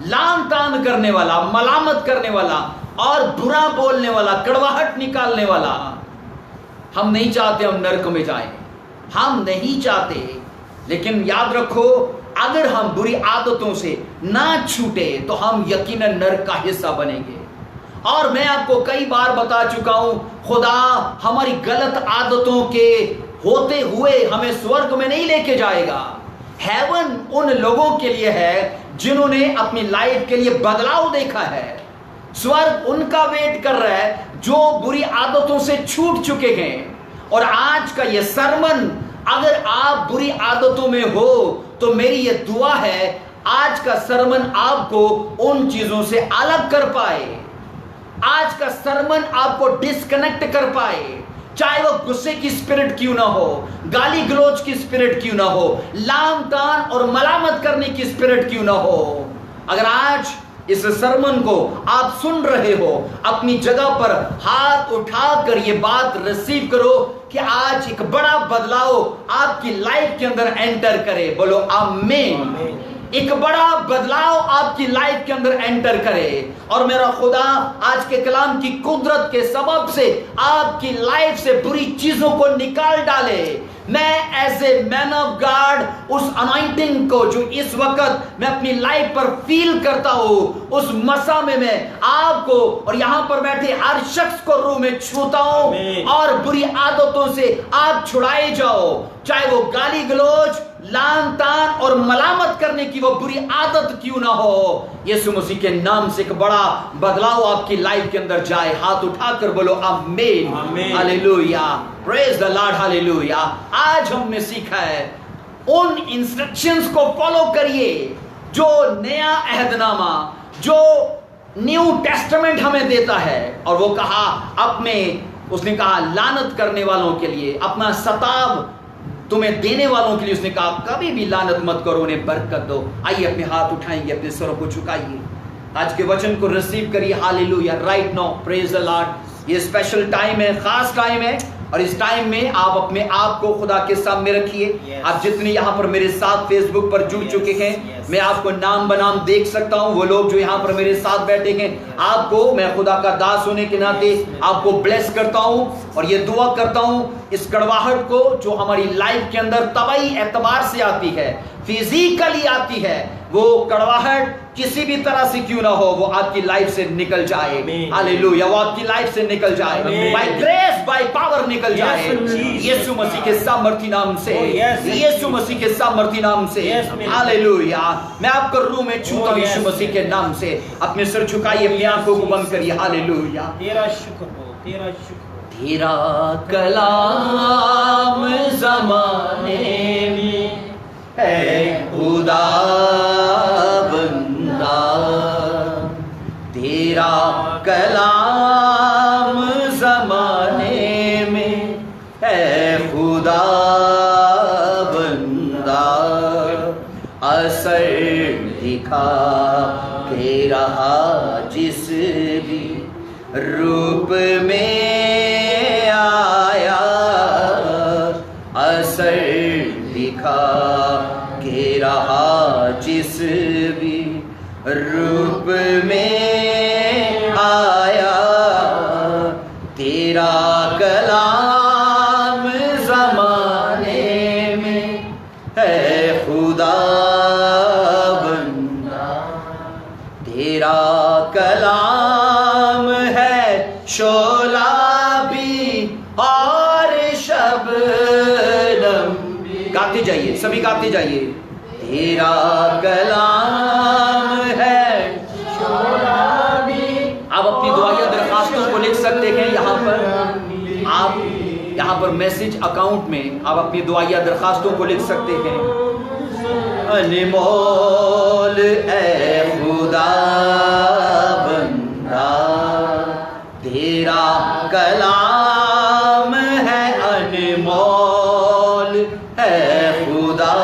लान तान करने वाला, मलामत करने वाला और बुरा बोलने वाला, कड़वाहट निकालने वाला। हम नहीं चाहते हम नरक में जाएं, हम नहीं चाहते। लेकिन याद रखो, अगर हम बुरी आदतों से ना छूटे तो हम यकीनन नरक का हिस्सा बनेंगे। और मैं आपको कई बार बता चुका हूं, खुदा हमारी गलत आदतों के होते हुए हमें स्वर्ग में नहीं लेके जाएगा। हेवन उन लोगों के लिए है जिन्होंने अपनी लाइफ के लिए बदलाव देखा है। स्वर्ग उनका वेट कर रहा है जो बुरी आदतों से छूट चुके हैं। और आज का यह सरमन, अगर आप बुरी आदतों में हो तो मेरी यह दुआ है, आज का सरमन आपको उन चीजों से अलग कर पाए। आज का सरमन आपको डिस्कनेक्ट कर पाए, चाहे वो गुस्से की स्पिरिट क्यों ना हो, गाली गलौज की स्पिरिट क्यों ना हो, लाम तान और मलामत करने की स्पिरिट क्यों ना हो। अगर आज इस सरमन को आप सुन रहे हो, अपनी जगह पर हाथ उठाकर ये बात रिसीव करो कि आज एक बड़ा बदलाव आपकी लाइफ के अंदर एंटर करे। बोलो आमीन। एक बड़ा बदलाव आपकी लाइफ के अंदर एंटर करे और मेरा खुदा आज के कलाम की कुदरत के सबब से आपकी लाइफ से बुरी चीजों को निकाल डाले। मैं as a man of God उस अनॉइंटिंग को जो इस वक्त मैं अपनी लाइफ पर फील करता हूं, उस मसा में मैं आपको और यहां पर बैठे हर शख्स को रूह में छूता हूं और बुरी आदतों से आप छुड़ाए जाओ, चाहे वो गाली गलौज, लान तान और मलामत करने की वो बुरी आदत क्यों ना हो। यीशु मसीह के नाम से एक बड़ा बदलाव आपकी लाइफ के अंदर जाए। हाथ उठाकर बोलो आमीन, hallelujah, praise the lord, hallelujah. आज हमने सीखा है उन इंस्ट्रक्शंस को फॉलो करिए जो नया अहदनामा, जो न्यू टेस्टामेंट हमें देता है। और वो कहा उसने कहा लानत करने वालों के लिए, अपना सताव तुम्हें देने वालों के लिए उसने कहा कभी भी लानत मत करो, उन्हें बरकत दो। आइए अपने हाथ उठाएंगे, अपने सरों को झुकाइए, आज के वचन को रिसीव करिए। Hallelujah, right now, praise the Lord. ये स्पेशल टाइम है, खास टाइम है और इस टाइम में आप अपने आप को खुदा के सामने रखिए। आप जितने यहाँ पर मेरे साथ फेसबुक पर जुड़ चुके हैं, मैं आपको नाम बनाम देख सकता हूँ। वो लोग जो यहाँ पर मेरे साथ बैठे हैं, आपको मैं खुदा का दास होने के नाते आपको ब्लेस करता हूँ और ये दुआ करता हूँ इस कड़वाहट को जो हमारी लाइफ के अंदर तबाही एतबार से आती है, फिजिकली आती है, वो कड़वाहट किसी भी तरह से क्यों ना हो, वो आपकी लाइफ से निकल जाए। हालेलुया, वो आपकी लाइफ से निकल जाए, बाय ग्रेस बाय पावर निकल जाए, यीशु मसीह के सामर्थी नाम से, यीशु मसीह के सामर्थी नाम से। हालेलुया, मैं आपको रूह में छूता हूं यीशु मसीह के नाम से। अपने सिर झुकाइए, अपनी आंखों को बंद करिए। हालेलुया, तेरा शुक्र हो, तेरा शुक्र। तेरा कलाम ज़माने में है खुदा बंदा, तेरा कलाम ज़माने में है खुदा बंदा, असर दिखा के रहा जिस भी रूप में आया, असर दिखा के रहा जिस भी रूप में आया, तेरा कलाम ज़माने में है खुदा बंदा, तेरा कलाम है शोला भी और शबनम। गाते जाइए, सभी गाते जाइए। तेरा कलाम है शोला भी। आप अपनी दुआया दरखास्तों को लिख सकते हैं यहाँ पर, आप यहाँ पर मैसेज अकाउंट में आप अपनी दुआया दरखास्तों को लिख सकते हैं। अनमोल ए खुदा बंदा, तेरा कलाम है अनमोल है खुदा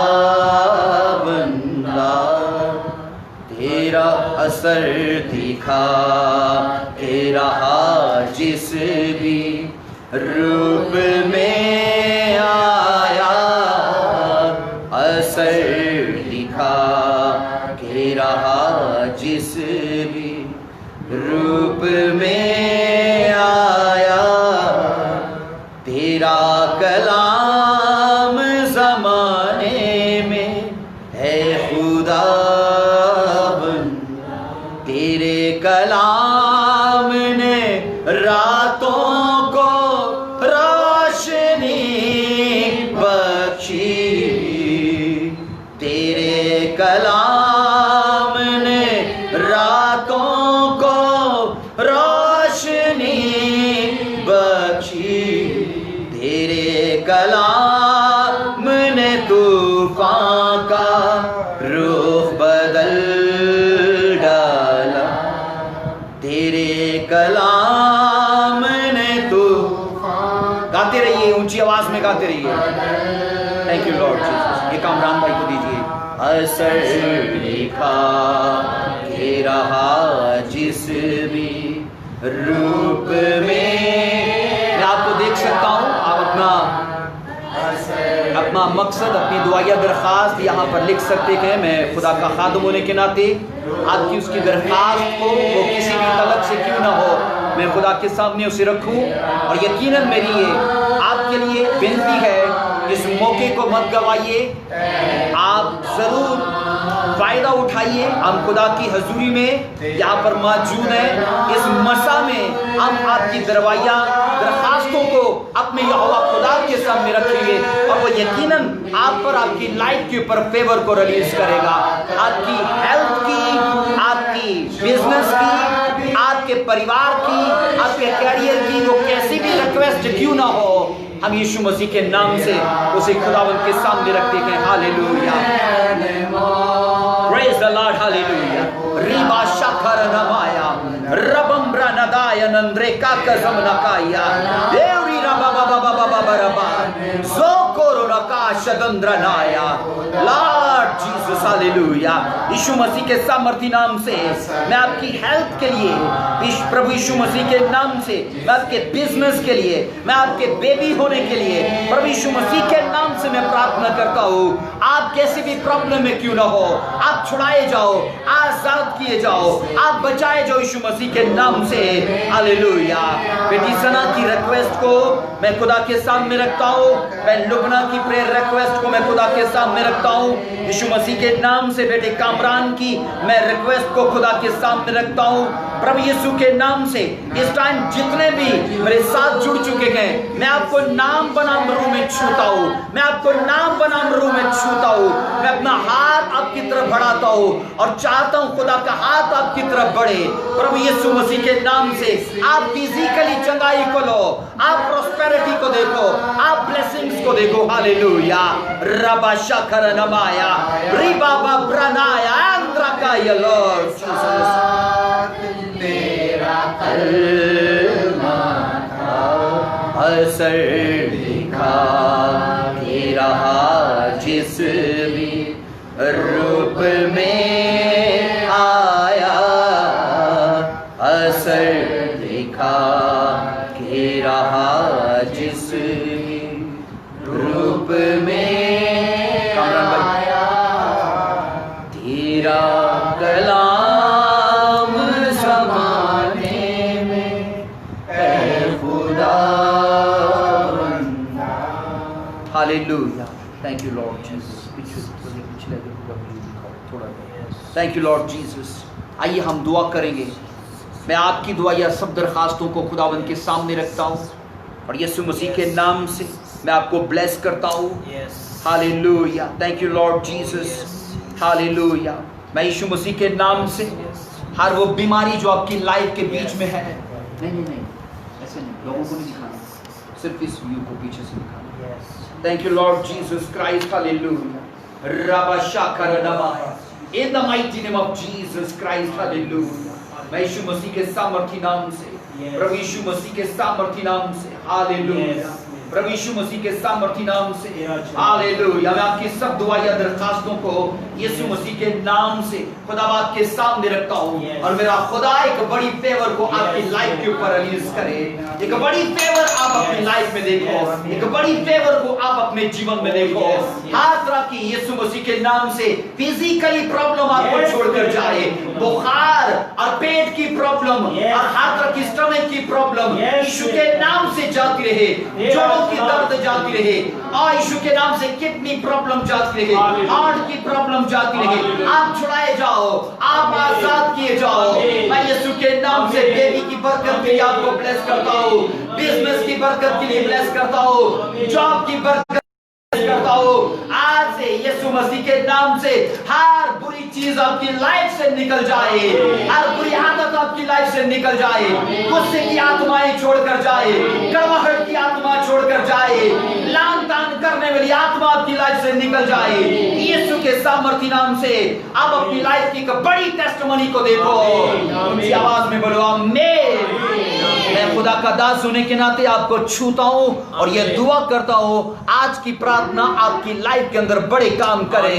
बंदा, तेरा असर दिखा के रहा जिस भी रूप में आया, असर दिखा के रहा जिस भी रूप में आया, तेरा कलाम ज़माने में है खुदा बंदा, तेरे कलाम ने रातों को रोशनी बख्शी, तेरे कलाम ने रातों को रोशनी बख्शी, तेरे कलाम ने तूफान का रुख बदल डाला, तेरे कलाम ने तूफान। गाते रहिए, ऊंची आवाज में गाते रहिए। Thank you lord Jesus. ये कामरान भाई को दीजिए। असर दिखा के रहा जिस भी रूप में। मैं आपको देख सकता हूँ, आप अपना मकसद, अपनी दुआया दरख्वास्त यहाँ पर लिख सकते हैं। मैं खुदा का खादम होने के नाते आपकी उसकी दरख्वास्त को वो किसी भी तलब से क्यों ना हो, मैं खुदा के सामने उसे रखूं। और यकीनन मेरी ये आपके लिए विनती है, इस मौके को मत गवाइए, आप ज़रूर फ़ायदा उठाइए। हम खुदा की हजूरी में यहाँ पर मौजूद हैं। इस मसा में हम आपकी दरवाया दरखास्तों को अपने यहोवा खुदा के सामने रखेंगे और वो यकीनन आप पर, आपकी लाइफ के ऊपर फेवर को रिलीज करेगा। आपकी हेल्थ की, आपकी बिजनेस की, आपके परिवार की, आपके कैरियर की, वो कैसी भी रिक्वेस्ट क्यों ना हो, हम यीशु मसीह के नाम से उसे खुदावंद के सामने रखते हैं। Hallelujah, praise the lord, hallelujah. रीबा शखर नमाया रबम ब्रनदाय नंद्रे का कसम नकाया देवरी रबा बाबा बाबा बाबा रबा जोकोरो नका शदंद्रनाया। Lord Jesus, hallelujah. यीशु मसीह के सामर्थी नाम से मैं आपकी हेल्थ के लिए, प्रभु यीशु मसीह के नाम से मैं आपके बिजनेस के लिए, मैं आपके बेबी होने के लिए प्रभु यीशु मसीह के नाम से मैं प्रार्थना करता हूँ। आप कैसी भी प्रॉब्लम में क्यों ना हो, आप छुड़ाए जाओ, आजाद किए जाओ, आप बचाए जाओ यीशु मसीह के नाम से। हालेलुया। बेटी सना की रिक्वेस्ट को मैं खुदा के सामने रखता हूँ। मैं लुबना की प्रेयर रिक्वेस्ट को मैं खुदा के सामने रखता हूँ यीशु मसीह के नाम से। बेटे कामरान की मैं रिक्वेस्ट को खुदा के सामने रखता हूँ प्रभु यीशु के नाम से। इस टाइम जितने भी मेरे साथ जुड़ चुके हैं, मैं आपको नाम बनाम रूह में छूता हूँ, मैं आपको नाम बनाम रूह में छूता हूँ। मैं अपना हाथ आपकी तरफ बढ़ाता हूँ और चाहता हूँ खुदा का हाथ आपकी तरफ बढ़े प्रभु यीशु मसीह के नाम से। आप फिजिकली चंगाई को लो, आप प्रोस्पेरिटी को देखो, आप ब्लेसिंग्स को देखो। हालेलुया। रबा शखर नमाया रिबा ब्रनाया आंद्रा का ये लॉर्ड जीसस। तेरा कलमा असर दिखा के रहा जिस भी रूप में आया, असर दिखा के रहा जिस भी रूप में आया। तेरा कलाम समाने में है खुदा। Hallelujah. Thank you lord Jesus. Thank you lord Jesus. आइए हम दुआ करेंगे। मैं आपकी दुआ या सब दरखास्तों को खुदावंद के सामने रखता हूँ और यीशु मसीह के नाम से मैं आपको ब्लेस करता हूँ। Hallelujah. Thank you lord Jesus. Hallelujah. मैं यीशु मसीह के नाम से हर वो बीमारी जो आपकी लाइफ के बीच में है, नहीं ऐसे नहीं, लोगों को नहीं दिखाना, सिर्फ इस व्यू को पीछे से दिखाना। Thank you lord Jesus Christ. Hallelujah. रबा शखर नमाया in the mighty name of Jesus Christ. Hallelujah. मैं यीशु मसीह के सामर्थी नाम से, प्रभु यीशु मसीह के सामर्थी नाम से, हालेलुया, प्रभु यीशु मसीह के सामर्थी नाम से, हालेलुया। मैं आपकी सब दुआ या दरखास्तों को यीशु मसीह के नाम से खुदाबाद के सामने रखता हूँ और मेरा खुदा एक बड़ी फेवर को आपकी लाइफ के ऊपर रिलीज करे। एक बड़ी फेवर आप अपनी लाइफ में देखो, एक बड़ी फेवर को आप अपने जीवन में देखो। हर तरह की यीशु मसीह के नाम से फिजिकली प्रॉब्लम आपको छोड़कर जाए, बुखार और पेट की प्रॉब्लम और हर तरह की स्टमक की प्रॉब्लम यीशु के नाम से जाती रहे, जोड़ों की दर्द जाती रहे, और यीशु के नाम से किडनी प्रॉब्लम जाती रहे, हार्ट की प्रॉब्लम जाती रहे। आप छुड़ाए जाओ, आप आजाद किए जाओ। मैं यीशु के नाम से बेबी की बरकत के लिए आपको ब्लेस करता हूँ, बिजनेस की बरकत के लिए ब्लेस करता हूँ, जॉब की बरकत करता हूँ। आज से यीशु मसीह के नाम से हर बुरी चीज आपकी लाइफ से निकल जाए, हर बुरी आदत आपकी लाइफ से निकल जाए, गुस्से की आत्माएं छोड़कर जाए, कड़वाहट की आत्मा छोड़कर जाए, लान तान करने वाली आत्मा आपकी लाइफ से निकल जाए। यीशु के सामर्थी नाम से आप अपनी लाइफ की एक बड़ी टेस्टिमनी को देखो। उनकी आवाज में बोलो आमीन। मैं खुदा का दास होने के नाते आपको छूता हूँ और ये दुआ करता हूँ आज की प्रार्थना आपकी लाइफ के अंदर बड़े काम करे,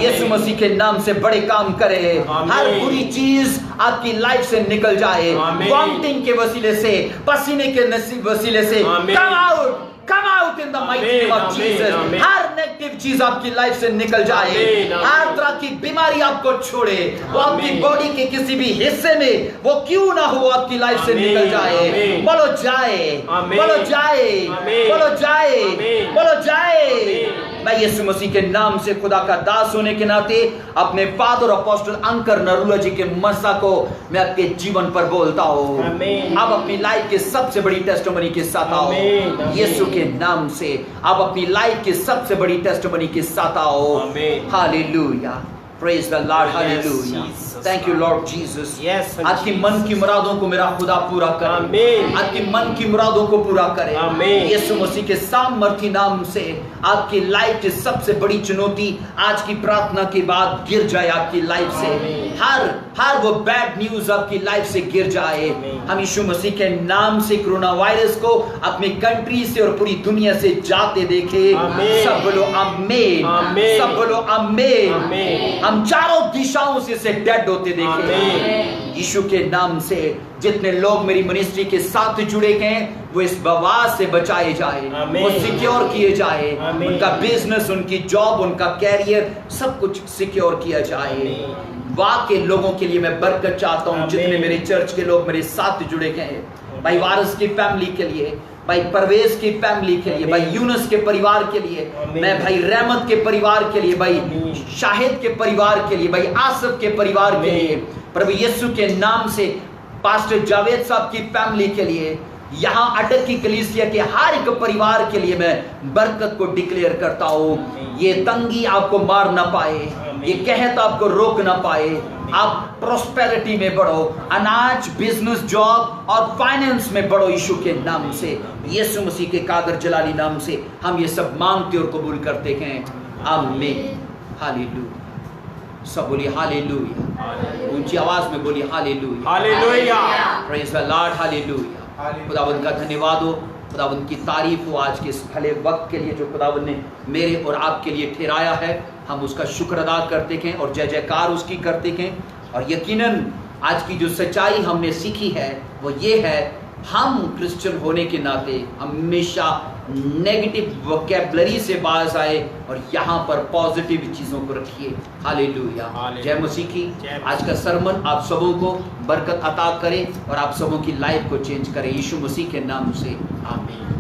यीशु मसीह के नाम से बड़े काम करे। हर बुरी चीज आपकी लाइफ से निकल जाए, वॉमिटिंग के वसीले से, पसीने के वसीले से, come out in the mighty name of Jesus। Her negative चीज आपकी लाइफ से निकल जाए, हर तरह की बीमारी आपको छोड़े, वो आपकी बॉडी के किसी भी हिस्से में वो क्यों ना हो आपकी लाइफ से निकल जाए। बोलो जाए, बोलो जाए, बोलो जाए, बोलो जाए। मैं यीशु मसीह के नाम से खुदा का दास होने के नाते अपने फादर अपोस्टल अंकर नरूला जी के मसा को मैं आपके जीवन पर बोलता हूँ। आप अपनी लाइफ के सबसे बड़ी टेस्टिमनी के साथ आओ यीशु के नाम से, आप अपनी लाइफ की सबसे बड़ी टेस्टिमनी के साथ आओ। Hallelujah, praise the lord, hallelujah, thank you lord Jesus. आपकी मन की मुरादों को मेरा खुदा पूरा करे, आपकी मन की मुरादों को पूरा करे यीशु मसीह के सामर्थी नाम से। आपकी लाइफ की सबसे बड़ी चुनौती आज की प्रार्थना के बाद गिर जाए आपकी लाइफ से, हर वो बैड न्यूज आपकी लाइफ से गिर जाए। हम यीशु मसीह के नाम से कोरोना वायरस को अपनी कंट्री से और पूरी दुनिया से जाते देखे। सब बोलो आमीन, सब बोलो आमीन। हम चारों दिशाओं से इसे डेड होते देखे यीशु के नाम से। जितने लोग मेरी मिनिस्ट्री के साथ जुड़े हैं वो इस वबा से बचाए जाए, वो सिक्योर किए जाए, उनका बिजनेस, उनकी जॉब, उनका कैरियर सब कुछ सिक्योर किया जाए। वाकई लोगों के लिए मैं बरकत चाहता हूँ जितने मेरे चर्च के लोग मेरे साथ जुड़े हैं, भाई वारिस की फैमिली के लिए, भाई परवेज की फैमिली के लिए, भाई यूनुस के परिवार के लिए, मैं भाई रहमत के परिवार के लिए, भाई शाहिद के परिवार के लिए, भाई आसिफ के परिवार के लिए, प्रभु यीशु के नाम से पास्टर जावेद साहब की फैमिली के लिए, यहाँ अटक की कलीसिया के हर एक परिवार के लिए मैं बरकत को डिक्लेयर करता हूँ। ये तंगी आपको मार ना पाए, ये कहत आपको रोक ना पाए, आप प्रोस्पेरिटी में बढ़ो, अनाज, बिजनेस, जॉब और फाइनेंस में बढ़ो यीशु के नाम से। यीशु मसीह के कादर जलाली नाम से हम ये सब मांगते और कबूल करते हैं, आमीन। हालेलुया, सब बोलिए हालेलुया, ऊंची आवाज में बोलिए hallelujah, hallelujah, praise the lord, hallelujah. खुदावंद का धन्यवाद हो, खुदावंद की तारीफ हो आज के इस भले वक्त के लिए जो खुदावंद ने मेरे और आपके लिए ठहराया है। हम उसका शुक्र अदा करते हैं और जय जयकार उसकी करते हैं। और यकीनन आज की जो सच्चाई हमने सीखी है वो ये है, हम क्रिश्चियन होने के नाते हमेशा नेगेटिव वोकैबुलरी से बाज आए और यहाँ पर पॉजिटिव चीज़ों को रखिए। हालेलुया, जय मसीह की। आज का सरमन आप सबों को बरकत अता करे और आप सबों की लाइफ को चेंज करे यीशु मसीह के नाम से, आमीन।